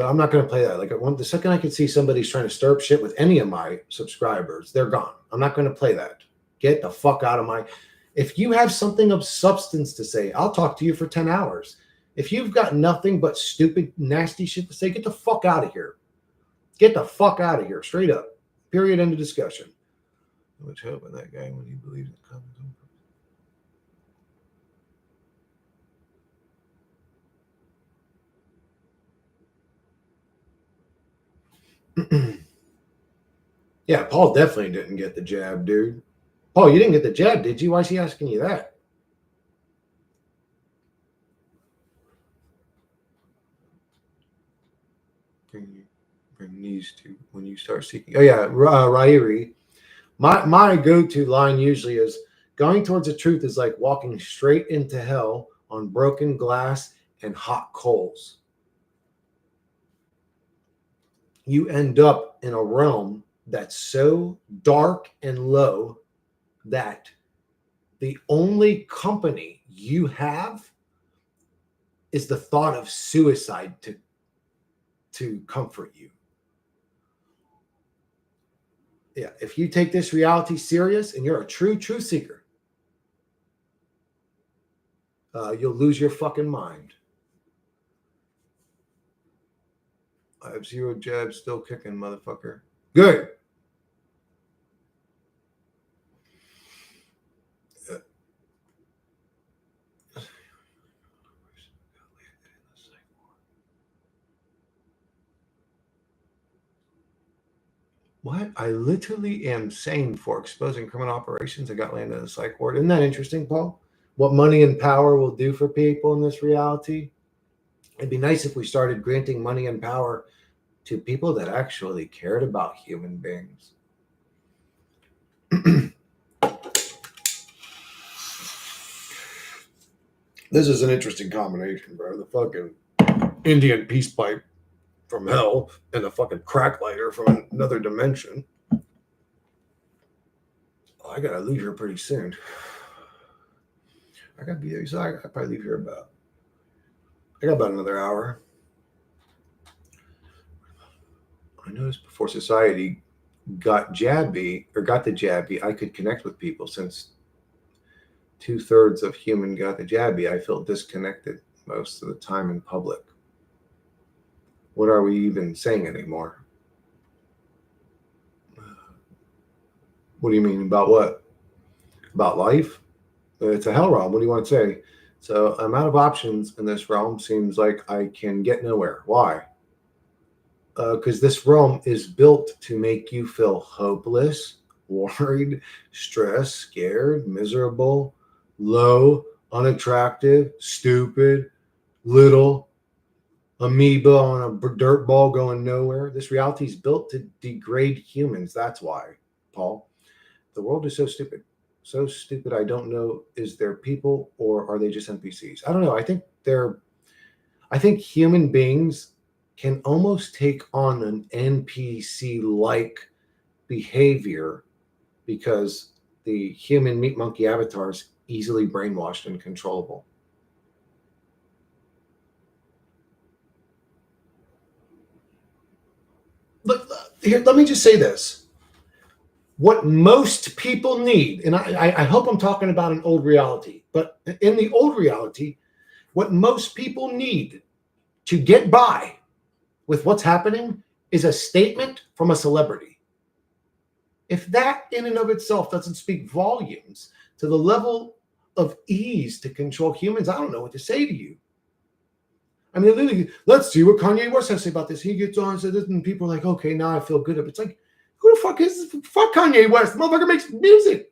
I'm not going to play that. Like, the second I can see somebody's trying to stir up shit with any of my subscribers, they're gone. I'm not going to play that. Get the fuck out of my. If you have something of substance to say, I'll talk to you for 10 hours. If you've got nothing but stupid, nasty shit to say, get the fuck out of here. Get the fuck out of here, straight up. Period. End of discussion. Much hope in that guy when he believes in common. Yeah, Paul definitely didn't get the jab, dude. Paul, you didn't get the jab, did you? Why is he asking you that? Bring these to when you start seeking. Oh yeah, Rairi. My go-to line usually is going towards the truth is like walking straight into hell on broken glass and hot coals. You end up in a realm that's so dark and low that the only company you have is the thought of suicide to comfort you. Yeah, if you take this reality serious and you're a true truth seeker, you'll lose your fucking mind. I have 0 jabs, still kicking, motherfucker. Good. What? I literally am sane for exposing criminal operations. I got landed in the psych ward. Isn't that interesting, Paul? What money and power will do for people in this reality? It'd be nice if we started granting money and power to people that actually cared about human beings. This is an interesting combination, bro. The fucking Indian peace pipe from hell and the fucking crack lighter from another dimension. Oh, I gotta leave here pretty soon. I gotta be there. So I probably leave here I got about another hour. I noticed before society got the jabby, I could connect with people. Since 2/3 of human got the jabby, I feel disconnected most of the time in public. What are we even saying anymore? What do you mean about what? About life? It's a hell realm. What do you want to say? So I'm out of options in this realm. Seems like I can get nowhere. Why? Because this realm is built to make you feel hopeless, worried, stressed, scared, miserable, low, unattractive, stupid, little, amoeba on a dirt ball going nowhere. This reality is built to degrade humans. That's why. Paul. The world is so stupid. So stupid. I don't know. Is there people or are they just NPCs? I don't know. I think human beings can almost take on an NPC like behavior because the human meat monkey avatars easily brainwashed and controllable. Here, let me just say this. What most people need, and I hope I'm talking about an old reality, but in the old reality, what most people need to get by with what's happening is a statement from a celebrity. If that in and of itself doesn't speak volumes to the level of ease to control humans, I don't know what to say to you. I mean, literally, let's see what Kanye West has to say about this. He gets on and says this, and people are like, okay, now I feel good. It's like, who the fuck is this? Fuck Kanye West. The motherfucker makes music.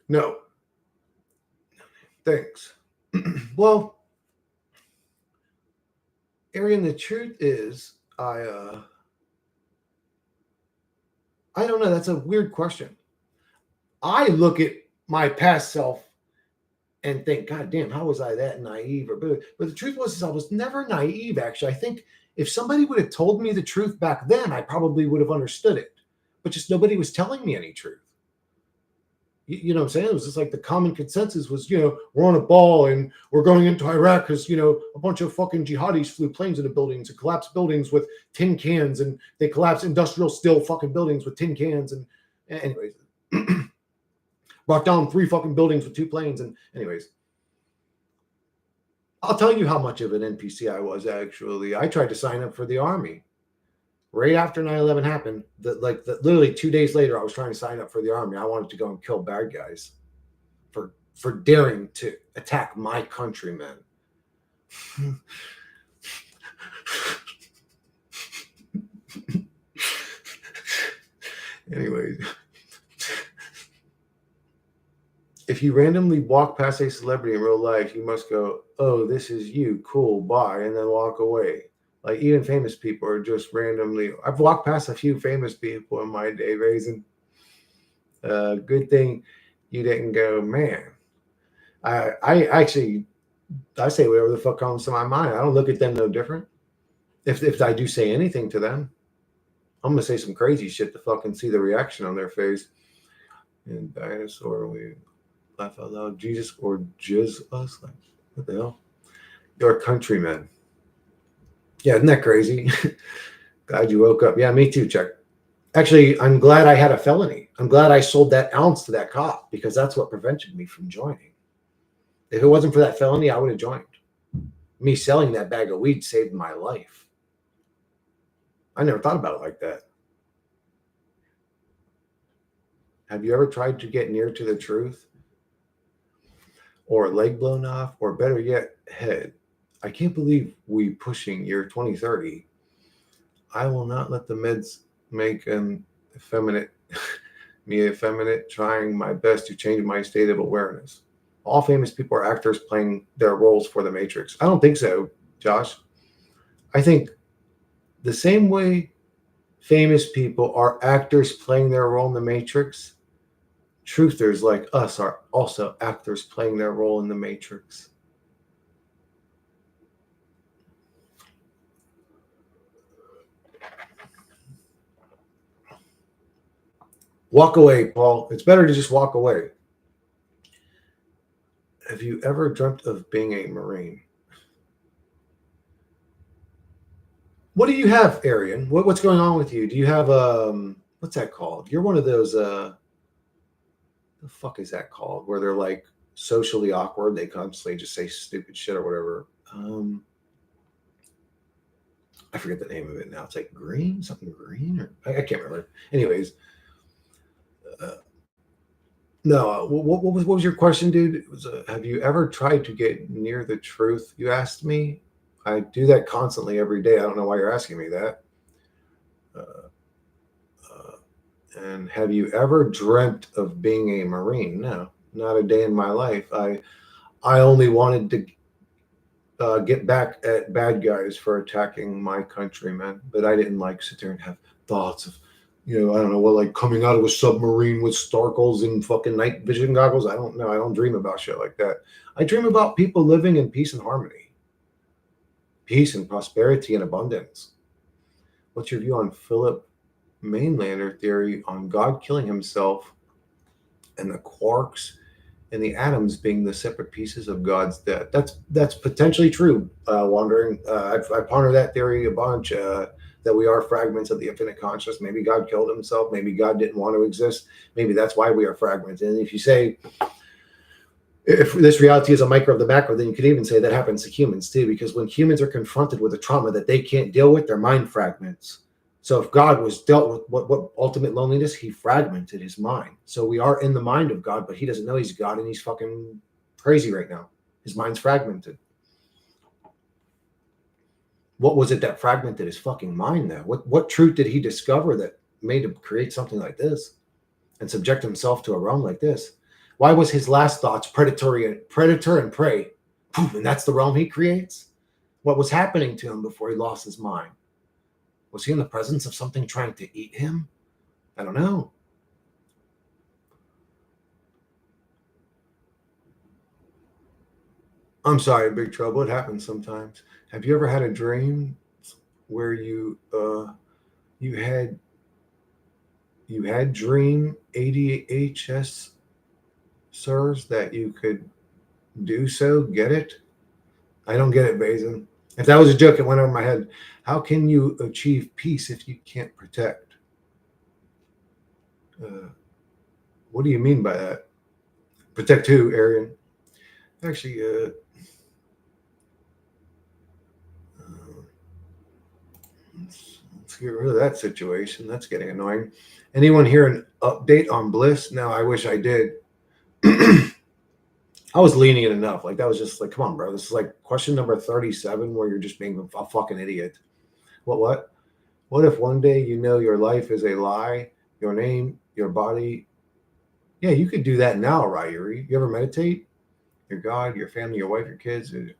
No. Thanks. Well, Arian, the truth is, I don't know. That's a weird question. I look at my past self and think, God damn, how was I that naive? But the truth was, I was never naive. Actually, I think if somebody would have told me the truth back then, I probably would have understood it. But just nobody was telling me any truth. You know what I'm saying? It was just like the common consensus was, we're on a ball and we're going into Iraq because, a bunch of fucking jihadis flew planes into buildings and collapsed buildings with tin cans, and they collapsed industrial steel fucking buildings with tin cans. And anyways, brought down 3 fucking buildings with 2 planes. And anyways, I'll tell you how much of an NPC I was, actually. I tried to sign up for the army right after 9/11 happened. Literally 2 days later, I was trying to sign up for the army. I wanted to go and kill bad guys for daring to attack my countrymen. Anyways, if you randomly walk past a celebrity in real life, you must go, "Oh, this is you, cool, bye," and then walk away. Like, even famous people are just randomly. I've walked past a few famous people in my day, Raisin. Good thing you didn't go, man. I actually, I say whatever the fuck comes to my mind. I don't look at them no different. If I do say anything to them, I'm gonna say some crazy shit to fucking see the reaction on their face. And dinosaur, we laugh out loud. Jesus or jizz us? Like, what the hell? Your countrymen. Yeah, isn't that crazy? Glad you woke up. Yeah, me too, Chuck. Actually, I'm glad I had a felony. I'm glad I sold that ounce to that cop because that's what prevented me from joining. If it wasn't for that felony, I would have joined. Me selling that bag of weed saved my life. I never thought about it like that. Have you ever tried to get near to the truth? Or a leg blown off? Or better yet, head? I can't believe we pushing year 2030. I will not let the meds make me effeminate, trying my best to change my state of awareness. All famous people are actors playing their roles for the Matrix. I don't think so, Josh. I think the same way famous people are actors playing their role in the Matrix, truthers like us are also actors playing their role in the Matrix. Walk away, Paul. It's better to just walk away. Have you ever dreamt of being a Marine? What do you have, Arian? What's going on with you? Do you have what's that called? You're one of those the fuck is that called? Where they're like socially awkward. They constantly just say stupid shit or whatever. I forget the name of it now. It's like something green, or I can't remember. Anyways, no. What was your question, dude? It was, have you ever tried to get near the truth? You asked me. I do that constantly every day. I don't know why you're asking me that. And have you ever dreamt of being a Marine? No, not a day in my life. I only wanted to. get back at bad guys for attacking my countrymen, but I didn't like sit there and have thoughts of, I don't know what, like coming out of a submarine with snorkels and fucking night vision goggles. I don't know. I don't dream about shit like that. I dream about people living in peace and harmony, peace and prosperity and abundance. What's your view on Philip Mainlander theory on God killing himself and the quarks and the atoms being the separate pieces of God's death? That's potentially true. Wandering, I ponder that theory a bunch. That we are fragments of the infinite consciousness. Maybe God killed himself. Maybe God didn't want to exist. Maybe that's why we are fragments. And if you say, if this reality is a micro of the macro, then you could even say that happens to humans too, because when humans are confronted with a trauma that they can't deal with, they're mind fragments. So if God was dealt with what ultimate loneliness, he fragmented his mind. So we are in the mind of God, but he doesn't know he's God, and he's fucking crazy right now. His mind's fragmented. What was it that fragmented his fucking mind though? What truth did he discover that made him create something like this and subject himself to a realm like this? Why was his last thoughts predator and prey? And that's the realm he creates? What was happening to him before he lost his mind? Was he in the presence of something trying to eat him? I don't know. I'm sorry, Big Trouble. It happens sometimes. Have you ever had a dream where you had dream ADHS, sirs, that you could do so? Get it? I don't get it, Bazin. If that was a joke, it went over my head. How can you achieve peace if you can't protect? What do you mean by that? Protect who, Arian? Actually, let's get rid of that situation. That's getting annoying. Anyone hear an update on Bliss? No, I wish I did. I was leaning it enough. Like, that was just like, come on, bro. This is like question number 37 where you're just being a fucking idiot. What? What if one day you know your life is a lie, your name, your body? Yeah, you could do that now, Ryuri. You ever meditate? Your God, your family, your wife, your kids. Dude,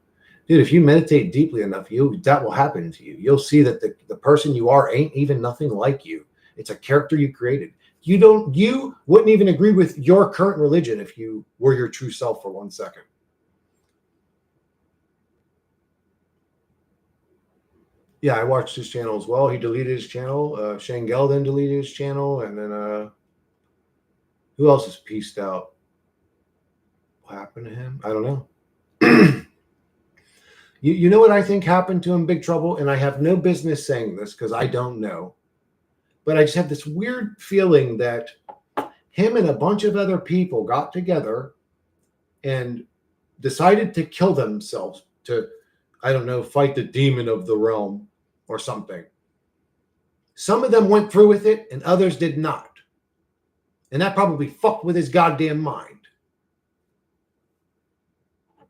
if you meditate deeply enough, that will happen to you. You'll see that the person you are ain't even nothing like you. It's a character you created. You wouldn't even agree with your current religion if you were your true self for 1 second. Yeah, I watched his channel as well. He deleted his channel. Shane Geldon deleted his channel. And then who else is pieced out? What happened to him? I don't know. You know what I think happened to him, Big Trouble? And I have no business saying this because I don't know. But I just have this weird feeling that him and a bunch of other people got together and decided to kill themselves to, I don't know, fight the demon of the realm or something. Some of them went through with it and others did not. And that probably fucked with his goddamn mind.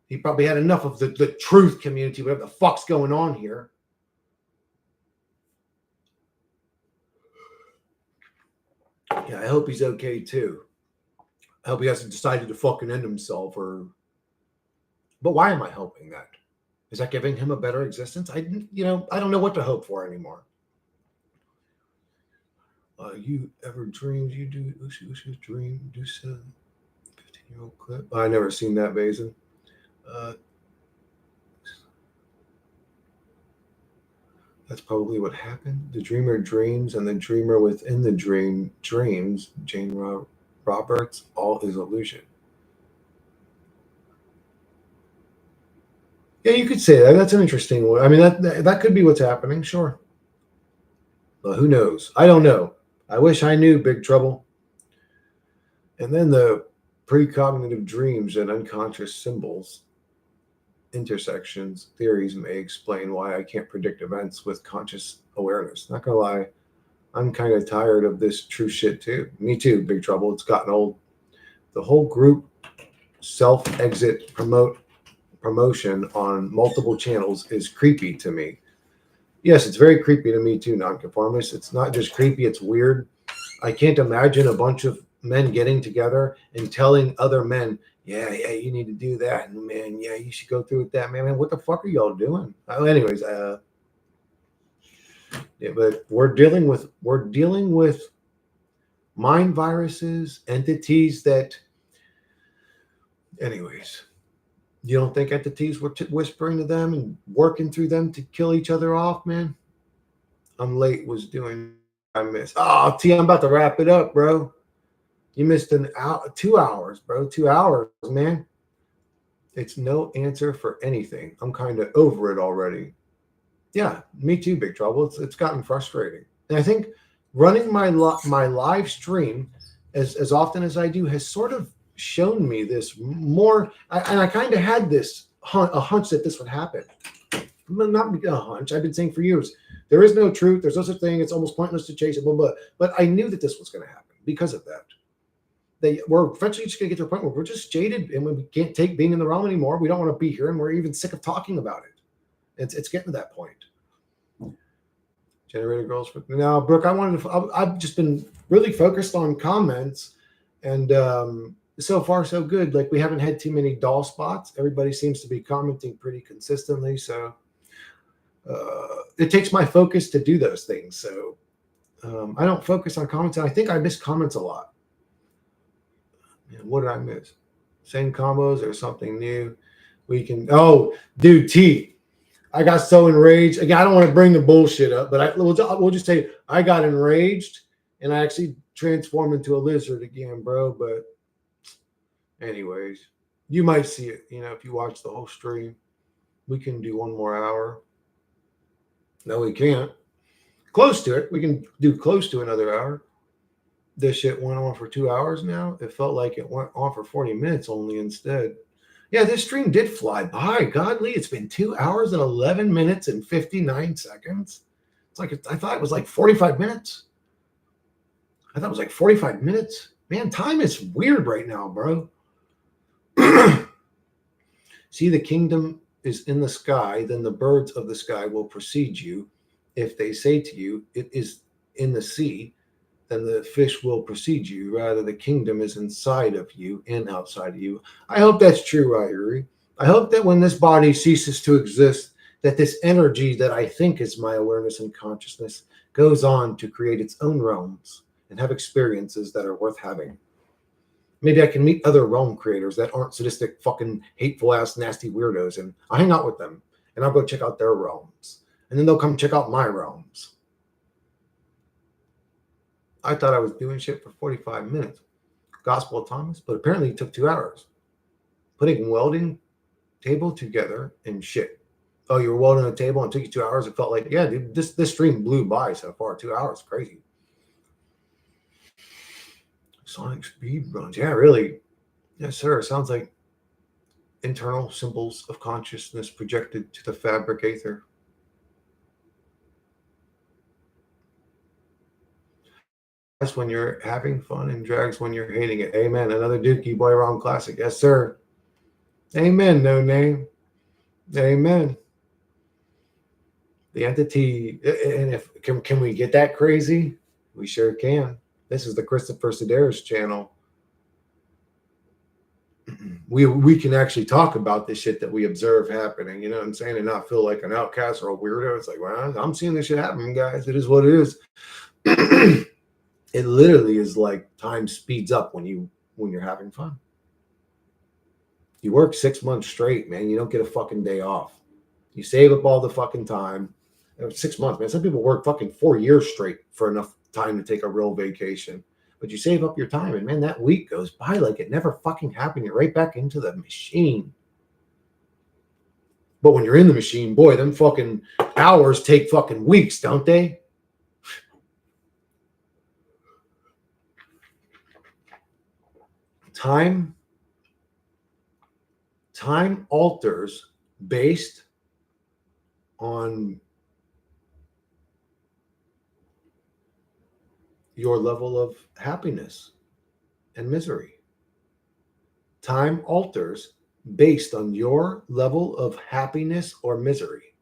He probably had enough of the truth community, whatever the fuck's going on here. Yeah, I hope he's okay too. I hope he hasn't decided to fucking end himself But why am I hoping that? Is that giving him a better existence? I don't know what to hope for anymore. You ever dreamed you do dream do some 15-year-old clip? I never seen that, Bazin. That's probably what happened. The dreamer dreams, and the dreamer within the dream dreams. Jane Roberts, all is illusion. Yeah, you could say that. That's an interesting one. I mean, that could be what's happening, sure. But who knows? I don't know. I wish I knew, Big Trouble. And then the precognitive dreams and unconscious symbols intersections theories may explain why I can't predict events with conscious awareness. Not gonna lie, I'm kind of tired of this true shit too. Me too, Big Trouble. It's gotten old. The whole group self-exit promotion on multiple channels is creepy to me. Yes, it's very creepy to me too, nonconformist. It's not just creepy, it's weird. I can't imagine a bunch of men getting together and telling other men, Yeah, you need to do that, and man, yeah, you should go through with that, man. What the fuck are y'all doing? Anyways, yeah, but we're dealing with mind viruses, entities that, anyways. You don't think entities were whispering to them and working through them to kill each other off, man? I'm late. Was doing shit I missed. Oh, T, I'm about to wrap it up, bro. You missed an hour, 2 hours, bro. 2 hours, man. It's no answer for anything. I'm kind of over it already. Yeah, me too, Big Trouble. It's gotten frustrating, and I think running my live stream as often as I do has sort of shown me this more. And I kind of had a hunch that this would happen. Not a hunch. I've been saying for years there is no truth. There's no such thing. It's almost pointless to chase it. Blah blah. But I knew that this was going to happen because of that. We're eventually just going to get to a point where we're just jaded and we can't take being in the realm anymore. We don't want to be here, and we're even sick of talking about it. It's getting to that point. Generator girls. Now, Brooke, I've just been really focused on comments, and so far so good. Like, we haven't had too many dull spots. Everybody seems to be commenting pretty consistently. So it takes my focus to do those things. So I don't focus on comments, and I think I miss comments a lot. Man, what did I miss? Same combos or something new? We can. Oh, dude, T. I got so enraged. Again, I don't want to bring the bullshit up, but we'll just say I got enraged and I actually transformed into a lizard again, bro. But anyways, you might see it, if you watch the whole stream. We can do one more hour. No, we can't. Close to it. We can do close to another hour. This shit went on for 2 hours now. It felt like it went on for 40 minutes only instead. Yeah, this stream did fly by. Godly, it's been 2 hours and 11 minutes and 59 seconds. It's like, I thought it was like 45 minutes. I thought it was like 45 minutes. Man, time is weird right now, bro. See, the kingdom is in the sky, then the birds of the sky will precede you. If they say to you, it is in the sea, then the fish will precede you. Rather, the kingdom is inside of you and outside of you. I hope that's true, Ryrie. I hope that when this body ceases to exist, that this energy that I think is my awareness and consciousness goes on to create its own realms and have experiences that are worth having. Maybe I can meet other realm creators that aren't sadistic, fucking hateful ass, nasty weirdos, and I'll hang out with them and I'll go check out their realms. And then they'll come check out my realms. I thought I was doing shit for 45 minutes. Gospel of Thomas, but apparently it took 2 hours. Putting welding table together and shit. Oh, you were welding a table and it took you 2 hours? It felt like, yeah, dude, this stream blew by so far. 2 hours, crazy. Sonic speed runs. Yeah, really. Yes, sir. Sounds like internal symbols of consciousness projected to the fabric aether. That's when you're having fun and drags when you're hating it. Amen. Another Dookie Boy Rom classic. Yes, sir. Amen. No name. Amen. The entity, and if can we get that crazy? We sure can. This is the Christopher Sedaris channel. We can actually talk about the shit that we observe happening, you know what I'm saying, and not feel like an outcast or a weirdo. It's like, well, I'm seeing this shit happen, guys. It is what it is. It literally is like time speeds up when you're having fun. You work 6 months straight, man. You don't get a fucking day off. You save up all the fucking time. 6 months, man. Some people work fucking 4 years straight for enough time to take a real vacation. But you save up your time, and man, that week goes by like it never fucking happened. You're right back into the machine. But when you're in the machine, boy, them fucking hours take fucking weeks, don't they? Time alters based on your level of happiness and misery. Time alters based on your level of happiness or misery.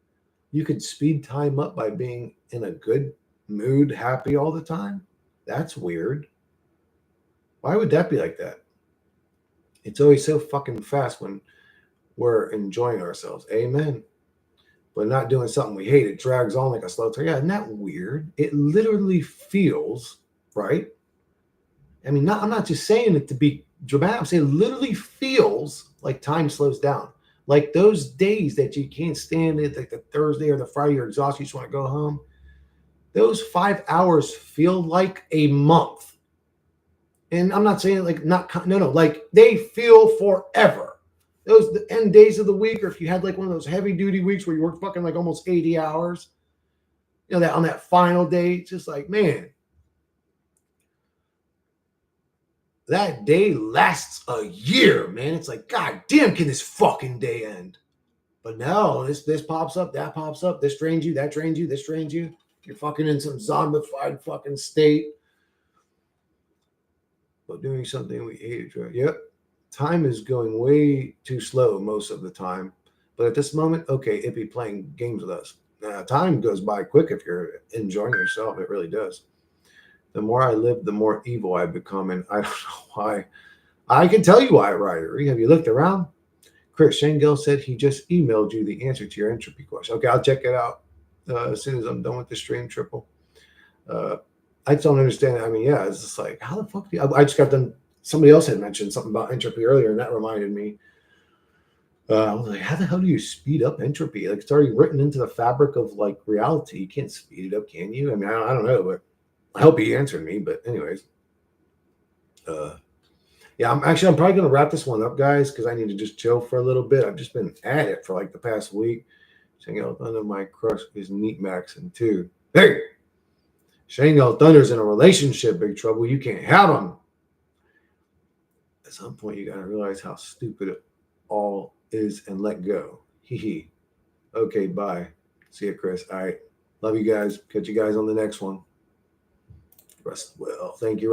You could speed time up by being in a good mood, happy all the time. That's weird. Why would that be like that? It's always so fucking fast when we're enjoying ourselves. Amen. But not doing something we hate. It drags on like a slow train. Yeah, isn't that weird? It literally feels, right? I mean, I'm not just saying it to be dramatic. I'm saying it literally feels like time slows down. Like those days that you can't stand it, like the Thursday or the Friday, you're exhausted, you just want to go home. Those 5 hours feel like a month. And I'm not saying like not no, like they feel forever. Those the end days of the week, or if you had like one of those heavy duty weeks where you work fucking like almost 80 hours, that on that final day, it's just like, man, that day lasts a year, man. It's like, god damn, can this fucking day end? But no, this pops up, that pops up, this drains you, that drains you, this drains you. You're fucking in some zombified fucking state. But doing something we hate. Right? Yep. Time is going way too slow most of the time. But at this moment, okay, it'd be playing games with us. Time goes by quick if you're enjoying yourself. It really does. The more I live, the more evil I become. And I don't know why. I can tell you why, Ryder. Have you looked around? Chris Shangill said he just emailed you the answer to your entropy question. Okay, I'll check it out as soon as I'm done with the stream, Triple. Uh, I just don't understand. I mean, yeah, it's just like, how the fuck do you, I just got done. Somebody else had mentioned something about entropy earlier, and that reminded me. I was like, how the hell do you speed up entropy? Like, it's already written into the fabric of like reality. You can't speed it up, can you? I mean, I don't know, but I hope he answered me. But anyways, yeah, I'm probably gonna wrap this one up, guys, because I need to just chill for a little bit. I've just been at it for like the past week. Shanghai Thunder, my crush is Neat Maxon too. Hey, Shanghai Thunder's in a relationship, big trouble. You can't have him. At some point, you gotta realize how stupid it all is and let go. Hee hee. Okay, bye. See you, Chris. All right. Love you guys. Catch you guys on the next one. Rest well. Thank you.